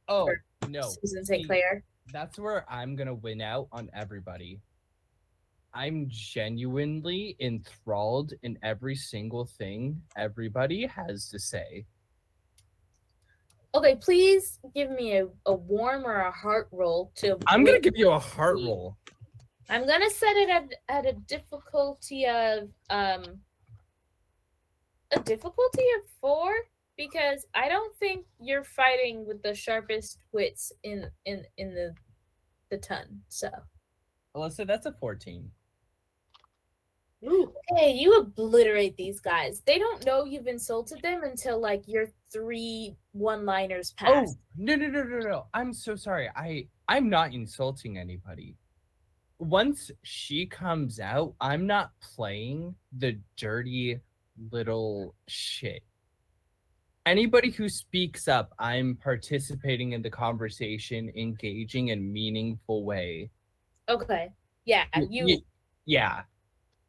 Oh, no. Susan St. Clair. That's where I'm going to win out on everybody. I'm genuinely enthralled in every single thing everybody has to say. Okay, please give me a warm or a heart roll to... I'm going to give you a heart roll. I'm going to set it at a difficulty of 4, because I don't think you're fighting with the sharpest wits in the ton. So, Alyssa, that's a 14. Okay, you obliterate these guys. They don't know you've insulted them until like your 3 one-liners pass. Oh, no. I'm so sorry. I'm not insulting anybody. Once she comes out, I'm not playing the dirty little shit. Anybody who speaks up, I'm participating in the conversation, engaging in a meaningful way. Okay. Yeah, yeah.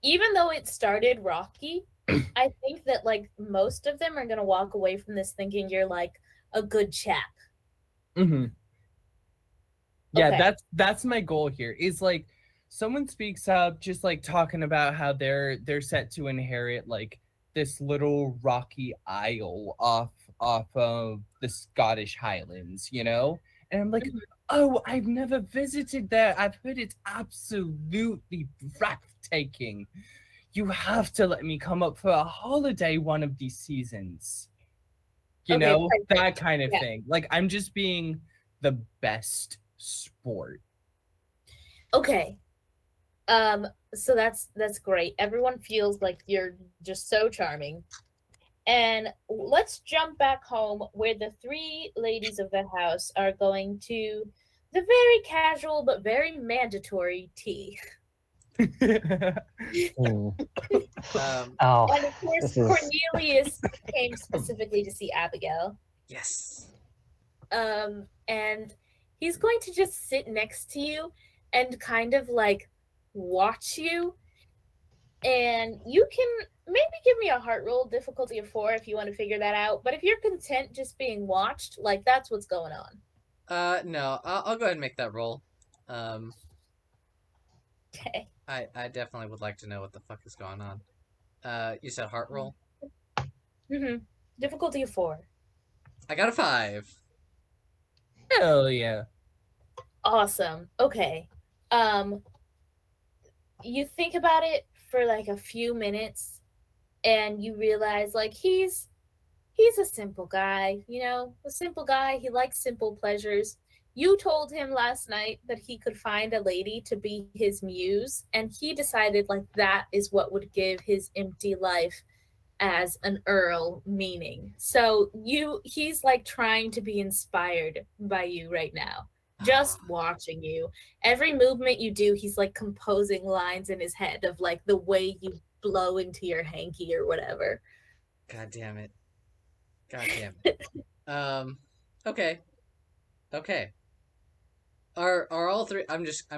Even though it started rocky, I think that like most of them are gonna walk away from this thinking you're like a good chap. Mm-hmm. Yeah, okay. that's my goal here. Is like someone speaks up, just like talking about how they're set to inherit like this little rocky isle off of the Scottish Highlands, you know? And I'm like, oh, I've never visited there. I've heard it's absolutely breathtaking. You have to let me come up for a holiday one of these seasons. You know, that kind of thing. Like, I'm just being the best sport. Okay. So that's great. Everyone feels like you're just so charming. And let's jump back home where the three ladies of the house are going to the very casual but very mandatory tea. Oh, And of course, Cornelius came specifically to see Abigail. Yes. And he's going to just sit next to you and kind of like watch you. And you can maybe give me a heart roll, difficulty of 4 if you want to figure that out. But if you're content just being watched, like that's what's going on. No, I'll go ahead and make that roll. Okay. I definitely would like to know what the fuck is going on. You said heart roll? Mm-hmm. Difficulty of 4. I got a 5. Hell yeah. Awesome. Okay. You think about it for like a few minutes and you realize like he's a simple guy, you know, a simple guy. He likes simple pleasures. You told him last night that he could find a lady to be his muse, and he decided like that is what would give his empty life as an earl meaning. So he's like trying to be inspired by you right now. Just watching you. Every movement you do, he's like composing lines in his head of like the way you blow into your hanky or whatever. God damn it. Okay. Are all three? I'm just. I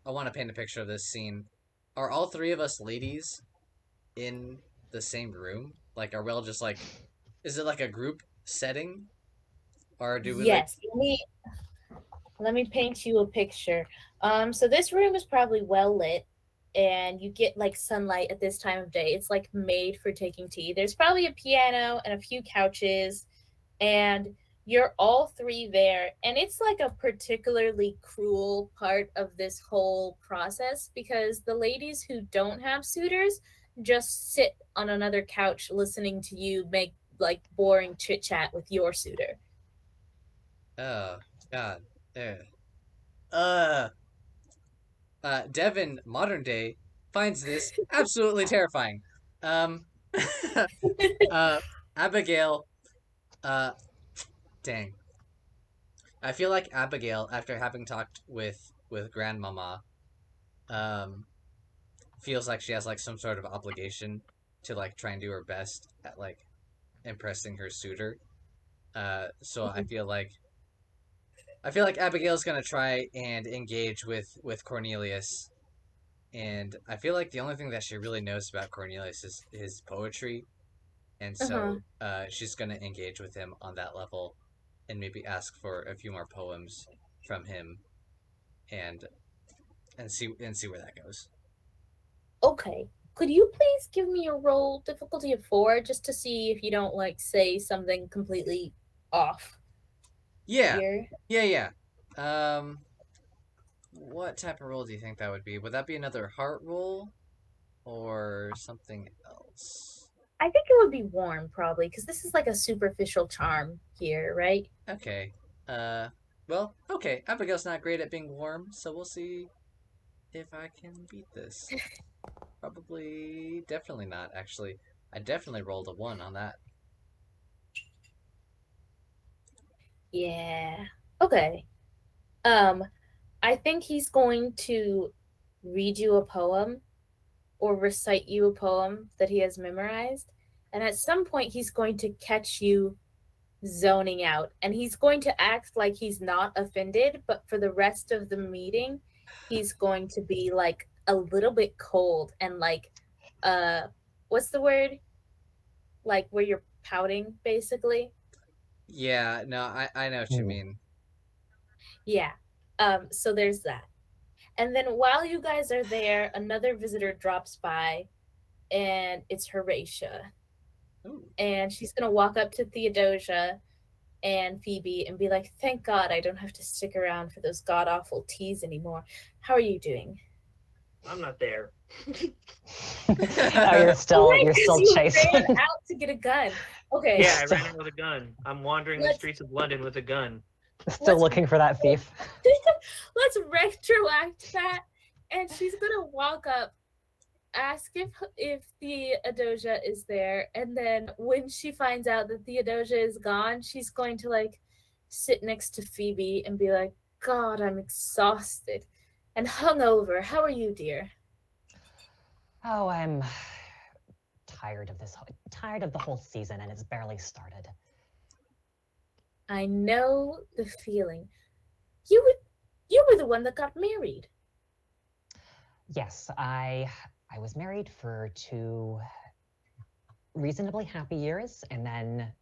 want to paint a picture of this scene. Are all three of us ladies in the same room? Like, are we all just like? Is it like a group setting, or do we? Yes. Let me paint you a picture. So this room is probably well lit, and you get like sunlight at this time of day. It's like made for taking tea. There's probably a piano and a few couches, and you're all three there. And it's like a particularly cruel part of this whole process because the ladies who don't have suitors just sit on another couch listening to you make like boring chit chat with your suitor. Oh God. Devon, modern day, finds this absolutely terrifying. Abigail, dang. I feel like Abigail, after having talked with Grandmama, feels like she has like some sort of obligation to like try and do her best at like impressing her suitor. So I feel like Abigail's gonna try and engage with Cornelius, and I feel like the only thing that she really knows about Cornelius is his poetry, and so she's gonna engage with him on that level, and maybe ask for a few more poems from him, and see where that goes. Okay. Could you please give me a roll difficulty of 4 just to see if you don't like say something completely off? Yeah. Here? Yeah. What type of roll do you think that would be? Would that be another heart roll or something else? I think it would be warm probably because this is like a superficial charm here, right? Okay. Well, okay. Abigail's not great at being warm, so we'll see if I can beat this. Definitely not, actually. I definitely rolled a 1 on that. Yeah. Okay. I think he's going to read you a poem or recite you a poem that he has memorized. And at some point, he's going to catch you zoning out. And he's going to act like he's not offended. But for the rest of the meeting, he's going to be like a little bit cold and like, what's the word? Like where you're pouting, basically. Yeah, no, I know what you mean. Yeah. So there's that. And then while you guys are there, another visitor drops by, and it's Horatia. Ooh. And she's going to walk up to Theodosia and Phoebe and be like, thank God I don't have to stick around for those god-awful teas anymore. How are you doing? I'm not there. Oh, you're still chasing. You ran out to get a gun. Okay. Yeah, I ran out with a gun. I'm wandering the streets of London with a gun. Still looking for that thief. let's retroact that. And she's gonna walk up, ask if Theodosia is there, and then when she finds out that Theodosia is gone, she's going to like sit next to Phoebe and be like, God, I'm exhausted and hungover. How are you, dear? Oh, I'm tired of the whole season, and it's barely started. I know the feeling. You were the one that got married. Yes, I was married for 2 reasonably happy years, and then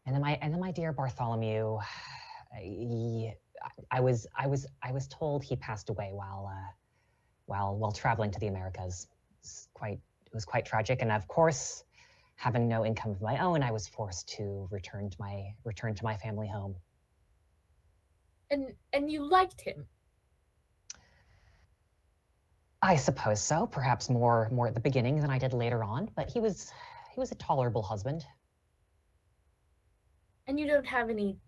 my dear Bartholomew, I was told he passed away while traveling to the Americas. It was quite tragic, and of course, having no income of my own, I was forced to return to my family home. And you liked him? I suppose so. Perhaps more at the beginning than I did later on, but he was a tolerable husband. And you don't have any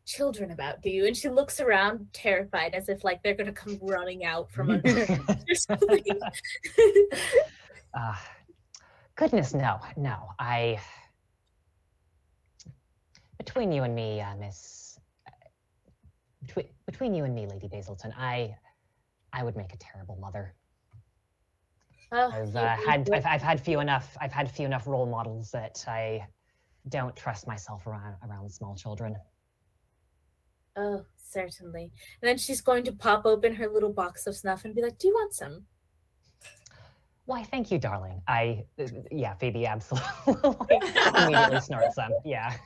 children about, do you? And she looks around terrified, as if like they're gonna come running out from under or something. Goodness, no. Between you and me, between you and me, Lady Basilton, I would make a terrible mother. I've had few enough role models that I don't trust myself around small children. Oh, certainly. And then she's going to pop open her little box of snuff and be like, do you want some? Why, thank you, darling. Yeah, Phoebe absolutely immediately snorts some, yeah.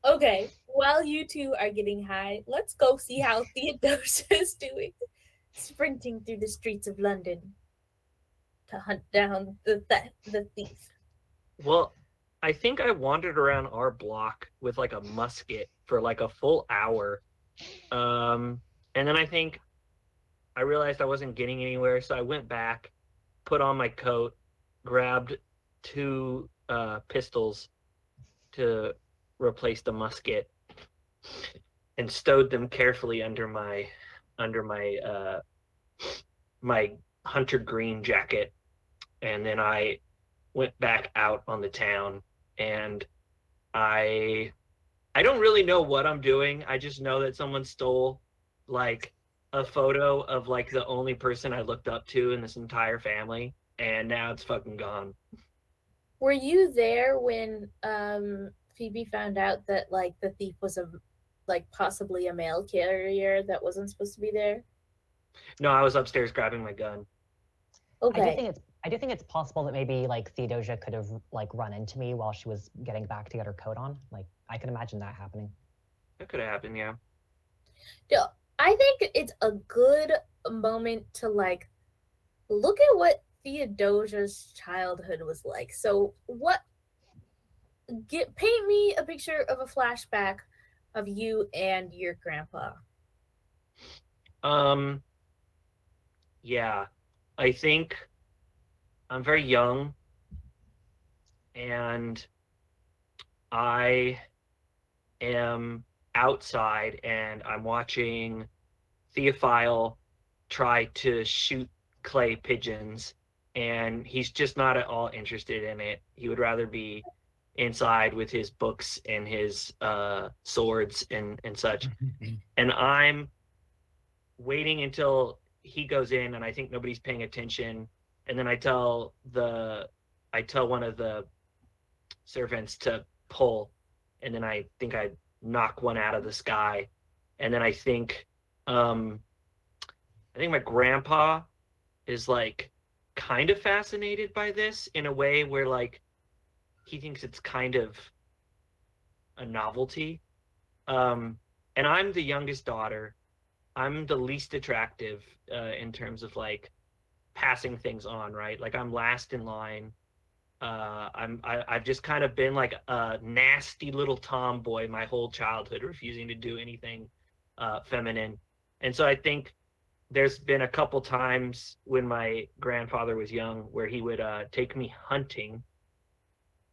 Okay, while you two are getting high, let's go see how Theodosia is doing, sprinting through the streets of London to hunt down the thief. Well, I think I wandered around our block with like a musket for like a full hour. And then I think I realized I wasn't getting anywhere, so I went back, put on my coat, grabbed 2 pistols to replace the musket, and stowed them carefully under my my hunter green jacket. And then I went back out on the town, and I don't really know what I'm doing. I just know that someone stole like a photo of like the only person I looked up to in this entire family, and now it's fucking gone. Were you there when Phoebe found out that like the thief was possibly a mail carrier that wasn't supposed to be there? No, I was upstairs grabbing my gun. Okay. I do think it's possible that maybe like Theodosia could have like run into me while she was getting back to get her coat on. Like I could imagine that happening. That could have happened, yeah. Yeah, I think it's a good moment to like look at what Theodosia's childhood was like. So paint me a picture of a flashback of you and your grandpa. Yeah. I think I'm very young, and I am outside, and I'm watching Theophile try to shoot clay pigeons, and he's just not at all interested in it. He would rather be inside with his books and his swords and such. And I'm waiting until he goes in, and I think nobody's paying attention, and then I tell one of the servants to pull, and then I think I knock one out of the sky, and then I think my grandpa is like kind of fascinated by this in a way where like he thinks it's kind of a novelty. And I'm the youngest daughter. I'm the least attractive in terms of like passing things on, right? Like I'm last in line. I've just kind of been like a nasty little tomboy my whole childhood, refusing to do anything feminine. And so I think there's been a couple times when my grandfather was young where he would take me hunting,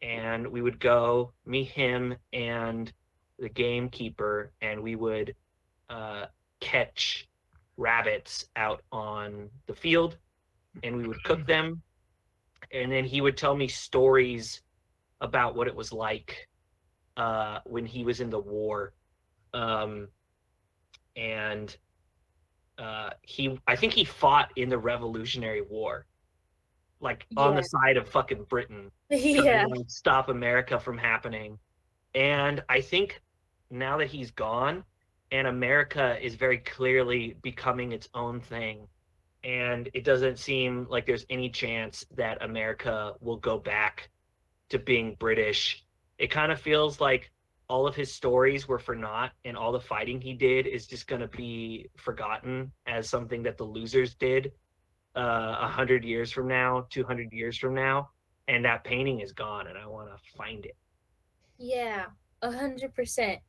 and we would go, me, him, and the gamekeeper, and we would catch rabbits out on the field, and we would cook them, and then he would tell me stories about what it was like when he was in the war. I think he fought in the Revolutionary War, like on the side of fucking Britain, trying to stop America from happening. And I think now that he's gone, and America is very clearly becoming its own thing, and it doesn't seem like there's any chance that America will go back to being British. It kind of feels like all of his stories were for naught, and all the fighting he did is just going to be forgotten as something that the losers did 100 years from now, 200 years from now, and that painting is gone, and I want to find it. Yeah, 100%.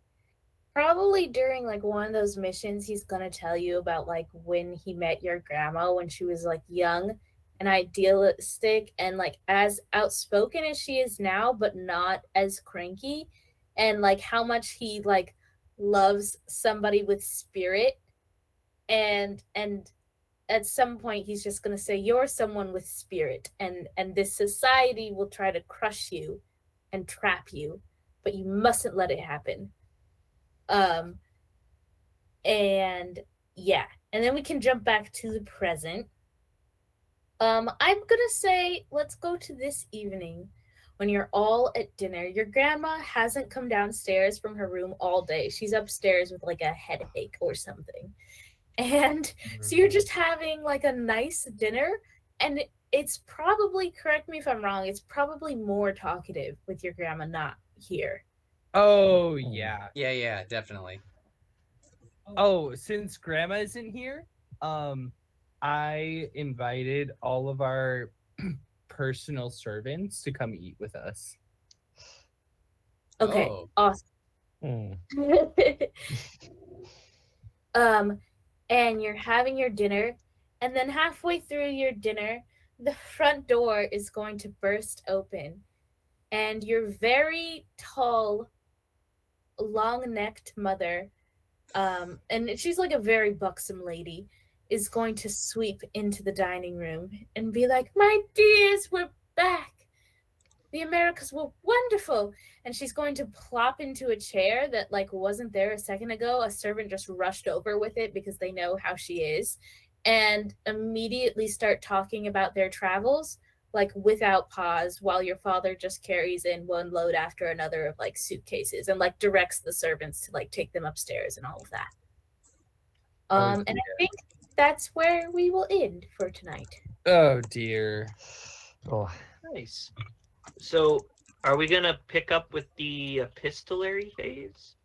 Probably during like one of those missions, he's gonna tell you about like when he met your grandma when she was like young and idealistic and like as outspoken as she is now, but not as cranky, and like how much he like loves somebody with spirit, and at some point he's just gonna say you're someone with spirit, and this society will try to crush you and trap you, but you mustn't let it happen. And yeah, and then we can jump back to the present. I'm gonna say let's go to this evening when you're all at dinner. Your grandma hasn't come downstairs from her room all day. She's upstairs with like a headache or something. And so you're just having like a nice dinner, and it's probably, correct me if I'm wrong, it's probably more talkative with your grandma not here. Oh, yeah. Yeah, definitely. Oh, since Grandma isn't here, I invited all of our personal servants to come eat with us. Okay, awesome. And you're having your dinner, and then halfway through your dinner, the front door is going to burst open, and your very tall, long-necked mother, and she's like a very buxom lady, is going to sweep into the dining room and be like, "My dears, we're back. The Americas were wonderful." And she's going to plop into a chair that like wasn't there a second ago. A servant just rushed over with it because they know how she is, and immediately start talking about their travels, like without pause, while your father just carries in one load after another of like suitcases and like directs the servants to like take them upstairs and all of that. And I think that's where we will end for tonight. Oh dear. Oh, nice. So, are we gonna pick up with the epistolary phase?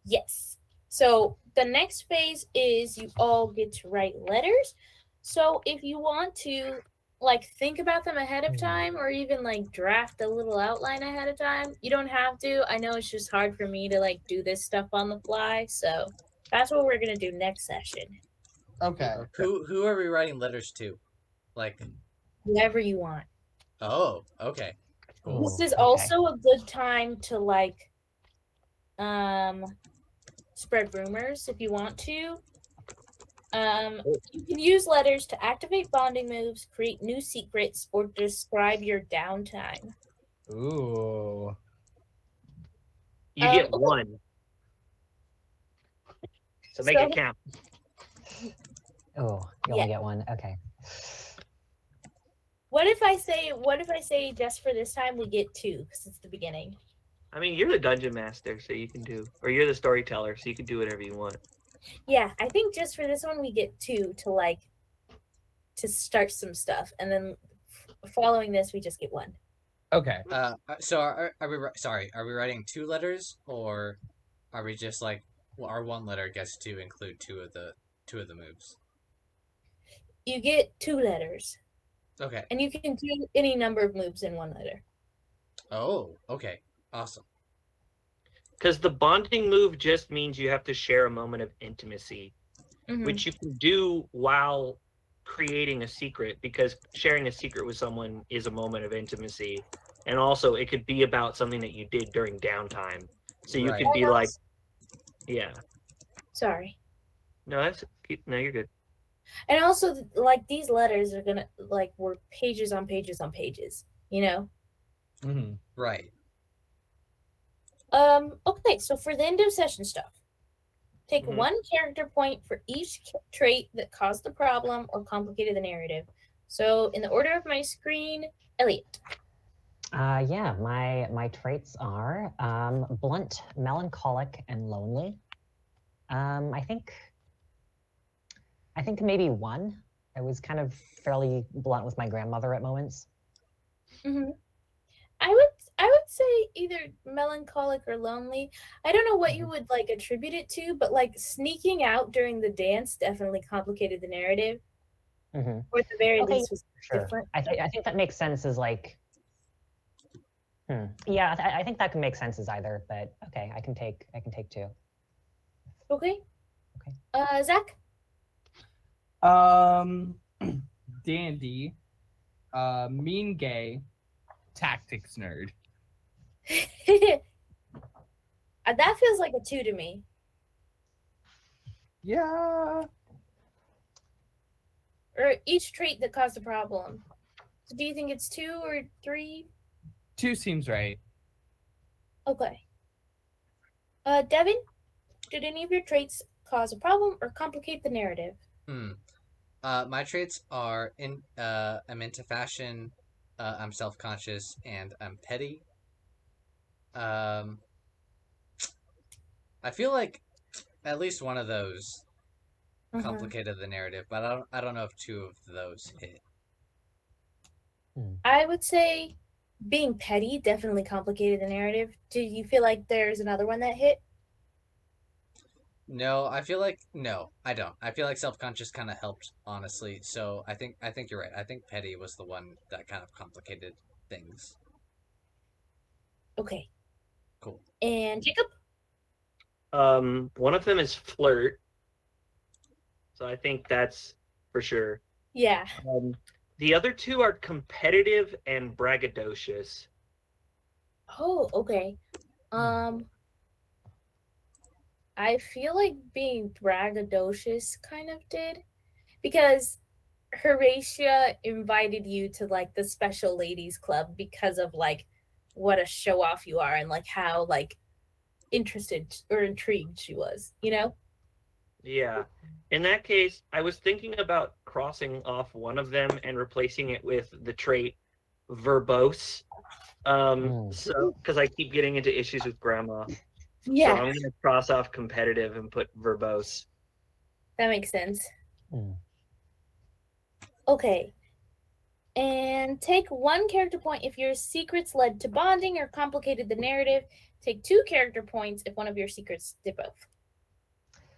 Yes. So the next phase is you all get to write letters. So if you want to like think about them ahead of time, or even like draft a little outline ahead of time, you don't have to. I know it's just hard for me to like do this stuff on the fly. So that's what we're gonna do next session. Okay. Who are we writing letters to? Like whoever you want. Oh, okay. Cool. This is also a good time to like spread rumors if you want to. You can use letters to activate bonding moves, create new secrets, or describe your downtime. Ooh. You get one. So make it count. Oh, you only get one. Okay. What if I say just for this time we get two because it's the beginning? I mean, you're the dungeon master, so you can do, or you're the storyteller, so you can do whatever you want. Yeah, I think just for this one we get two to start some stuff, and then following this we just get one. Okay. So are we writing two letters, or are we just like, well, our one letter gets to include two of the moves? You get two letters. Okay. And you can do any number of moves in one letter. Oh, okay. Awesome. Because the bonding move just means you have to share a moment of intimacy, which you can do while creating a secret, because sharing a secret with someone is a moment of intimacy. And also it could be about something that you did during downtime. So you could be like, yeah. Sorry. No, you're good. And also, like, these letters are gonna, like, were pages on pages on pages, you know? Mm-hmm. Right. Okay, so for the end of session stuff, take 1 character point for each trait that caused the problem or complicated the narrative. So, in the order of my screen, Eliot. Yeah, my traits are blunt, melancholic, and lonely. I think maybe 1. I was kind of fairly blunt with my grandmother at moments. Mm-hmm. I would say either melancholic or lonely. I don't know what you would like attribute it to, but like sneaking out during the dance definitely complicated the narrative. Mm-hmm. Or at the very Okay, least was sure. different. I think that makes sense as like. Yeah, I think that can make sense as either, but okay, I can take 2. Okay. Okay. Zach. Dandy, mean gay, tactics nerd. That feels like a 2 to me. Yeah. Or each trait that caused a problem. So do you think it's 2 or 3? 2 seems right. Okay. Devon, did any of your traits cause a problem or complicate the narrative? My traits are I'm into fashion, I'm self-conscious, and I'm petty. I feel like at least one of those complicated the narrative, but I don't know if 2 of those hit. I would say being petty definitely complicated the narrative. Do you feel like there's another one that hit? No, I feel like no, I don't. I feel like self-conscious kind of helped, honestly. So I think you're right. I think petty was the one that kind of complicated things. Okay. Cool. And Jacob? One of them is flirt. So I think that's for sure. Yeah. The other 2 are competitive and braggadocious. Oh, okay. I feel like being braggadocious kind of did, because Horatia invited you to like the special ladies club because of like what a show off you are and like how like interested or intrigued she was, you know? Yeah. In that case, I was thinking about crossing off one of them and replacing it with the trait verbose. So because I keep getting into issues with grandma. Yeah. So I'm gonna cross off competitive and put verbose. That makes sense. Okay. And take 1 character point if your secrets led to bonding or complicated the narrative. Take 2 character points if one of your secrets did both.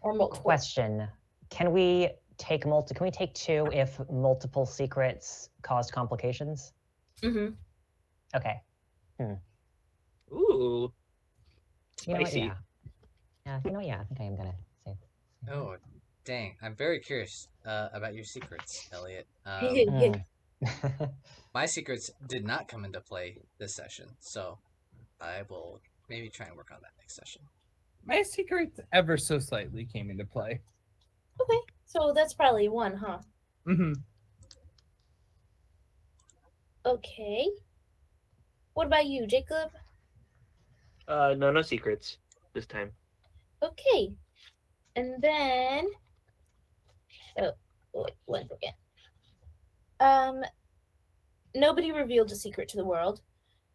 Or multiple. Question. Can we take 2 if multiple secrets caused complications? Mm-hmm. Okay. Ooh. Spicy. Yeah, I think I am gonna say. Oh, dang! I'm very curious about your secrets, Eliot. My secrets did not come into play this session, so I will maybe try and work on that next session. My secrets ever so slightly came into play. Okay, so that's probably 1, huh? Mm-hmm. Okay. What about you, Jacob? No secrets this time. Okay. And then one second. Nobody revealed a secret to the world.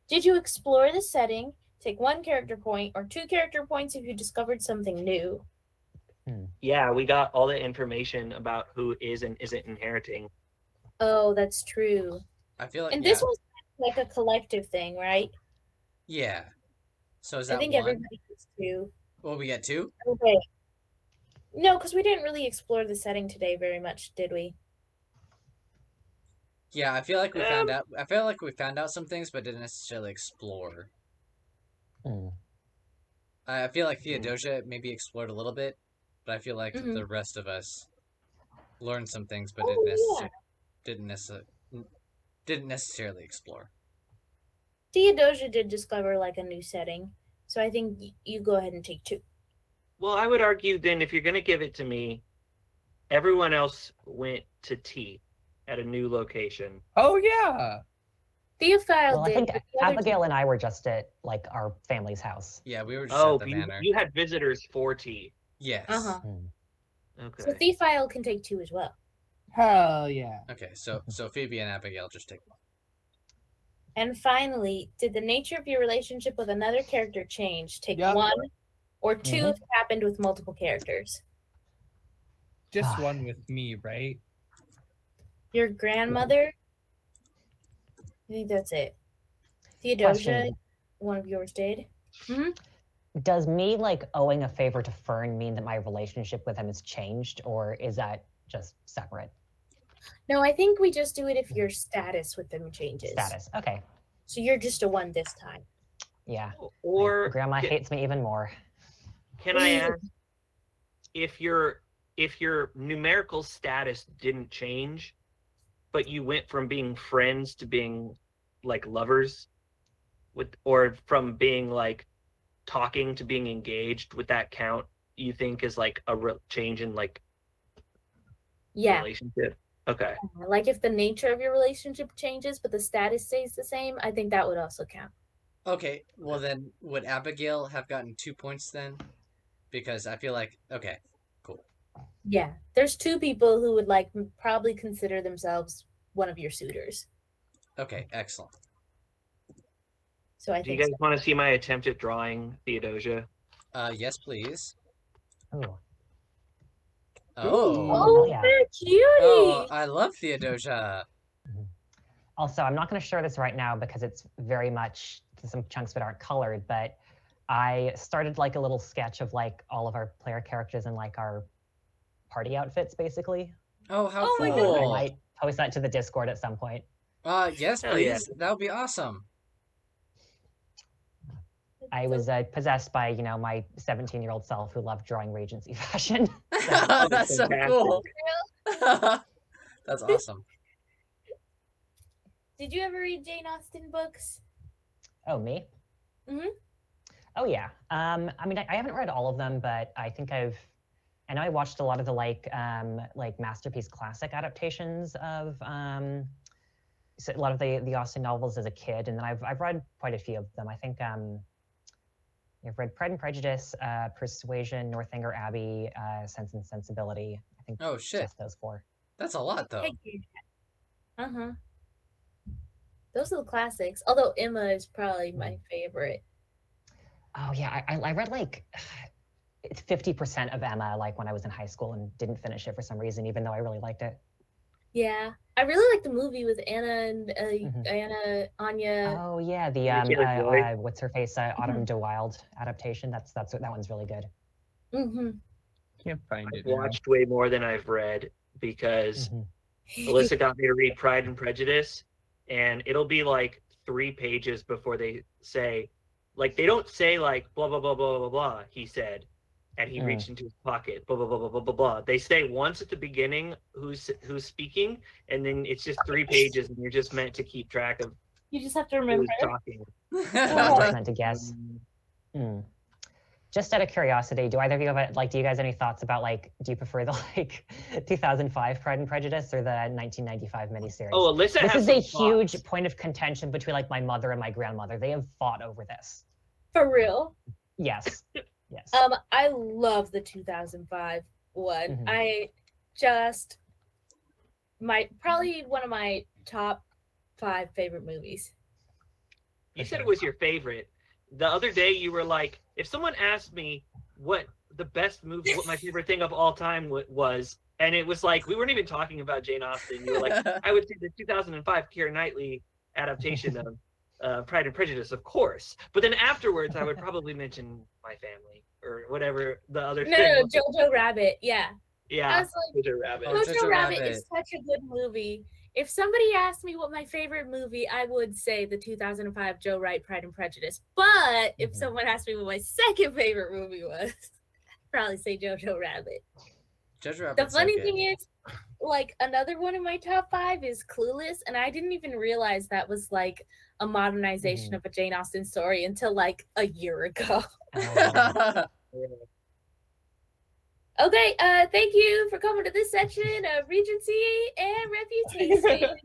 Did you explore the setting? Take 1 character point or 2 character points if you discovered something new. Yeah, we got all the information about who is and isn't inheriting. Oh, that's true. I feel like this was like a collective thing, right? Yeah. So is that 1? I think everybody gets 2. Well, we get 2? Okay. No, because we didn't really explore the setting today very much, did we? Yeah, I feel like we found out. I feel like we found out some things, but didn't necessarily explore. I feel like Theodosia maybe explored a little bit, but I feel like the rest of us learned some things, but didn't necessarily explore. Theodosia did discover like a new setting, so I think you go ahead and take 2. Well, I would argue then if you're going to give it to me, everyone else went to tea at a new location. Oh yeah. Theophile Well, I did. think Abigail and I were just at like our family's house. Yeah, we were just at the you, manor. you had visitors for tea. Yes. Okay. So Theophile can take 2 as well. Hell yeah. Okay, so Phoebe and Abigail just take 1. And finally, did the nature of your relationship with another character change? Take 1 or 2 if it happened with multiple characters. Just 1 with me, right? Your grandmother? I think that's it. Theodosia, one of yours did. Does me like owing a favor to Fern mean that my relationship with him has changed, or is that just separate? No, I think we just do it if your status with them changes. Status, okay. So you're just a 1 this time. Yeah. Or my grandma hates me even more. Can I ask if your numerical status didn't change, but you went from being friends to being like lovers, or from being like talking to being engaged, would that count? You think is like a change in like relationship? Okay. Like if the nature of your relationship changes, but the status stays the same, I think that would also count. Okay, well then, would Abigail have gotten 2 points then? Because I feel like, okay, cool. Yeah, there's 2 people who would like probably consider themselves one of your suitors. Okay, excellent. So do you guys want to see my attempt at drawing Theodosia? Yes, please. Oh. Oh, yeah. cutie! Oh, I love Theodosia. Also, I'm not going to share this right now because it's very much, some chunks of it aren't colored, but I started like a little sketch of like all of our player characters in like our party outfits, basically. Oh, how Oh my cool. God. I might post that to the Discord at some point. Yes, Hell please. yeah. That would be awesome. I was possessed by, you know, my 17-year-old self who loved drawing Regency fashion. That's so cool. That's awesome. Did you ever read Jane Austen books? Oh, me? Mm-hmm. Oh, yeah. I mean, I haven't read all of them, but I think I know I watched a lot of the like Masterpiece Classic adaptations of a lot of the Austen novels as a kid, and then I've read quite a few of them. I think I've read Pride and Prejudice, Persuasion, Northanger Abbey, Sense and Sensibility. I think just those 4. That's a lot, though. Those are the classics. Although Emma is probably my favorite. Oh yeah, I read like 50% of Emma like when I was in high school and didn't finish it for some reason, even though I really liked it. Yeah, I really like the movie with Anna and Anya. Oh yeah, the what's her face, Autumn de Wilde adaptation. That one's really good. Can't find it. I've watched way more than I've read because Alyssa got me to read Pride and Prejudice, and it'll be like 3 pages before they say, like, they don't say like blah blah blah blah blah blah. He said, and he reached into his pocket. Blah blah blah blah blah blah blah. They say once at the beginning who's speaking, and then it's just 3 pages, and you're just meant to keep track of. You just have to remember who's talking. I'm just meant to guess. Just out of curiosity, do either of you have do you guys have any thoughts about like, do you prefer the like 2005 Pride and Prejudice or the 1995 miniseries? Oh, Alyssa this has is a some huge thoughts. point of contention between like my mother and my grandmother. They have fought over this. For real? Yes. Yes. I love the 2005 one. I just probably one of my top 5 favorite movies. You said it was your favorite. The other day you were like, if someone asked me what the best movie, what my favorite thing of all time was, and it was like, we weren't even talking about Jane Austen. You were like, I would say the 2005 Keira Knightley adaptation of Pride and Prejudice, of course. But then afterwards, I would probably mention My Family or whatever the other thing. No, Jojo Rabbit. Yeah. Yeah, I was like, Jojo Rabbit. Jojo Rabbit is such a good movie. If somebody asked me what my favorite movie, I would say the 2005 Joe Wright Pride and Prejudice. But if someone asked me what my second favorite movie was, I'd probably say Jojo Rabbit. Jojo Rabbit. The funny thing is, like, another one of my top 5 is Clueless, and I didn't even realize that was like a modernization of a Jane Austen story until like a year ago. Okay, thank you for coming to this section of Regency and Reputation.